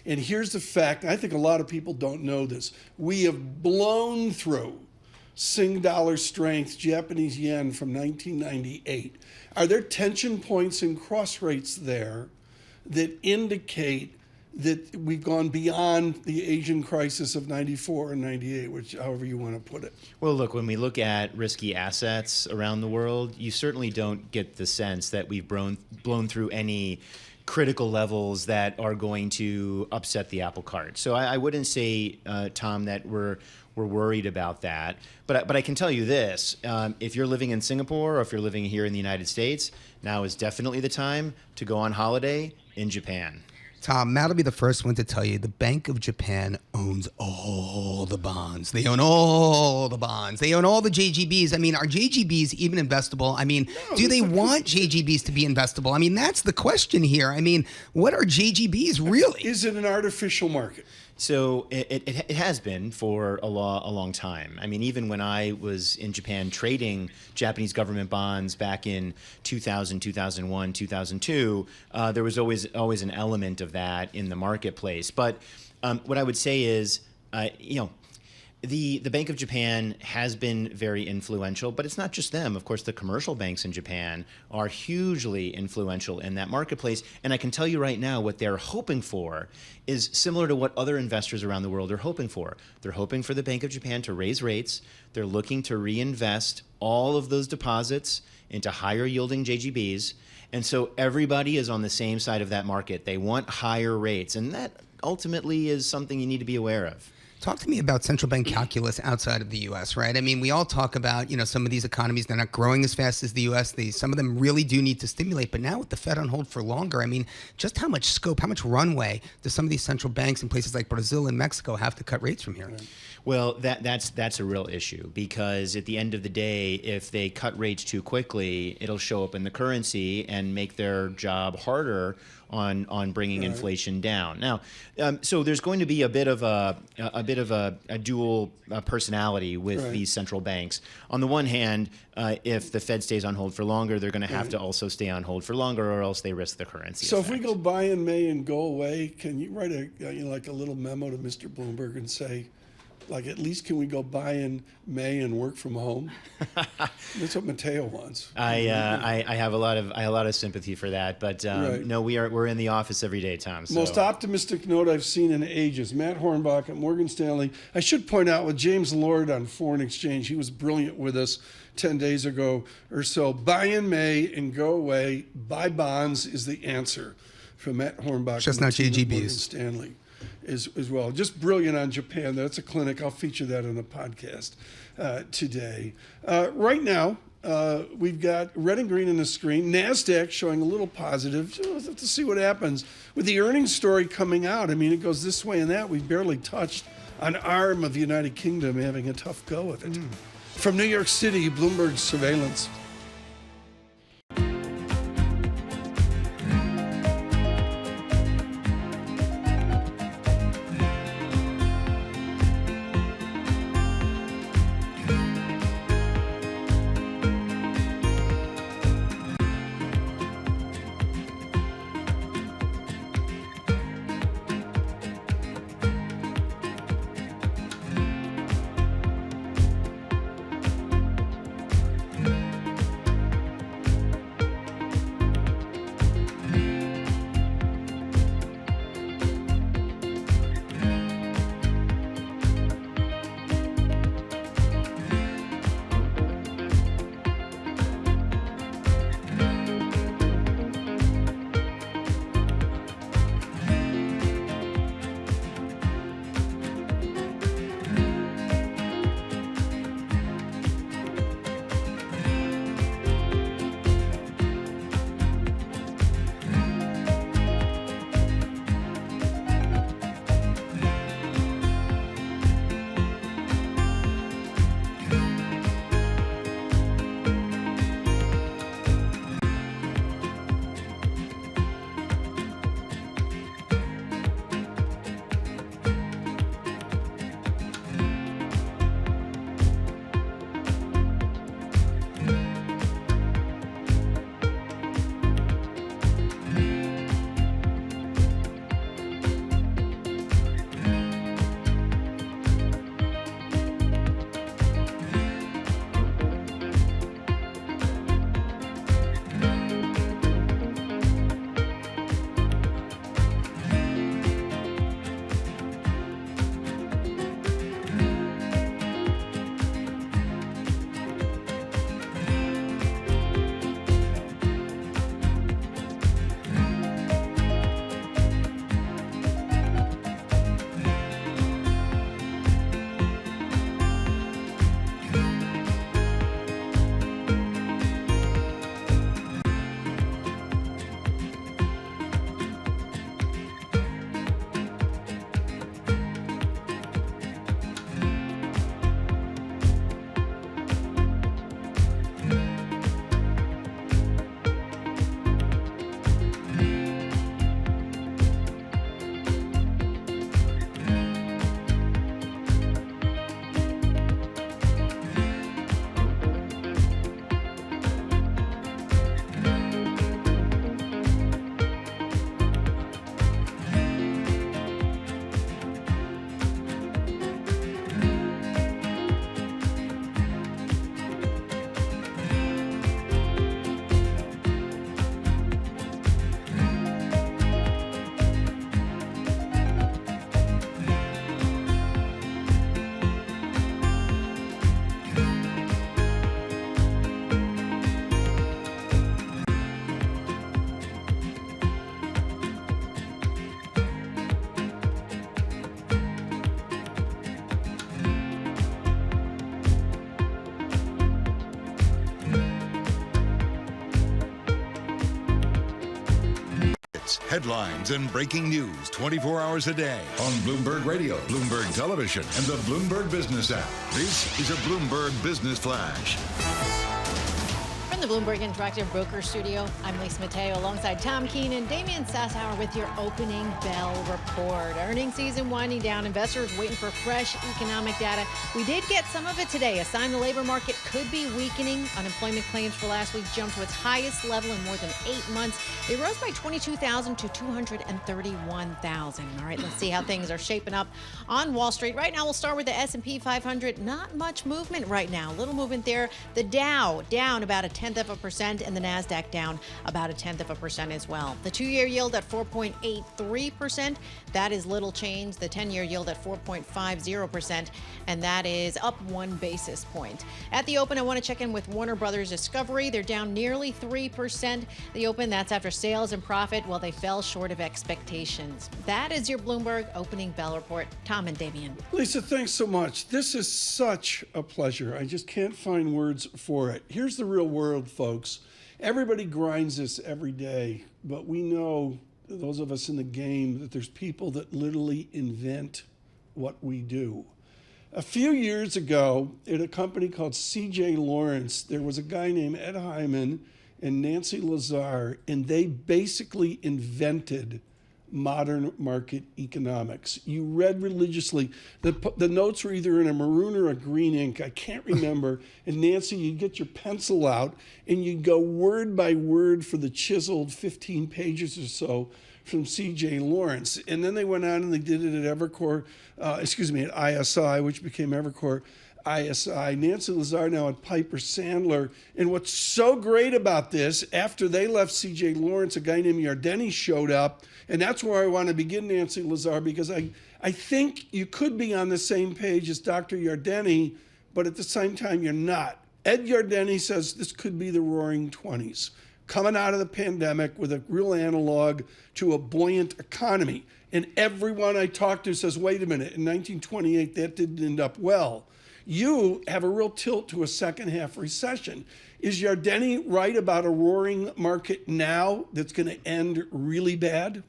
And here's the fact, I think a lot of people don't know this. We have blown through Sing dollar strength, Japanese yen from 1998. Are there tension points and cross rates there that indicate that we've gone beyond the Asian crisis of 94 and 98, which however you want to put it? Well, look, when we look at risky assets around the world, you certainly don't get the sense that we've blown through any critical levels that are going to upset the apple cart. So I wouldn't say, Tom, that we're worried about that. But I can tell you this, if you're living in Singapore or if you're living here in the United States, now is definitely the time to go on holiday in Japan. Tom, Matt will be the first one to tell you the Bank of Japan owns all the bonds. They own all the bonds. They own all the JGBs. I mean, are JGBs even investable? I mean, do they want JGBs to be investable? I mean, that's the question here. I mean, what are JGBs really? Is it an artificial market? So it has been for a long time. I mean, even when I was in Japan trading Japanese government bonds back in 2000, 2001, 2002, there was always an element of that in the marketplace. But what I would say is, the Bank of Japan has been very influential, but it's not just them. Of course, the commercial banks in Japan are hugely influential in that marketplace. And I can tell you right now what they're hoping for is similar to what other investors around the world are hoping for. They're hoping for the Bank of Japan to raise rates. They're looking to reinvest all of those deposits into higher yielding JGBs. And so everybody is on the same side of that market. They want higher rates. And that ultimately is something you need to be aware of. Talk to me about central bank calculus outside of the U.S., right? I mean, we all talk about, some of these economies, they're not growing as fast as the U.S. Some of them really do need to stimulate. But now with the Fed on hold for longer, I mean, just how much scope, how much runway do some of these central banks in places like Brazil and Mexico have to cut rates from here? Well, that's a real issue, because at the end of the day, if they cut rates too quickly, it'll show up in the currency and make their job harder on bringing inflation down. Now, so there's going to be a bit of a dual personality with these central banks. On the one hand, if the Fed stays on hold for longer, they're going to have to also stay on hold for longer, or else they risk the currency. So effect. if we go buy in May and go away, can you write a little memo to Mr. Bloomberg and say, at least can we go buy in May and work from home? That's what Mateo wants. I have a lot of sympathy for that, but no, we're in the office every day, Tom. So. Most optimistic note I've seen in ages. Matt Hornbach at Morgan Stanley. I should point out with James Lord on foreign exchange, he was brilliant with us 10 days ago or so. Buy in May and go away. Buy bonds is the answer from Matt Hornbach. Just not JGBs. Morgan Stanley. As well. Just brilliant on Japan. That's a clinic. I'll feature that on the podcast today. Right now, we've got red and green on the screen. NASDAQ showing a little positive. We'll have to see what happens with the earnings story coming out. I mean, it goes this way and that. We've barely touched an arm of the United Kingdom having a tough go of it. From New York City, Bloomberg Surveillance. Markets, headlines, and breaking news 24 hours a day on Bloomberg Radio, Bloomberg Television, and the Bloomberg Business app. This is a Bloomberg Business Flash. From the Bloomberg Interactive Broker Studio, I'm Lisa Mateo alongside Tom Keene and Damian Sassower with your opening bell report. Earnings season winding down. Investors waiting for fresh economic data. We did get some of it today. A sign the labor market could be weakening. Unemployment claims for last week jumped to its highest level in more than 8 months. They rose by 22,000 to 231,000. All right, let's see how things are shaping up on Wall Street. Right now, we'll start with the S&P 500. Not much movement right now. Little movement there. The Dow down about 0.1%, and the NASDAQ down about 0.1% as well. The 2-year yield at 4.83%. That is little change. The 10-year yield at 4.50%, and that is up 1 basis point. At the open, I want to check in with Warner Brothers Discovery. They're down nearly 3%. The open, that's after sales and profit, well, they fell short of expectations. That is your Bloomberg opening bell report. Tom and Damian. Lisa, thanks so much. This is such a pleasure. I just can't find words for it. Here's the real world, folks. Everybody grinds this every day, but we know, those of us in the game, that there's people that literally invent what we do. A few years ago, at a company called C.J. Lawrence, there was a guy named Ed Hyman and Nancy Lazar, and they basically invented modern market economics. You read religiously. The notes were either in a maroon or a green ink. I can't remember. And Nancy, you'd get your pencil out and you'd go word by word for the chiseled 15 pages or so from C.J. Lawrence. And then they went on and they did it at at ISI, which became Evercore ISI. Nancy Lazar now at Piper Sandler. And what's so great about this, after they left C.J. Lawrence, a guy named Yardeni showed up. And that's where I want to begin, Nancy Lazar, because I think you could be on the same page as Dr. Yardeni, but at the same time, you're not. Ed Yardeni says this could be the roaring 20s, coming out of the pandemic with a real analog to a buoyant economy. And everyone I talk to says, wait a minute, in 1928, that didn't end up well. You have a real tilt to a second half recession. Is Yardeni right about a roaring market now that's going to end really bad?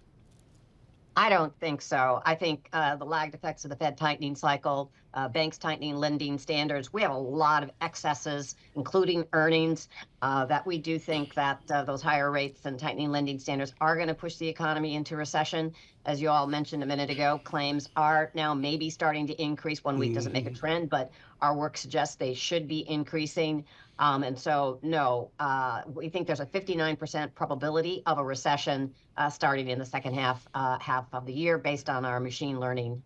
I don't think so. I think the lagged effects of the Fed tightening cycle, banks tightening lending standards, we have a lot of excesses, including earnings, that we do think that those higher rates and tightening lending standards are going to push the economy into recession. As you all mentioned a minute ago, claims are now maybe starting to increase. 1 week doesn't make a trend, but our work suggests they should be increasing. And so, no, we think there's a 59% probability of a recession starting in the second half of the year, based on our machine learning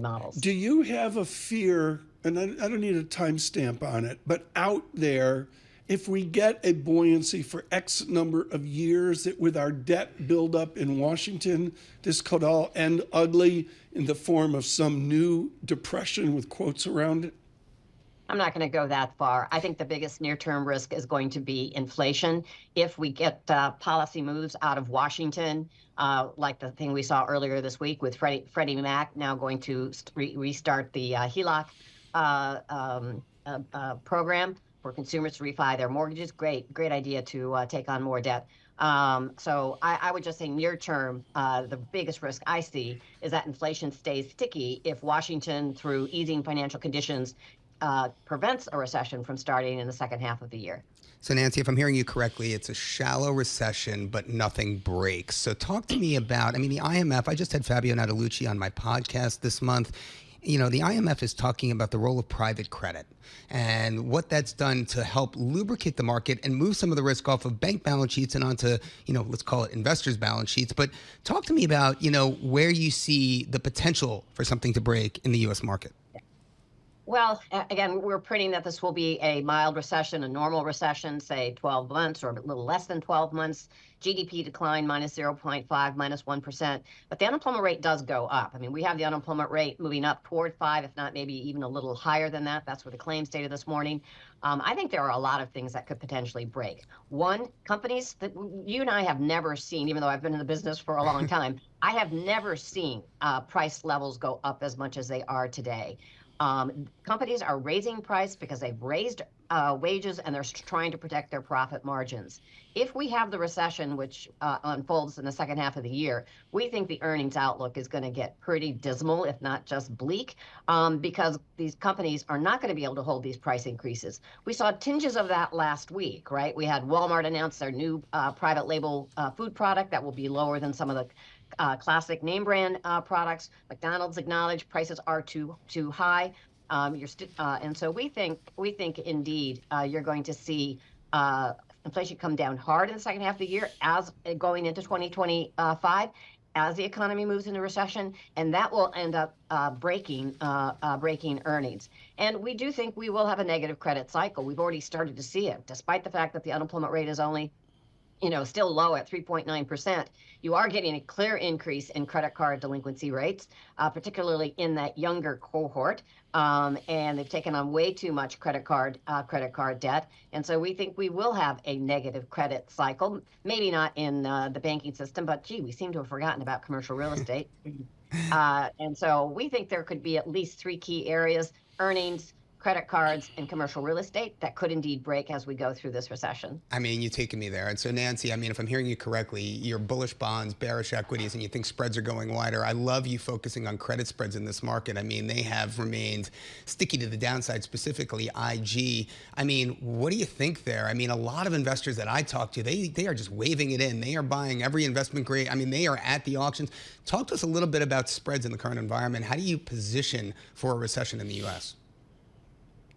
models. Do you have a fear, and I don't need a timestamp on it, but out there, if we get a buoyancy for X number of years, that with our debt buildup in Washington, this could all end ugly in the form of some new depression with quotes around it? I'm not going to go that far. I think the biggest near-term risk is going to be inflation. If we get policy moves out of Washington, like the thing we saw earlier this week with Freddie Mac now going to restart the HELOC program for consumers to refi their mortgages. Great idea to take on more debt. So I would just say near term, the biggest risk I see is that inflation stays sticky if Washington, through easing financial conditions, prevents a recession from starting in the second half of the year. So Nancy, if I'm hearing you correctly, it's a shallow recession, but nothing breaks. So talk to me about, the IMF, I just had Fabio Natalucci on my podcast this month. The IMF is talking about the role of private credit and what that's done to help lubricate the market and move some of the risk off of bank balance sheets and onto, let's call it investors' balance sheets. But talk to me about, where you see the potential for something to break in the U.S. market. Well, again, we're printing that this will be a mild recession, a normal recession, say 12 months or a little less than 12 months. GDP decline minus 0.5, minus 1%. But the unemployment rate does go up. We have the unemployment rate moving up toward 5, if not maybe even a little higher than that. That's where the claims data this morning. I think there are a lot of things that could potentially break. One, companies that you and I have never seen, even though I've been in the business for a long time, I have never seen price levels go up as much as they are today. Companies are raising price because they've raised wages and they're trying to protect their profit margins. If we have the recession, which unfolds in the second half of the year, we think the earnings outlook is going to get pretty dismal, if not just bleak, because these companies are not going to be able to hold these price increases. We saw tinges of that last week, right? We had Walmart announce their new private label food product that will be lower than some of the classic name brand products. McDonald's acknowledged prices are too high. And so we think indeed you're going to see inflation come down hard in the second half of the year as going into 2025 as the economy moves into recession, and that will end up breaking earnings. And we do think we will have a negative credit cycle. We've already started to see it, despite the fact that the unemployment rate is only still low at 3.9%. You are getting a clear increase in credit card delinquency rates, particularly in that younger cohort. And they've taken on way too much credit card debt. And so we think we will have a negative credit cycle, maybe not in the banking system, but gee, we seem to have forgotten about commercial real estate. And so we think there could be at least three key areas: earnings, credit cards, and commercial real estate that could indeed break as we go through this recession. I mean, you're taking me there. And so, Nancy, I mean, if I'm hearing you correctly, you're bullish bonds, bearish equities, and you think spreads are going wider. I love you focusing on credit spreads in this market. I mean, they have remained sticky to the downside, specifically IG. I mean, what do you think there? I mean, a lot of investors that I talk to, they are just waving it in. They are buying every investment grade. I mean, they are at the auctions. Talk to us a little bit about spreads in the current environment. How do you position for a recession in the U.S.?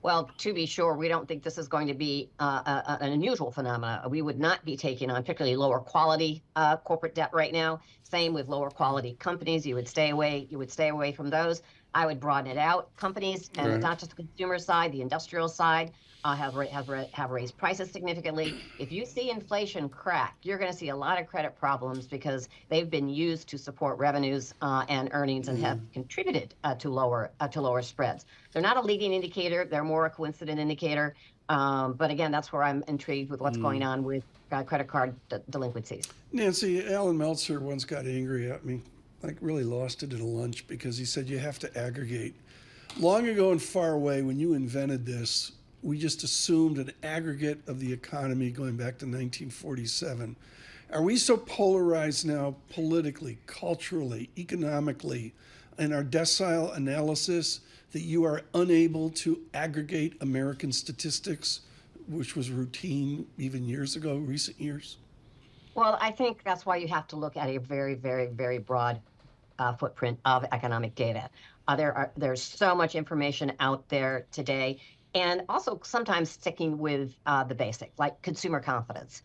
Well, to be sure, we don't think this is going to be an unusual phenomenon. We would not be taking on particularly lower quality corporate debt right now. Same with lower quality companies. You would stay away from those. I would broaden it out. Companies, and not just the consumer side, the industrial side, have raised prices significantly. If you see inflation crack, you're going to see a lot of credit problems because they've been used to support revenues and earnings and have contributed to lower spreads. They're not a leading indicator; they're more a coincident indicator. But again, that's where I'm intrigued with what's going on with credit card delinquencies. Nancy, Alan Meltzer once got angry at me, like really lost it at a lunch, because he said you have to aggregate. Long ago and far away, when you invented this, we just assumed an aggregate of the economy going back to 1947. Are we so polarized now politically, culturally, economically, in our decile analysis that you are unable to aggregate American statistics, which was routine even years ago, recent years? Well, I think that's why you have to look at a very, very, very broad footprint of economic data. There's so much information out there today. And also sometimes sticking with the basic, like consumer confidence.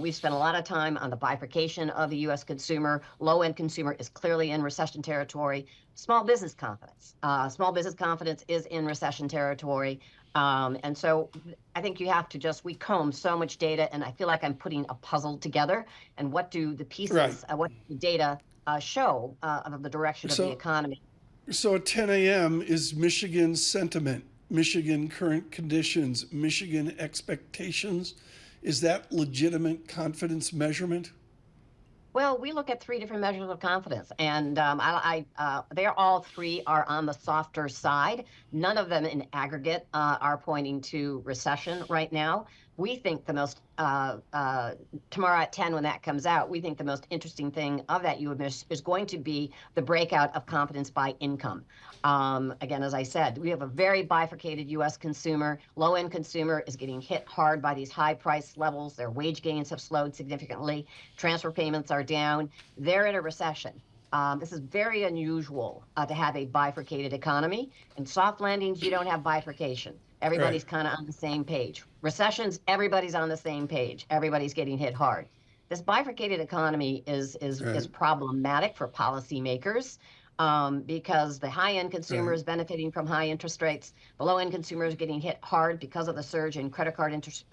We've spent a lot of time on the bifurcation of the U.S. consumer. Low-end consumer is clearly in recession territory. Small business confidence. Small business confidence is in recession territory. And so I think you have to we comb so much data, and I feel like I'm putting a puzzle together. And what do the pieces, what the data show of the direction of the economy? So at 10 a.m. is Michigan sentiment, Michigan current conditions, Michigan expectations. Is that legitimate confidence measurement? Well, we look at three different measures of confidence, and they're all three are on the softer side. None of them in aggregate are pointing to recession right now. We think the most, tomorrow at 10 when that comes out, we think the most interesting thing of that is going to be the breakout of confidence by income. Again, as I said, we have a very bifurcated U.S. consumer. Low-end consumer is getting hit hard by these high price levels. Their wage gains have slowed significantly. Transfer payments are down. They're in a recession. This is very unusual to have a bifurcated economy. In soft landings, you don't have bifurcation. Everybody's kind of on the same page. Recessions, everybody's on the same page. Everybody's getting hit hard. This bifurcated economy is problematic for policymakers because the high-end consumer is benefiting from high interest rates. The low-end consumer is getting hit hard because of the surge in credit card interest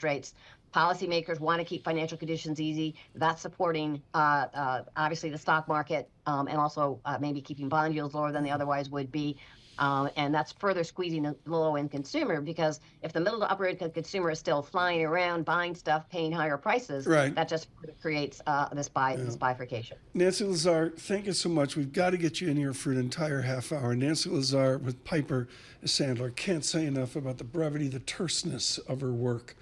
rates. Policymakers want to keep financial conditions easy. That's supporting, obviously, the stock market and also maybe keeping bond yields lower than they otherwise would be. And that's further squeezing the low-end consumer, because if the middle to upper-income consumer is still flying around, buying stuff, paying higher prices, that just creates this bifurcation. Nancy Lazar, thank you so much. We've got to get you in here for an entire half hour. Nancy Lazar with Piper Sandler. Can't say enough about the brevity, the terseness of her work.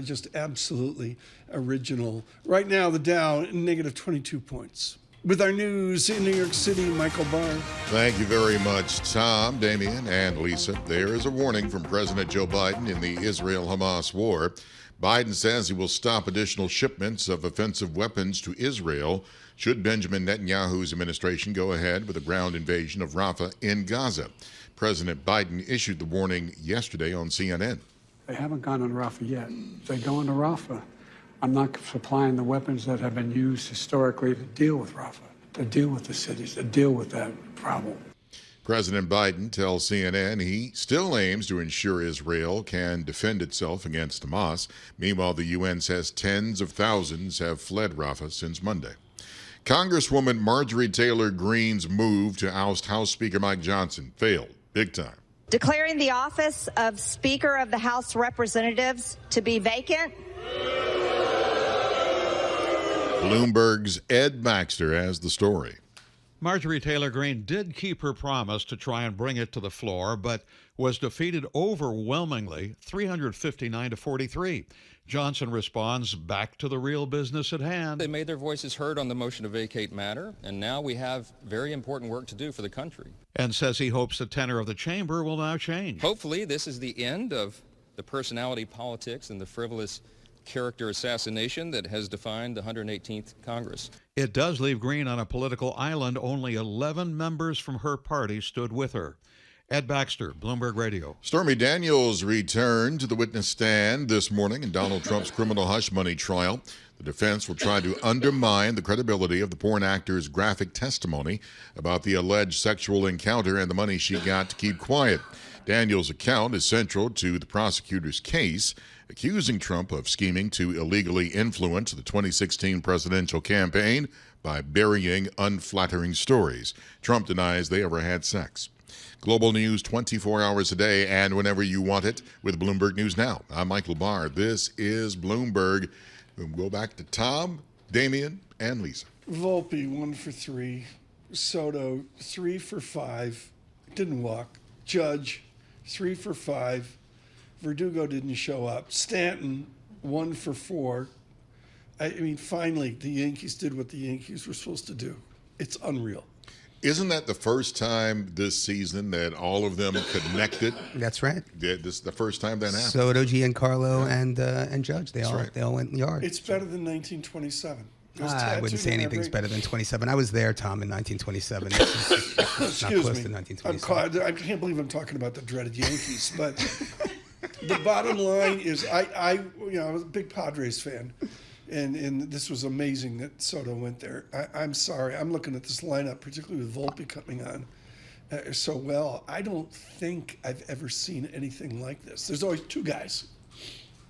Just absolutely original. Right now, the Dow, negative 22 points. With our news in New York City, Michael Barr. Thank you very much, Tom, Damian, and Lisa. There is a warning from President Joe Biden in the Israel-Hamas war. Biden says he will stop additional shipments of offensive weapons to Israel should Benjamin Netanyahu's administration go ahead with a ground invasion of Rafah in Gaza. President Biden issued the warning yesterday on CNN. They haven't gone on Rafah yet. If they go into Rafah, I'm not supplying the weapons that have been used historically to deal with Rafah, to deal with the cities, to deal with that problem. President Biden tells CNN he still aims to ensure Israel can defend itself against Hamas. Meanwhile, the UN says tens of thousands have fled Rafah since Monday. Congresswoman Marjorie Taylor Greene's move to oust House Speaker Mike Johnson failed big time. Declaring the office of Speaker of the House of Representatives to be vacant. Bloomberg's Ed Baxter has the story. Marjorie Taylor Greene did keep her promise to try and bring it to the floor, but was defeated overwhelmingly, 359 to 43. Johnson responds back to the real business at hand. They made their voices heard on the motion to vacate matter, and now we have very important work to do for the country. And says he hopes the tenor of the chamber will now change. Hopefully, this is the end of the personality politics and the frivolous character assassination that has defined the 118th Congress. It does leave Greene on a political island. Only 11 members from her party stood with her. Ed Baxter, Bloomberg Radio. Stormy Daniels returned to the witness stand this morning in Donald Trump's criminal hush money trial. The defense will try to undermine the credibility of the porn actor's graphic testimony about the alleged sexual encounter and the money she got to keep quiet. Daniels' account is central to the prosecutor's case, accusing Trump of scheming to illegally influence the 2016 presidential campaign by burying unflattering stories. Trump denies they ever had sex. Global news 24 hours a day and whenever you want it with Bloomberg News Now. I'm Michael Barr. This is Bloomberg. We'll go back to Tom, Damian, and Lisa. Volpe, 1 for 3. Soto, 3 for 5. Didn't walk. Judge, 3 for 5. Verdugo didn't show up. Stanton, 1 for 4. I mean, finally, the Yankees did what the Yankees were supposed to do. It's unreal. Isn't that the first time this season that all of them connected? That's right. This is the first time that happened. Soto, Giancarlo, and Judge. They all went in the yard. It's better than 1927. I wouldn't say anything's better than 27. I was there, Tom, in 1927. Excuse me. To 1927. I can't believe I'm talking about the dreaded Yankees, but the bottom line is I was a big Padres fan. And this was amazing that Soto went there. I'm sorry. I'm looking at this lineup, particularly with Volpe coming on so well. I don't think I've ever seen anything like this. There's always two guys.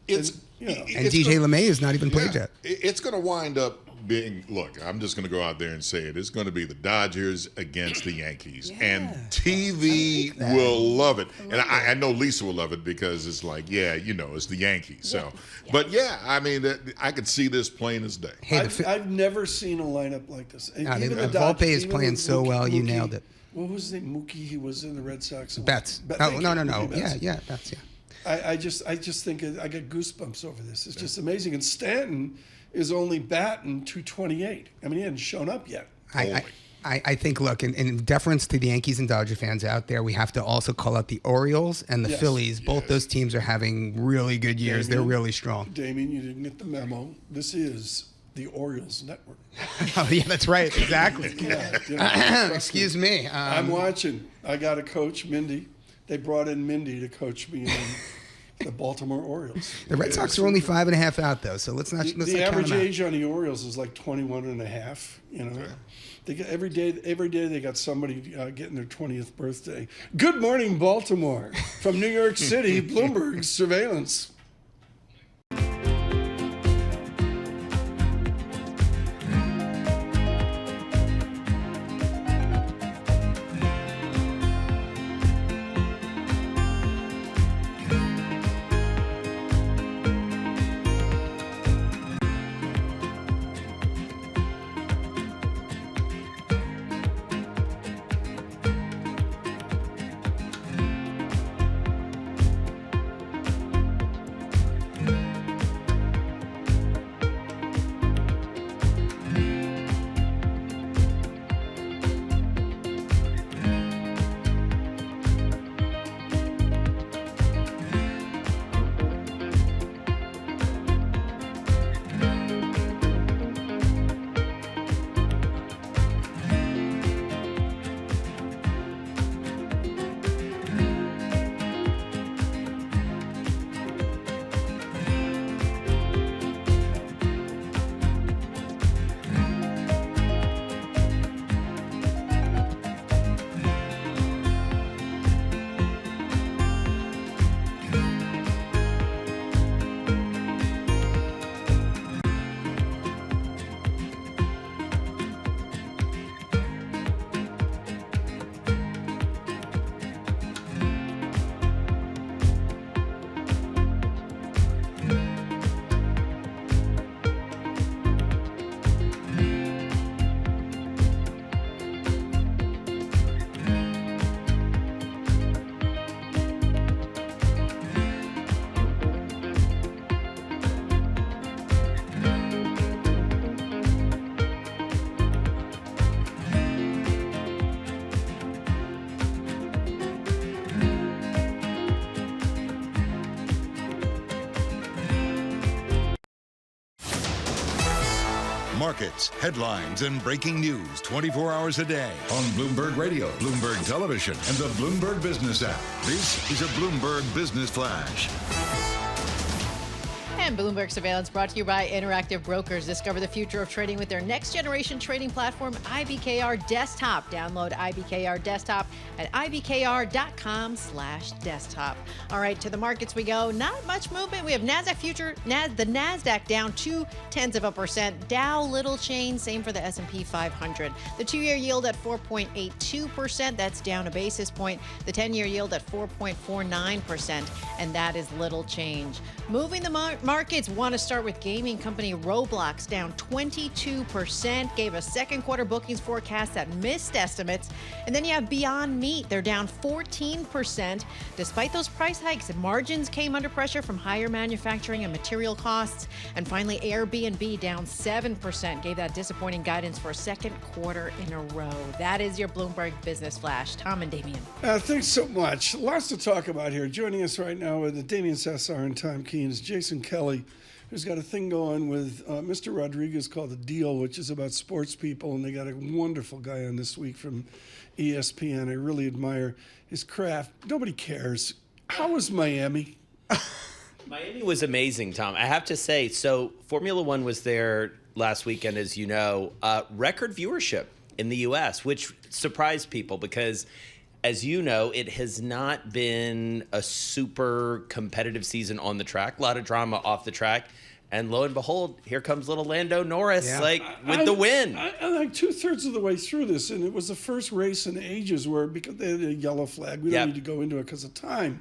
And DJ LeMay has not even played yet. It's going to wind up being, look, I'm just going to go out there and say it. It's going to be the Dodgers against the Yankees. And TV will love it. And I know Lisa will love it because it's like, it's the Yankees. So, but I mean, I could see this plain as day. Hey, I've never seen a lineup like this. Volpe is playing so well, you nailed it. What was his name? Mookie, he was in the Red Sox. Betts. No. Betts. Yeah, Betts, yeah. I just think I get goosebumps over this. It's just amazing. And Stanton is only batting 228. I mean, he hadn't shown up yet. I think, look, in deference to the Yankees and Dodger fans out there, we have to also call out the Orioles and the Phillies. Both those teams are having really good years. They're really strong. Damian, you didn't get the memo. This is the Orioles network. Oh, yeah, that's right. Exactly. Excuse me. I'm watching. I got a coach, Mindy. They brought in Mindy to coach me in the Baltimore Orioles. The Red Sox are only 5.5 out, though, so let's not. The average age on the Orioles is like 21 and a half. They get every day they got somebody getting their 20th birthday. Good morning, Baltimore, from New York City, Bloomberg surveillance. Markets, headlines, and breaking news 24 hours a day on Bloomberg Radio, Bloomberg Television, and the Bloomberg Business app. This is a Bloomberg Business Flash. And Bloomberg Surveillance brought to you by Interactive Brokers. Discover the future of trading with their next-generation trading platform, IBKR Desktop. Download IBKR Desktop at ibkr.com/desktop. All right, to the markets we go. Not much movement. We have the NASDAQ down 0.2%. Dow, little change. Same for the S&P 500. The 2-year yield at 4.82%. That's down a basis point. The 10-year yield at 4.49%. And that is little change. Moving the markets, want to start with gaming company Roblox, down 22%, gave a second quarter bookings forecast that missed estimates. And then you have Beyond Meat, they're down 14%. Despite those price hikes, margins came under pressure from higher manufacturing and material costs. And finally, Airbnb down 7%, gave that disappointing guidance for a second quarter in a row. That is your Bloomberg Business Flash. Tom and Damian. Thanks so much. Lots to talk about here. Joining us right now with Damian Sassower and Tom Keene is Jason Kelly, who's got a thing going with Mr. Rodriguez called The Deal, which is about sports people, and they got a wonderful guy on this week from ESPN. I really admire his craft. Nobody cares. How was Miami? Miami was amazing, Tom. I have to say, so Formula One was there last weekend, as you know. Record viewership in the U.S., which surprised people because, as you know, it has not been a super competitive season on the track. A lot of drama off the track. And lo and behold, here comes little Lando Norris, with the win. I'm like 2/3 of the way through this, and it was the first race in ages where, because they had a yellow flag, we don't need to go into it because of time.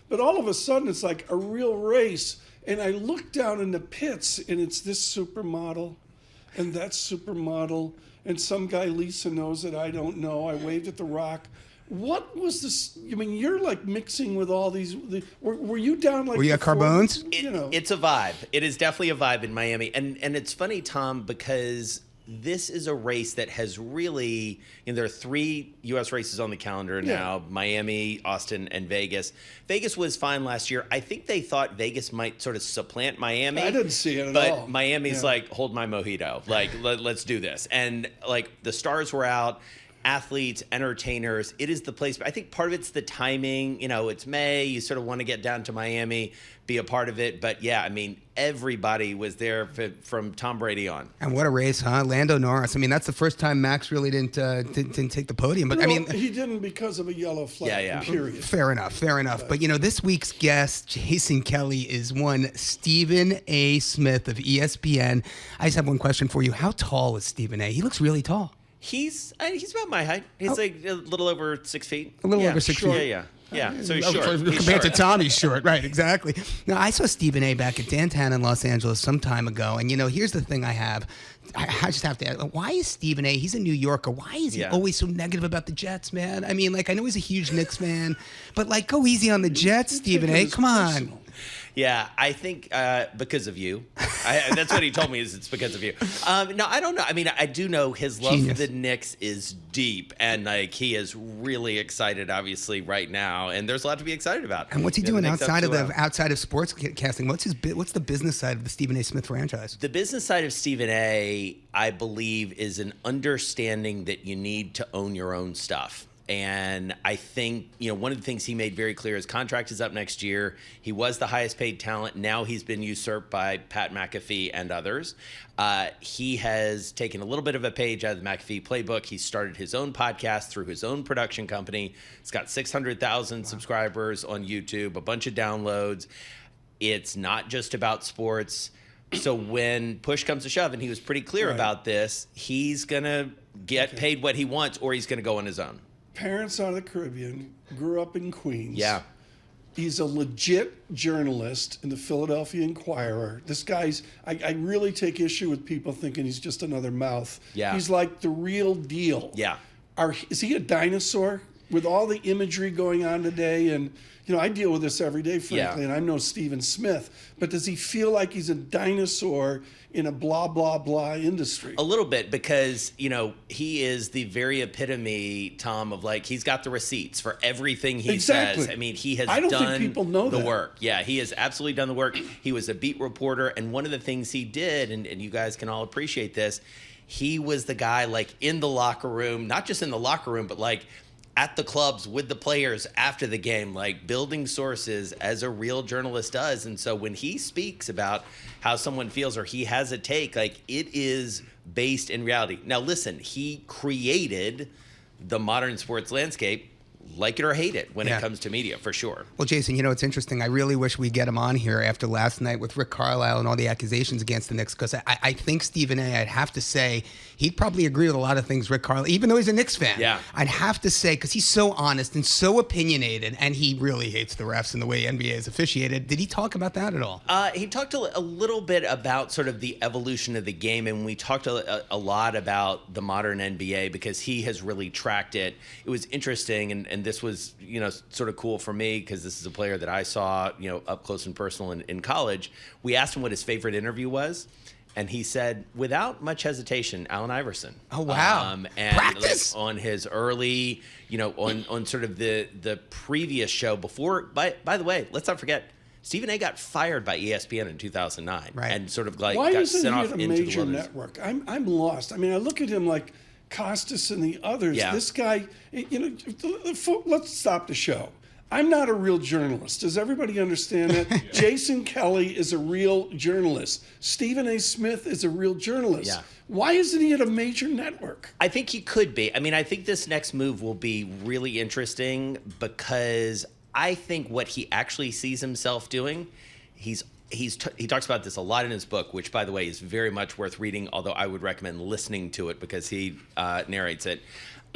But all of a sudden, it's like a real race. And I look down in the pits, and it's this supermodel and that supermodel, and some guy Lisa knows that I don't know. I waved at The Rock. What was this? I mean, you're like mixing with all these. Were you down like? Were you at Carbone's? It's a vibe. It is definitely a vibe in Miami, and it's funny, Tom, because this is a race that has really. There are 3 U.S. races on the calendar now: Miami, Austin, and Vegas. Vegas was fine last year. I think they thought Vegas might sort of supplant Miami. I didn't see it at all. But Miami's like, hold my mojito. Like, let's do this. And like the stars were out. Athletes, entertainers, it is the place. I think part of it's the timing. It's May. You sort of want to get down to Miami, be a part of it. But yeah, I mean, everybody was there from Tom Brady on. And what a race, huh? Lando Norris. I mean, that's the first time Max really didn't take the podium. But he didn't because of a yellow flag. Yeah. Period. Fair enough. But this week's guest, Jason Kelly, is one Stephen A. Smith of ESPN. I just have one question for you. How tall is Stephen A? He looks really tall. He's about my height. He's like a little over 6 feet. A little over 6 feet. Yeah. So he's short. Compared to Tom, he's short. Right, exactly. Now, I saw Stephen A. back at Downtown in Los Angeles some time ago. And, here's the thing I have. I just have to ask, why is Stephen A., he's a New Yorker, why is he always so negative about the Jets, man? I mean, I know he's a huge Knicks fan, but, go easy on the Jets, Stephen A., come on. Yeah, I think because of you. That's what he told me, is it's because of you. No, I don't know. I mean, I do know his love for the Knicks is deep, and he is really excited, obviously, right now. And there's a lot to be excited about. And what's he doing outside of sports casting? What's the business side of the Stephen A. Smith franchise? The business side of Stephen A., I believe, is an understanding that you need to own your own stuff. And I think, one of the things he made very clear, his contract is up next year. He was the highest paid talent. Now he's been usurped by Pat McAfee and others. He has taken a little bit of a page out of the McAfee playbook. He started his own podcast through his own production company. It's got 600,000 subscribers on YouTube, a bunch of downloads. It's not just about sports. So when push comes to shove, and he was pretty clear about this, he's going to get paid what he wants, or he's going to go on his own. Parents out of the Caribbean, grew up in Queens. Yeah. He's a legit journalist in the Philadelphia Inquirer. This guy's, I really take issue with people thinking he's just another mouth. Yeah. He's like the real deal. Yeah. Is he a dinosaur? with all the imagery going on today, and I deal with this every day, frankly, and I'm no Stephen Smith, but does he feel like he's a dinosaur in a blah, blah, blah industry? A little bit, because, he is the very epitome, Tom, of he's got the receipts for everything he says. I mean, he has I don't done think people know the that. work. Yeah, he has absolutely done the work. He was a beat reporter, and one of the things he did, and you guys can all appreciate this, he was the guy in the locker room, not just in the locker room, but at the clubs with the players after the game, building sources as a real journalist does. And so when he speaks about how someone feels or he has a take, it is based in reality. Now, listen, he created the modern sports landscape, like it or hate it, when it comes to media, for sure. Well, Jason, it's interesting. I really wish we get him on here after last night with Rick Carlisle and all the accusations against the Knicks, because I think Stephen A., I'd have to say, he'd probably agree with a lot of things Rick Carlisle, even though he's a Knicks fan. Yeah. I'd have to say, because he's so honest and so opinionated, and he really hates the refs and the way NBA is officiated. Did he talk about that at all? He talked a little bit about sort of the evolution of the game, and we talked a lot about the modern NBA because he has really tracked it. It was interesting, and this was, sort of cool for me because this is a player that I saw, up close and personal in college. We asked him what his favorite interview was, and he said, without much hesitation, Allen Iverson. Oh, wow. And Practice? on his early, on sort of the previous show before, by the way, let's not forget, Stephen A. got fired by ESPN in 2009. Right. And sort of Why got isn't sent he off at a into the major wilderness. network? I'm lost. I mean, I look at him like Costas and the others. Yeah. This guy, let's stop the show. I'm not a real journalist. Does everybody understand that? Jason Kelly is a real journalist. Stephen A. Smith is a real journalist. Yeah. Why isn't he at a major network? I think he could be. I mean, I think this next move will be really interesting because I think what he actually sees himself doing, he talks about this a lot in his book, which, by the way, is very much worth reading, although I would recommend listening to it because he narrates it.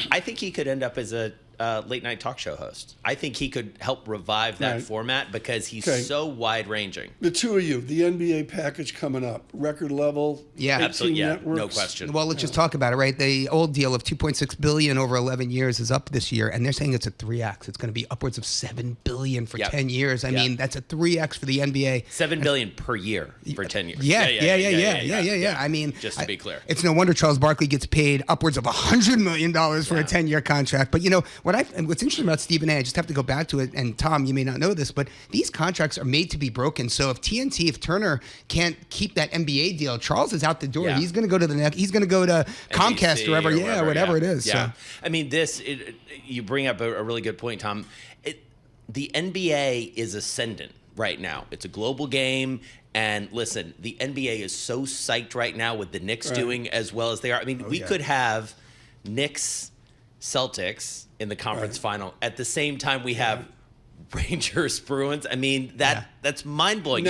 I think he could end up as a late-night talk show host. I think he could help revive that format because he's so wide-ranging. The two of you, the NBA package coming up, record level, 18 absolutely, networks. no question. Well, let's just talk about it, right? The old deal of $2.6 billion over 11 years is up this year, and they're saying it's a 3x. It's going to be upwards of $7 billion for 10 years. I mean, that's a 3x for the NBA. $7 billion per year for 10 years. Yeah. I mean, just to be clear, it's no wonder Charles Barkley gets paid upwards of $100 million for a 10-year contract. But what's interesting about Stephen A., I just have to go back to it, and Tom, you may not know this, but these contracts are made to be broken. So if Turner can't keep that NBA deal, Charles is out the door. He's going to go to the next. He's going to go to Comcast or whatever it is. Yeah. So. I mean, you bring up a really good point, Tom. The NBA is ascendant right now. It's a global game. And listen, the NBA is so psyched right now with the Knicks doing as well as they are. I mean, we could have Knicks, Celtics in the conference final at the same time we have Rangers, Bruins. I mean, that's mind-blowing.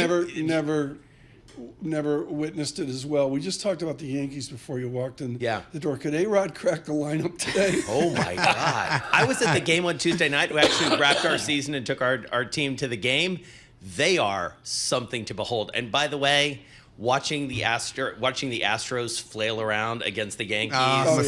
Never witnessed it as well. We just talked about the Yankees before you walked in the door. Could A-Rod crack the lineup today? Oh, my God. I was at the game on Tuesday night. We actually wrapped our season and took our team to the game. They are something to behold. And by the way, watching the Astros flail around against the Yankees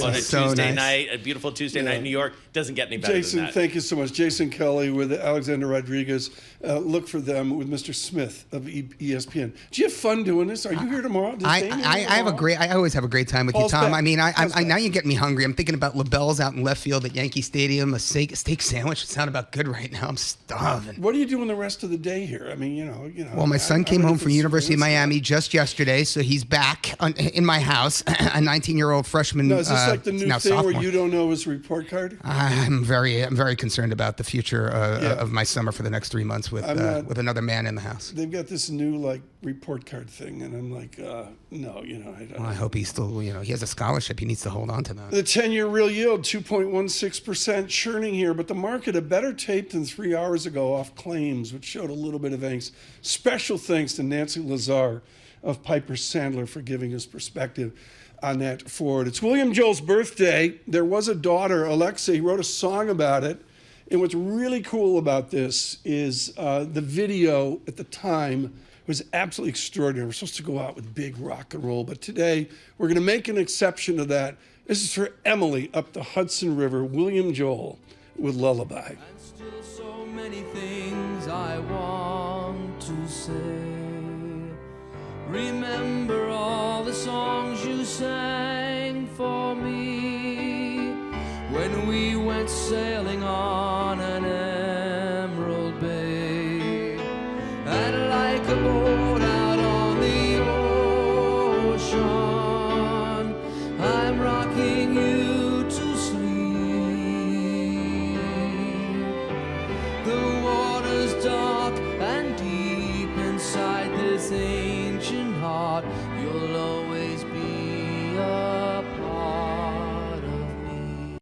on a Tuesday night, a beautiful Tuesday night in New York, doesn't get any better Jason, than that. thank you so much. Jason Kelly with Alexander Rodriguez. Look for them with Mr. Smith of ESPN. Do you have fun doing this? Are you here tomorrow? I always have a great time with you, Tom. I mean, now you're getting me hungry. I'm thinking about LaBelle's out in left field at Yankee Stadium, a steak sandwich. It sounds about good right now. I'm starving. What are you doing the rest of the day here? I mean, you know. Well, my son came home from University of Miami just yesterday, so he's back in my house. A 19-year-old freshman. No, is this like the new thing sophomore. where you don't know his report card? I'm very concerned about the future of my summer for the next 3 months with another man in the house. They've got this new report card thing, and I'm like, no, I hope he still, he has a scholarship. He needs to hold on to that. The 10-year real yield, 2.16%, churning here, but the market a better tape than 3 hours ago off claims, which showed a little bit of angst. Special thanks to Nancy Lazar of Piper Sandler for giving us perspective on that forward. It's William Joel's birthday. There was a daughter, Alexa. He wrote a song about it. And what's really cool about this is the video at the time was absolutely extraordinary. We're supposed to go out with big rock and roll, but today we're going to make an exception to that. This is for Emily up the Hudson River, William Joel. with Lullaby. Still so many things I want to say. Remember all the songs you sang for me when we went sailing on an emerald bay. And like a boat out on the ocean, I'm rocking you to sleep. The water's dark and deep inside this ancient heart. You'll